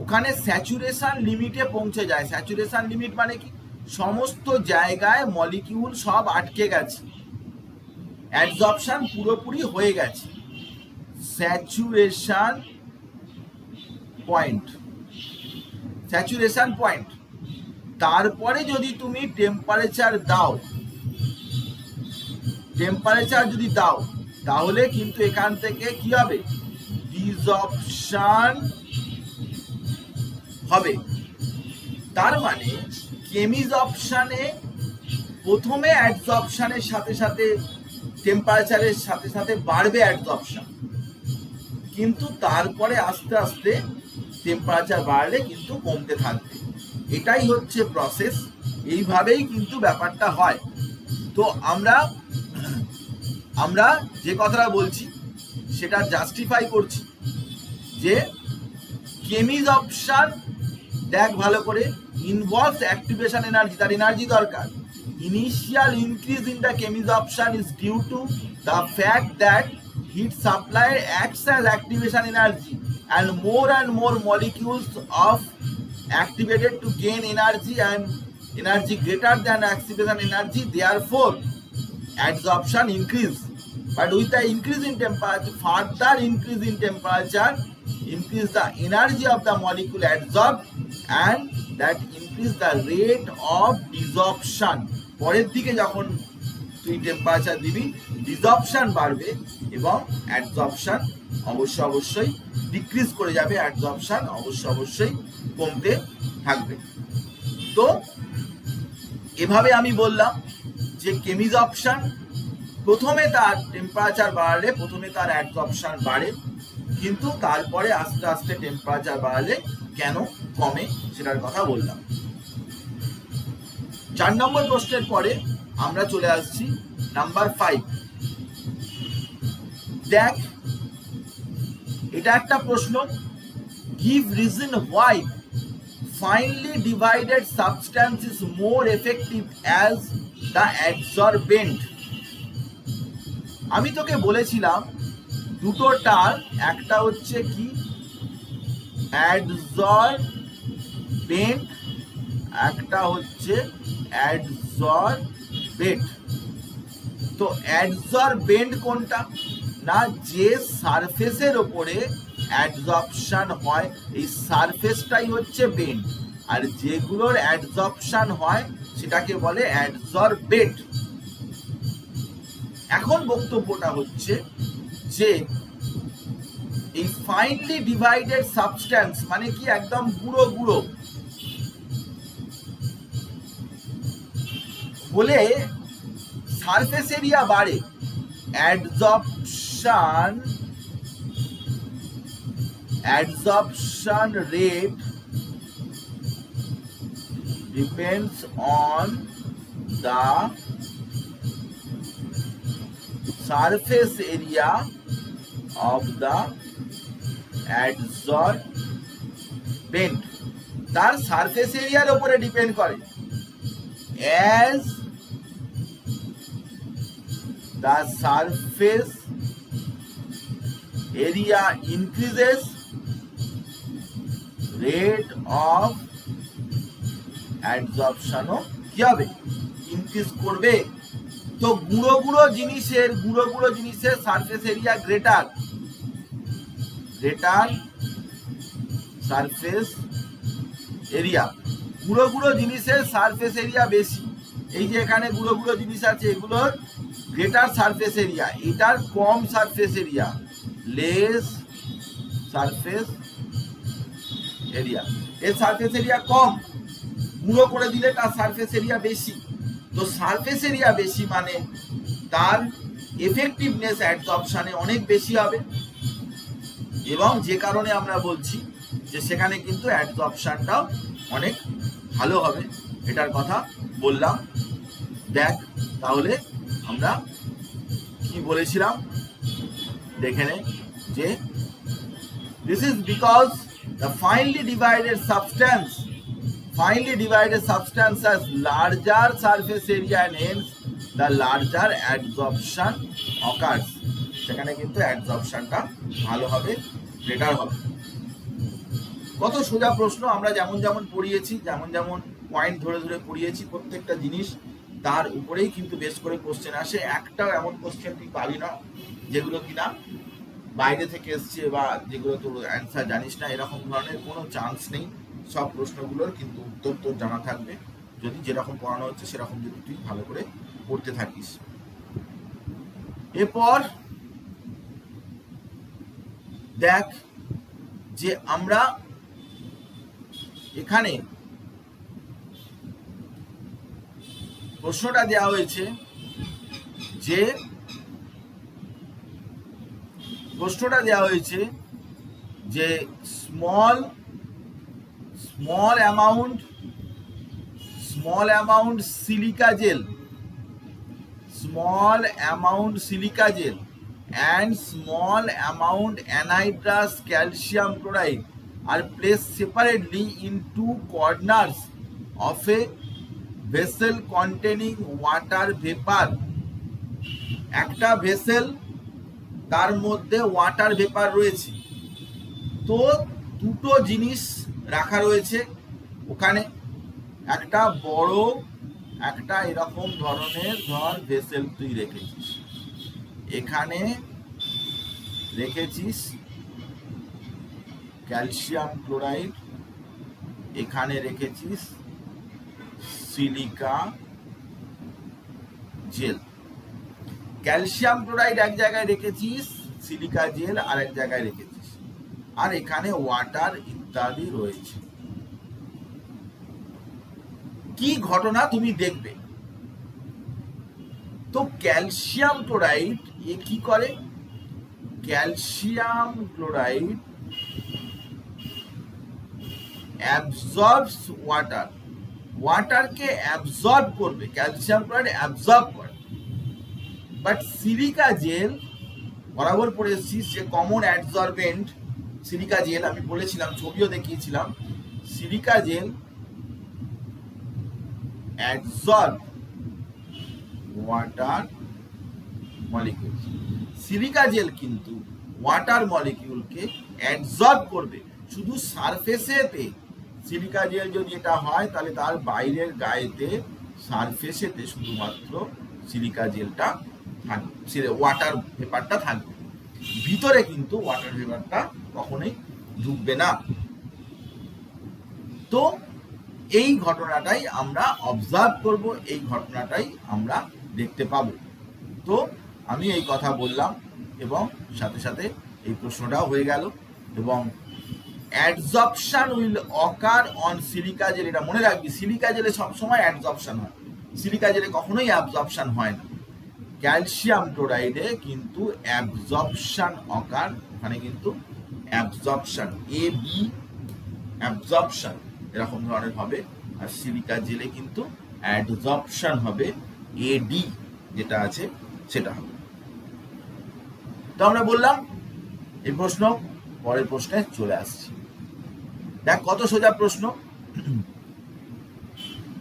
ওখানে স্যাচুরেশন লিমিটে পৌঁছে যায়। স্যাচুরেশন লিমিট মানে কি, সমস্ত জায়গায় মলিকিউল সব আটকে গেছে, অ্যাডসর্পশন পুরোপুরি হয়ে গেছে, স্যাচুরেশন পয়েন্ট। তারপরে যদি তুমি টেম্পারেচার যদি দাও তাহলে কিন্তু এখান থেকে কি হবে, ডিসঅর্পশন হবে। তার মানে কেমিজর্পশনে প্রথমে অ্যাডসর্পশনের সাথে সাথে টেম্পারেচারের সাথে সাথে বাড়বে অ্যাডসর্পশন, কিন্তু তারপরে আস্তে আস্তে টেম্পারেচার বাড়লে কিন্তু কমতে থাকবে। এটাই হচ্ছে প্রসেস, এইভাবেই কিন্তু ব্যাপারটা হয়। তো আমরা যে কথাটা বলছি সেটা জাস্টিফাই করছি যে কেমিজর্পশন, দেখ ভালো করে, ইনভলভস অ্যাক্টিভেশন এনার্জি, তার এনার্জি দরকার। Initial increase in the chemisorption is due to the fact that heat supply acts as activation energy and more molecules of activated to gain energy and energy greater than activation energy, therefore adsorption increase. But with the increase in temperature, further increase in temperature increase the energy of the molecule adsorbed and that increase the rate of desorption. পরের দিকে যখন তুই temperature দিবি ডিসঅপশন বাড়বে এবং অ্যাডসর্পশন অবশ্যই decrease করে যাবে, অ্যাডসর্পশন অবশ্যই কমতে থাকবে। তো এভাবে আমি বললাম যে কেমিজর্পশন প্রথমে তার টেম্পারেচার বাড়লে প্রথমে তার অ্যাডসর্পশন বাড়ে, কিন্তু তারপরে আস্তে আস্তে টেম্পারেচার বাড়লে কেন কমে সেটার কথা বললাম। 4 নম্বর প্রশ্নের পরে আমরা চলে আসছি নাম্বার 5। দেখ, এটা একটা প্রশ্ন, give reason why finely divided substance is more effective as the adsorbent। আমি তোকে বলেছিলাম দুটো টার্ম, একটা হচ্ছে কি অ্যাডসরবেন্ট, একটা হচ্ছে অ্যাডসরবেট। তো অ্যাডসরবেন্ট কোনটা না, যে সারফেসের ওপরে অ্যাডসর্পশন হয় এই সারফেসটাই হচ্ছে বেন্ট, আর যেগুলোর অ্যাডসর্পশন হয় সেটাকে বলে অ্যাডসরবেট। এখন বক্তব্যটা হচ্ছে যে এই ফাইনলি ডিভাইডেড সাবস্ট্যান্স মানে কি একদম গুঁড়ো গুঁড়ো বলে সারফেস এরিয়া বাড়ে, adsorption rate depends on the surface area of the adsorbent। তার সারফেস এরিয়ার উপরে ডিপেন্ড করে। as the surface area increases, rate of adsorption কি হবে, ইনক্রিজ করবে। তো গুঁড়ো গুঁড়ো জিনিসের surface area greater surface area, গুঁড়ো জিনিসের সারফেস এরিয়া বেশি। এই যে এখানে গুঁড়ো জিনিস আছে এগুলোর গ্রেটার সারফেস এরিয়া, এটার কম surface area, less surface area. এর সারফেস এরিয়া কম, গুঁড়ো করে দিলে তার সারফেস এরিয়া বেশি। তো সারফেস এরিয়া বেশি মানে তার এফেক্টিভনেস অ্যাডসর্পশনে অনেক বেশি হবে, এবং যে কারণে আমরা বলছি যে সেখানে কিন্তু অ্যাডসর্পশনটাও অনেক ভালো হবে, এটার কথা বললাম। দেখ তাহলে আমরা কি বলেছিলাম দেখে নে, যে this is because the finely divided substance has larger surface area and hence the larger adsorption occurs। সেখানে কিন্তু অ্যাডসর্পশনটা ভালো হবে, বেটার হবে। কত সোজা প্রশ্ন, আমরা যেমন পড়িয়েছি, যেমন পয়েন্ট ধরে পড়িয়েছি, প্রত্যেকটা জিনিস তার উপরেই কিন্তু বেশ করে কোশ্চেন আসে। একটাও এমন কোশ্চেন তুই পাবি না যেগুলো কিনা বাইরে থেকে এসছে বা যেগুলো তোর অ্যান্সার জানিস না, এরকম ধরনের কোনো চান্স নেই। সব প্রশ্নগুলোর কিন্তু উত্তর তোর জানা থাকবে যদি যেরকম পড়ানো হচ্ছে সেরকম যদি তুই ভালো করে পড়তে থাকিস। এরপর দেখ যে আমরা এখানে প্রশ্নটা দেওয়া হয়েছে যে small amount silica gel and small amount anhydrous calcium chloride are placed separately in two corners of a vessel containing water vapor। একটা ভেসেল, তার মধ্যে ওয়াটার ভেপার রয়েছে। তো দুটো জিনিস রাখা রয়েছে ওখানে, একটা বড় একটা এরকম ধরনের ধর ভেসেল তুই রেখেছিস, এখানে রেখেছিস ক্যালসিয়াম ক্লোরাইড, এখানে রেখেছিস সিলিকা জেল। ক্যালসিয়াম ক্লোরাইড এক জায়গায় রেখেছিস, সিলিকা জেল আর এক জায়গায় রেখেছিস, আর এখানে ওয়াটার ইত্যাদি রয়েছে। কি ঘটনা তুমি দেখবে? তো ক্যালসিয়াম ক্লোরাইড এ কি করে? ক্যালসিয়াম ক্লোরাইড অ্যাবজর্বস ওয়াটার, ওয়াটারকে অ্যাবজর্ব করবে, ক্যালসিয়াম ক্লোরাইড অ্যাবজর্ব করে। বাট সিলিকা জেল বরাবর পড়ে এসেছিস যে কমন অ্যাবজর্বেন্ট সিলিকা জেল, আমি বলেছিলাম, ছবিও দেখিয়েছিলাম। Silica gel absorb water molecule, silica gel কিন্তু ওয়াটার মলিকিউলকে অ্যাবজর্ব করবে। শুধু সারফেসেতে সিলিকা জেল যদি এটা হয়, তাহলে তার বাইরের গায়েতে সারফেসেতে শুধুমাত্র সিলিকা জেলটা থাকবে, ওয়াটার ভেপারটা থাকবে, ভিতরে কিন্তু ওয়াটার ভেপারটা কখনোই ঢুকবে না। তো এই ঘটনাটাই আমরা অবজার্ভ করব, এই ঘটনাটাই আমরা দেখতে পাবো। তো আমি এই কথা বললাম এবং সাথে সাথে এই প্রশ্নটাও হয়ে গেল। এবং adsorption will occur on silica gel, এটা মনে রাখবি, সিলিকা জেলে সবসময় অ্যাডজর্পশন হয়, সিলিকা জেলে কখনোই অ্যাবজর্পশন হয় না। ক্যালসিয়াম ক্লোরাইডে কিন্তু অ্যাবজর্পশন অকার, ওখানে কিন্তু অ্যাবজর্পশন, এ বি অ্যাবজর্পশন এরকম ধরনের হবে, আর সিলিকা জেলে কিন্তু অ্যাডজর্পশন হবে, এডি যেটা আছে সেটা হবে। তো আমরা বললাম এই প্রশ্ন, পরের প্রশ্নে চলে আসছি। দেখ কত সোজা প্রশ্ন।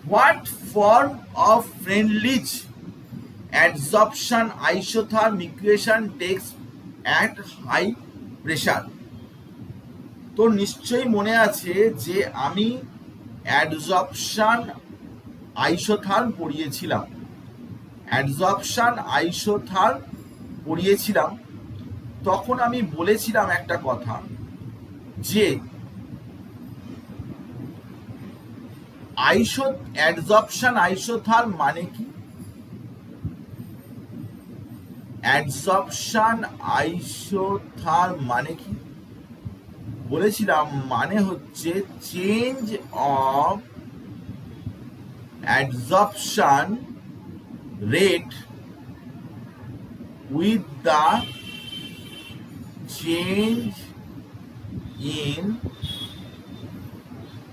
What form of Freundlich adsorption isotherm equation takes at high pressure. তো নিশ্চয়ই মনে আছে যে আমি অ্যাডজর্পশন আইসোথার্ম পড়িয়েছিলাম, অ্যাডজর্পশন আইসোথার্ম পড়িয়েছিলাম। তখন আমি বলেছিলাম একটা কথা, যে অ্যাডজর্পশন আইসোথার্ম মানে কি? অ্যাডজর্পশন আইসোথার্ম মানে কি বলেছিলাম? মানে হচ্ছে change of adsorption rate with the change in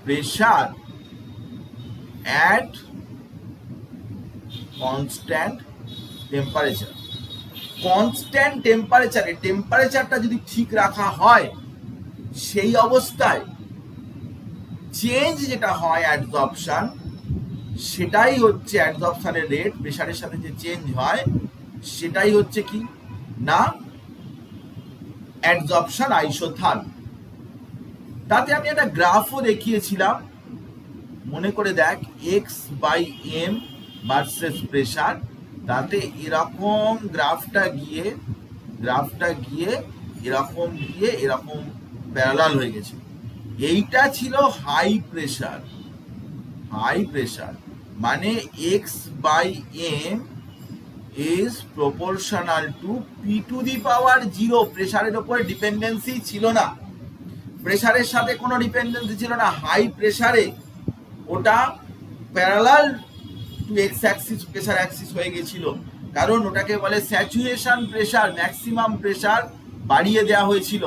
pressure at constant temperature। Constant টেম্পারেচারে, টেম্পারেচারটা যদি ঠিক রাখা হয়, সেই অবস্থায় চেঞ্জ যেটা হয় অ্যাডজর্পশন, সেটাই হচ্ছে অ্যাডজর্পশনের রেট, প্রেশারের সাথে যে চেঞ্জ হয় সেটাই হচ্ছে কি না অ্যাডজর্পশন আইসোথার্ম। তাতে আমি একটা গ্রাফও দেখিয়েছিলাম, মনে করে দেখ, x by m versus pressure. তাতে এরকম গ্রাফটা গিয়ে এরকম গিয়ে এরকম প্যারালাল হয়ে গেছে। এইটা ছিল হাই প্রেশার। হাই প্রেশার মানে x by m is proportional to p to the power 0। প্রেশারের উপর ডিপেন্ডেন্সি ছিল না, প্রেশারের সাথে কোনো ডিপেন্ডেন্সি ছিল না। হাই প্রেশারে ওটা parallel to x Axis, pressure Axis হয়ে গেছিল, কারণ ওটাকে বলে স্যাচুরেশন প্রেশার, ম্যাক্সিমাম প্রেশার বাড়িয়ে দেওয়া হয়েছিল।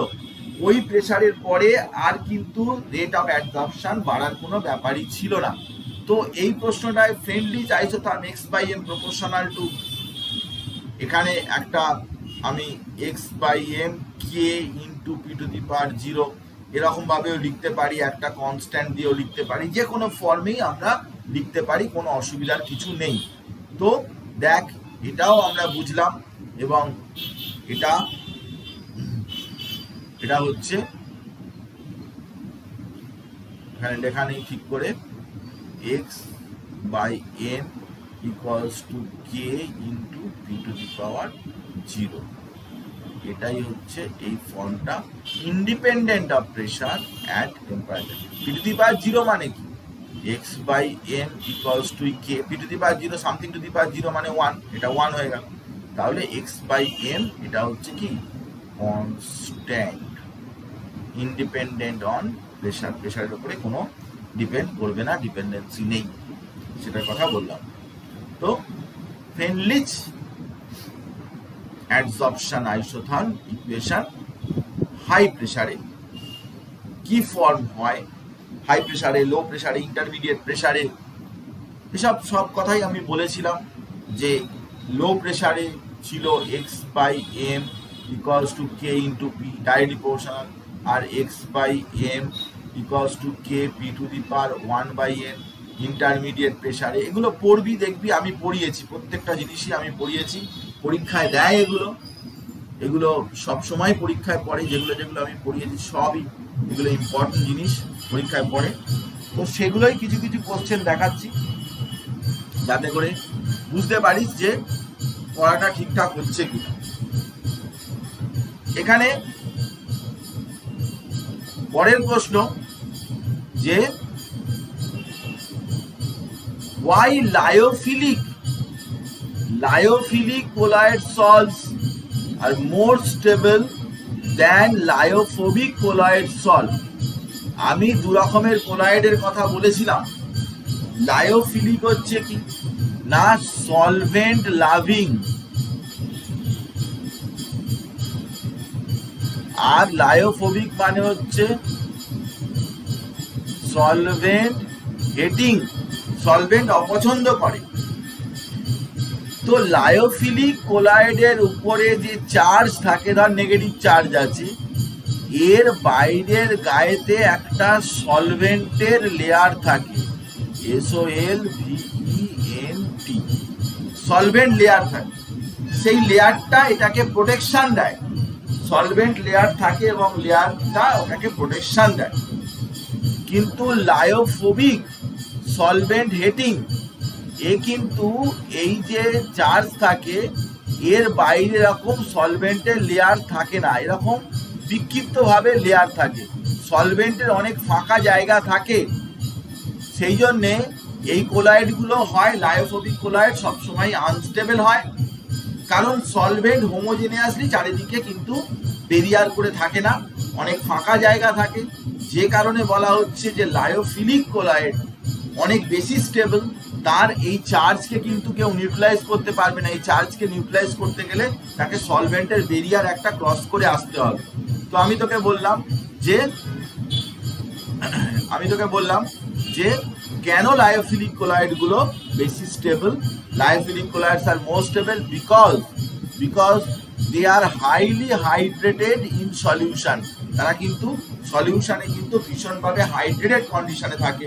ওই প্রেশারের পরে আর কিন্তু রেট অফ অ্যাডজর্পশন বাড়ার কোনো ব্যাপারই ছিল না। তো এই প্রশ্নটায় Freundlich isotherm x by m proportional to, এখানে একটা আমি x by m k into p to the power 0 এরকম ভাবেও লিখতে পারি, একটা কনস্ট্যান্ট দিয়েও লিখতে পারি, যে কোনো ফর্মেই আমরা লিখতে পারি, কোনো অসুবিধার কিছু নেই। তো দেখ এটাও আমরা বুঝলাম, এবং এটা হচ্ছে এখানে লেখা নেই ঠিক করে, x by m equals to k into p to the power 0। এটাই হচ্ছে এই ফর্মটা, independent of pressure at temperature. P to the power 0 মানে কি, x by m equals to k, p to the power 0 something to the power 0 মানে 1, এটা 1 হয়ে গেল। তাহলে এক্স বাই এম এটা হচ্ছে কি কনস্ট্যান্ট, ইন্ডিপেন্ডেন্ট অন প্রেশার, প্রেশারের উপরে কোনো ডিপেন্ড করবে না, ডিপেন্ডেন্সি নেই, সেটার কথা বললাম। তো ফেনলিচ অ্যাডসর্পশন আইসোথার্ম ইকুয়েশন হাই প্রেসারে কি ফর্ম হয়, হাই প্রেসারে, লো প্রেসারে, ইন্টারমিডিয়েট প্রেসারে, এসব সব কথাই আমি বলেছিলাম। যে লো প্রেসারে ছিল x by m equals to k into p, directly proportional, আর x by m equals to k p to the power 1 by n. Intermediate প্রেসারে এগুলো পড়বি, দেখবি আমি পড়িয়েছি, প্রত্যেকটা জিনিসই আমি পড়িয়েছি, পরীক্ষায় দেয় এগুলো, এগুলো সবসময় পরীক্ষায় পড়ে, যেগুলো যেগুলো আমি পড়িয়েছি সবই এগুলো ইম্পর্টেন্ট জিনিস, পরীক্ষায় পড়ে। তো সেগুলোই কিছু কিছু কোশ্চেন দেখাচ্ছি যাতে করে বুঝতে পারিস যে পড়াটা ঠিকঠাক হচ্ছে কিনা। এখানে পরের প্রশ্ন যে why lyophilic colloid salts are more stable than lyophobic colloid salt? আমি দু রকমের কোলয়েডের কথা বলেছিলাম। লায়োফিলিক হচ্ছে কি না সলভেন্ট লাভিং, আর লায়োফোবিক মানে হচ্ছে সলভেন্ট হেটিং, সলভেন্ট অপছন্দ করে। তো লায়োফিলিক কোলয়েডের উপরে যে চার্জ থাকে, ধর নেগেটিভ চার্জ আছে, এর বাইরের গায়েতে একটা সলভেন্টের লেয়ার থাকে, SOLVENT, সলভেন্ট লেয়ার থাকে। সেই লেয়ারটা এটাকে প্রোটেকশন দেয়, সলভেন্ট লেয়ার থাকে এবং লেয়ারটা ওটাকে প্রোটেকশন দেয়। কিন্তু লায়োফোবিক সলভেন্ট হেটিং এ কিন্তু এই যে চার্জ থাকে এর বাইরে এরকম সলভেন্টের লেয়ার থাকে না, এরকম বিক্ষিপ্তভাবে লেয়ার থাকে, সলভেন্টের অনেক ফাঁকা জায়গা থাকে। সেই জন্যে এই কোলয়েডগুলো হয় লায়োফোবিক কোলয়েড সবসময় আনস্টেবল হয়, কারণ সলভেন্ট হোমোজেনিয়াসলি চারিদিকে কিন্তু বেরিয়ার করে থাকে না, অনেক ফাঁকা জায়গা থাকে, যে কারণে বলা হচ্ছে যে লায়োফিলিক কোলয়েড অনেক বেশি স্টেবল। তার এই চার্জকে কিন্তু কেউ নিউট্রালাইজ করতে পারবে না, এই চার্জকে নিউট্রালাইজ করতে গেলে তাকে সলভেন্টের বেরিয়ার একটা ক্রস করে আসতে হবে। তো আমি তোকে বললাম যে কেন লায়োফিলিক কোলয়েডগুলো বেশি স্টেবল। লায়োফিলিক কোলয়েডস আর more stable because they are highly hydrated in solution, তারা কিন্তু সলিউশনে কিন্তু ভীষণভাবে হাইড্রেটেড কন্ডিশনে থাকে,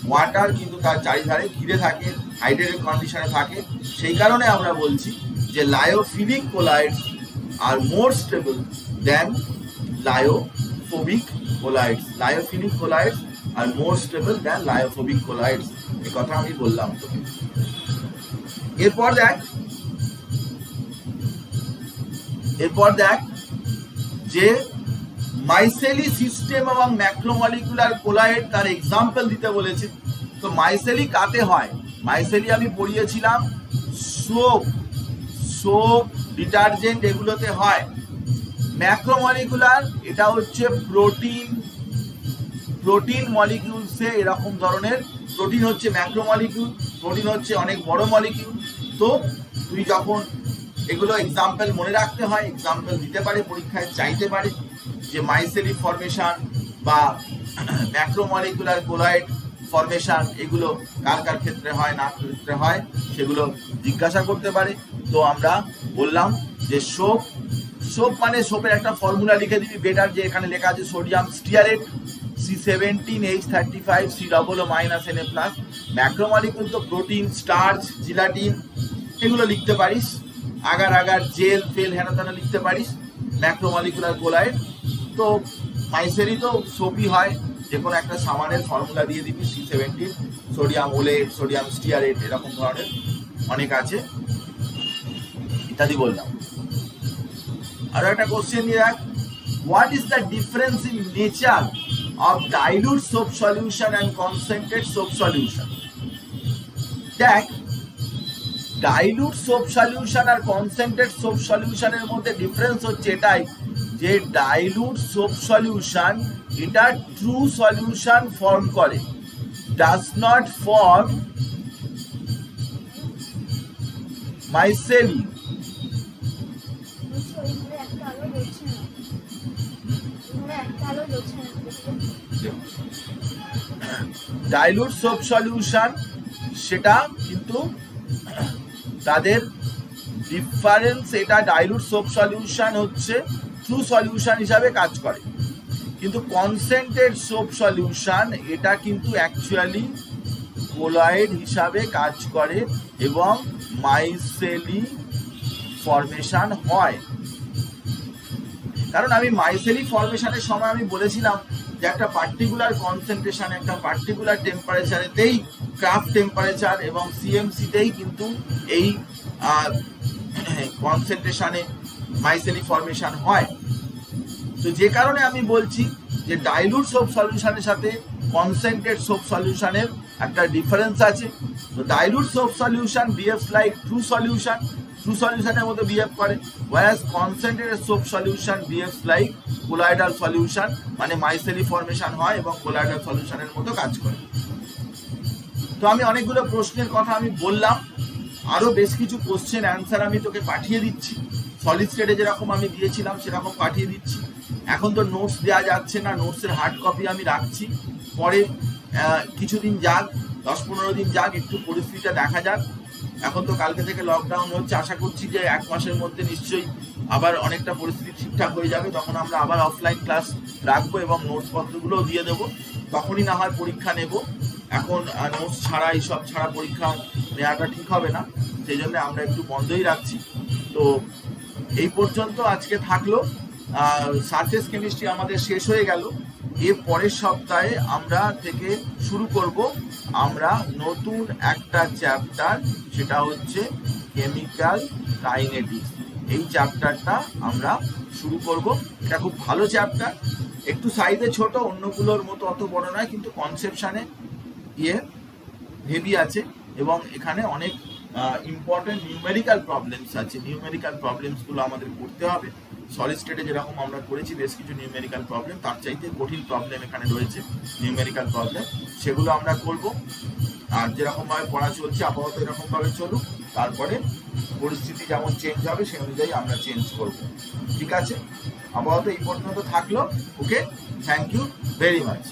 ওয়াটার কিন্তু তার চারিধারে ঘিরে থাকে, হাইড্রেটেড কন্ডিশনে থাকে। সেই কারণে আমরা বলছি যে লায়োফিলিক কোলয়েডস আর মোর স্টেবল দেন লায়োফোবিক কোলয়েডস, লায়োফিলিক কোলয়েডস আর মোর স্টেবল দেন লায়োফোবিক কোলয়েডস, এই কথা আমি বললাম তোকে। এরপর দেখ যে মাইসেলি সিস্টেম এবং ম্যাক্রোমলিকুলার কোলয়েড তার এক্সাম্পল দিতে বলেছে। তো মাইসেলি কাতে হয়, মাইসেলি আমি পড়িয়েছিলাম সোপ ডিটারজেন্ট এগুলোতে হয়। ম্যাক্রোমলিকুলার এটা হচ্ছে প্রোটিন মলিকিউলসে, এরকম ধরনের প্রোটিন হচ্ছে ম্যাক্রোমলিকিউল, প্রোটিন হচ্ছে অনেক বড় মলিকিউল। তো তুই যখন এগুলো এক্সাম্পল মনে রাখতে হয়, এক্সাম্পল দিতে পারে পরীক্ষায়, চাইতে পারে যে মাইসেলি ফরমেশন বা ম্যাক্রোমলিকুলার কোলয়েড ফরমেশন এগুলো কার কার ক্ষেত্রে হয় না ক্ষেত্রে হয় সেগুলো জিজ্ঞাসা করতে পারে। তো আমরা বললাম যে সোপ মানে সোপের একটা ফর্মুলা লিখে দিবি, বেটার যে এখানে লেখা আছে সোডিয়াম স্টিয়ারেট C17H35C+, ম্যাক্রোমলিকুল তো প্রোটিন, স্টার্চ, জিলাটিন এগুলো লিখতে পারিস, আগার জেল ফেল হেনা তেনা লিখতে পারিস। ম্যাক্রোমলিকুলার কোলয়েড তো মাইসেলি তো সোপই হয়, যে কোনো একটা সামানের ফর্মুলা দিয়ে দিবি, C17, সোডিয়াম ওলেট, সোডিয়াম স্টিয়ারেট, এরকম ধরনের অনেক আছে ইত্যাদি বললাম। আরো একটা কোশ্চেন দিয়ে রাখ, what is the difference in nature of dilute soap solution and concentrate soap solution? দেখ, ডাইলুট সোপ সলিউশন আর কনসেন্ট্রেট সোপ সলিউশনের মধ্যে ডিফারেন্স হচ্ছে এটাই যে ডাইলুট সোপ সলিউশন এটা ট্রু সলিউশন ফর্ম করে, does not form micelle. Dilute soap solution সেটা কিন্তু তাদের ডিফারেন্স, এটা ডাইলুট সোপ সলিউশন হচ্ছে ট্রু সলিউশন হিসাবে কাজ করে, কিন্তু কনসেন্ট্রেট সোপ সলিউশন এটা কিন্তু অ্যাকচুয়ালি কোলয়েড হিসাবে কাজ করে এবং মাইসেলি ফর্মেশন হয়। কারণ আমি মাইসেলি ফর্মেশনের সময় আমি বলেছিলাম যে একটা পার্টিকুলার কনসেন্ট্রেশন, একটা পার্টিকুলার টেম্পারেচারেতেই ক্রাফট টেম্পারেচার এবং সিএমসিতেই কিন্তু এই কনসেন্ট্রেশনে মাইসেলি ফর্মেশন হয়। তো যে কারণে আমি বলছি যে ডাইলুট সোপ সলিউশনের সাথে কনসেন্ট্রেট সোপ সলিউশনের একটা ডিফারেন্স আছে। তো dilute soap solution behaves like true solution, true সলিউশনের মতো বিহেভ করে, whereas concentrated soap solution behaves like colloidal solution, মানে মাইসেলি ফর্মেশন হয় এবং কোলয়েডাল সলিউশনের মতো কাজ করে। তো আমি অনেকগুলো প্রশ্নের কথা আমি বললাম, আরো বেশ কিছু কোশ্চেন অ্যান্সার আমি তোকে পাঠিয়ে দিচ্ছি, সলিড স্টেটে যেরকম আমি দিয়েছিলাম সেরকম পাঠিয়ে দিচ্ছি। এখন তো নোটস দেওয়া যাচ্ছে না, নোটসের হার্ড কপি আমি রাখছি, পরে কিছুদিন যাক, 10-15 দিন যাক, একটু পরিস্থিতিটা দেখা যাক। এখন তো কালকে থেকে লকডাউন হচ্ছে, আশা করছি যে 1 মাসের মধ্যে নিশ্চয়ই আবার অনেকটা পরিস্থিতি ঠিকঠাক হয়ে যাবে, তখন আমরা আবার অফলাইন ক্লাস রাখবো এবং নোটস পত্রগুলোও দিয়ে দেবো, তখনই না হয় পরীক্ষা নেব। এখন নোটস ছাড়া, এইসব ছাড়া পরীক্ষা নেওয়াটা ঠিক হবে না, সেই জন্য আমরা একটু বন্ধই রাখছি। তো এই পর্যন্ত আজকে থাকলো। সারফেস কেমিস্ট্রি আমাদের শেষ হয়ে গেল। এর পরের সপ্তাহে আমরা থেকে শুরু করব আমরা নতুন একটা চ্যাপ্টার, সেটা হচ্ছে কেমিক্যাল কাইনেটিক্স। এই চ্যাপ্টারটা আমরা শুরু করব। এটা খুব ভালো চ্যাপ্টার, একটু সাইজে ছোট, অন্যগুলোর মতো অত বড় নয়, কিন্তু কনসেপশনে হেভি আছে এবং এখানে অনেক ইম্পর্টেন্ট নিউমেরিক্যাল প্রবলেমস আছে। নিউমেরিক্যাল প্রবলেমসগুলো আমাদের করতে হবে। সলিড স্টেটে যেরকম আমরা করেছি বেশ কিছু নিউমেরিক্যাল প্রবলেম, তার চাইতে কঠিন প্রবলেম এখানে রয়েছে, নিউমেরিক্যাল প্রবলেম, সেগুলো আমরা করব। আর যেরকমভাবে পড়া চলছে আপাতত এরকমভাবে চলুক, তারপরে পরিস্থিতি যেমন চেঞ্জ হবে সেই অনুযায়ী আমরা চেঞ্জ করব। ঠিক আছে, আপাতত এই পর্যন্ত থাকলো। ওকে, থ্যাংক ইউ ভেরি মাচ।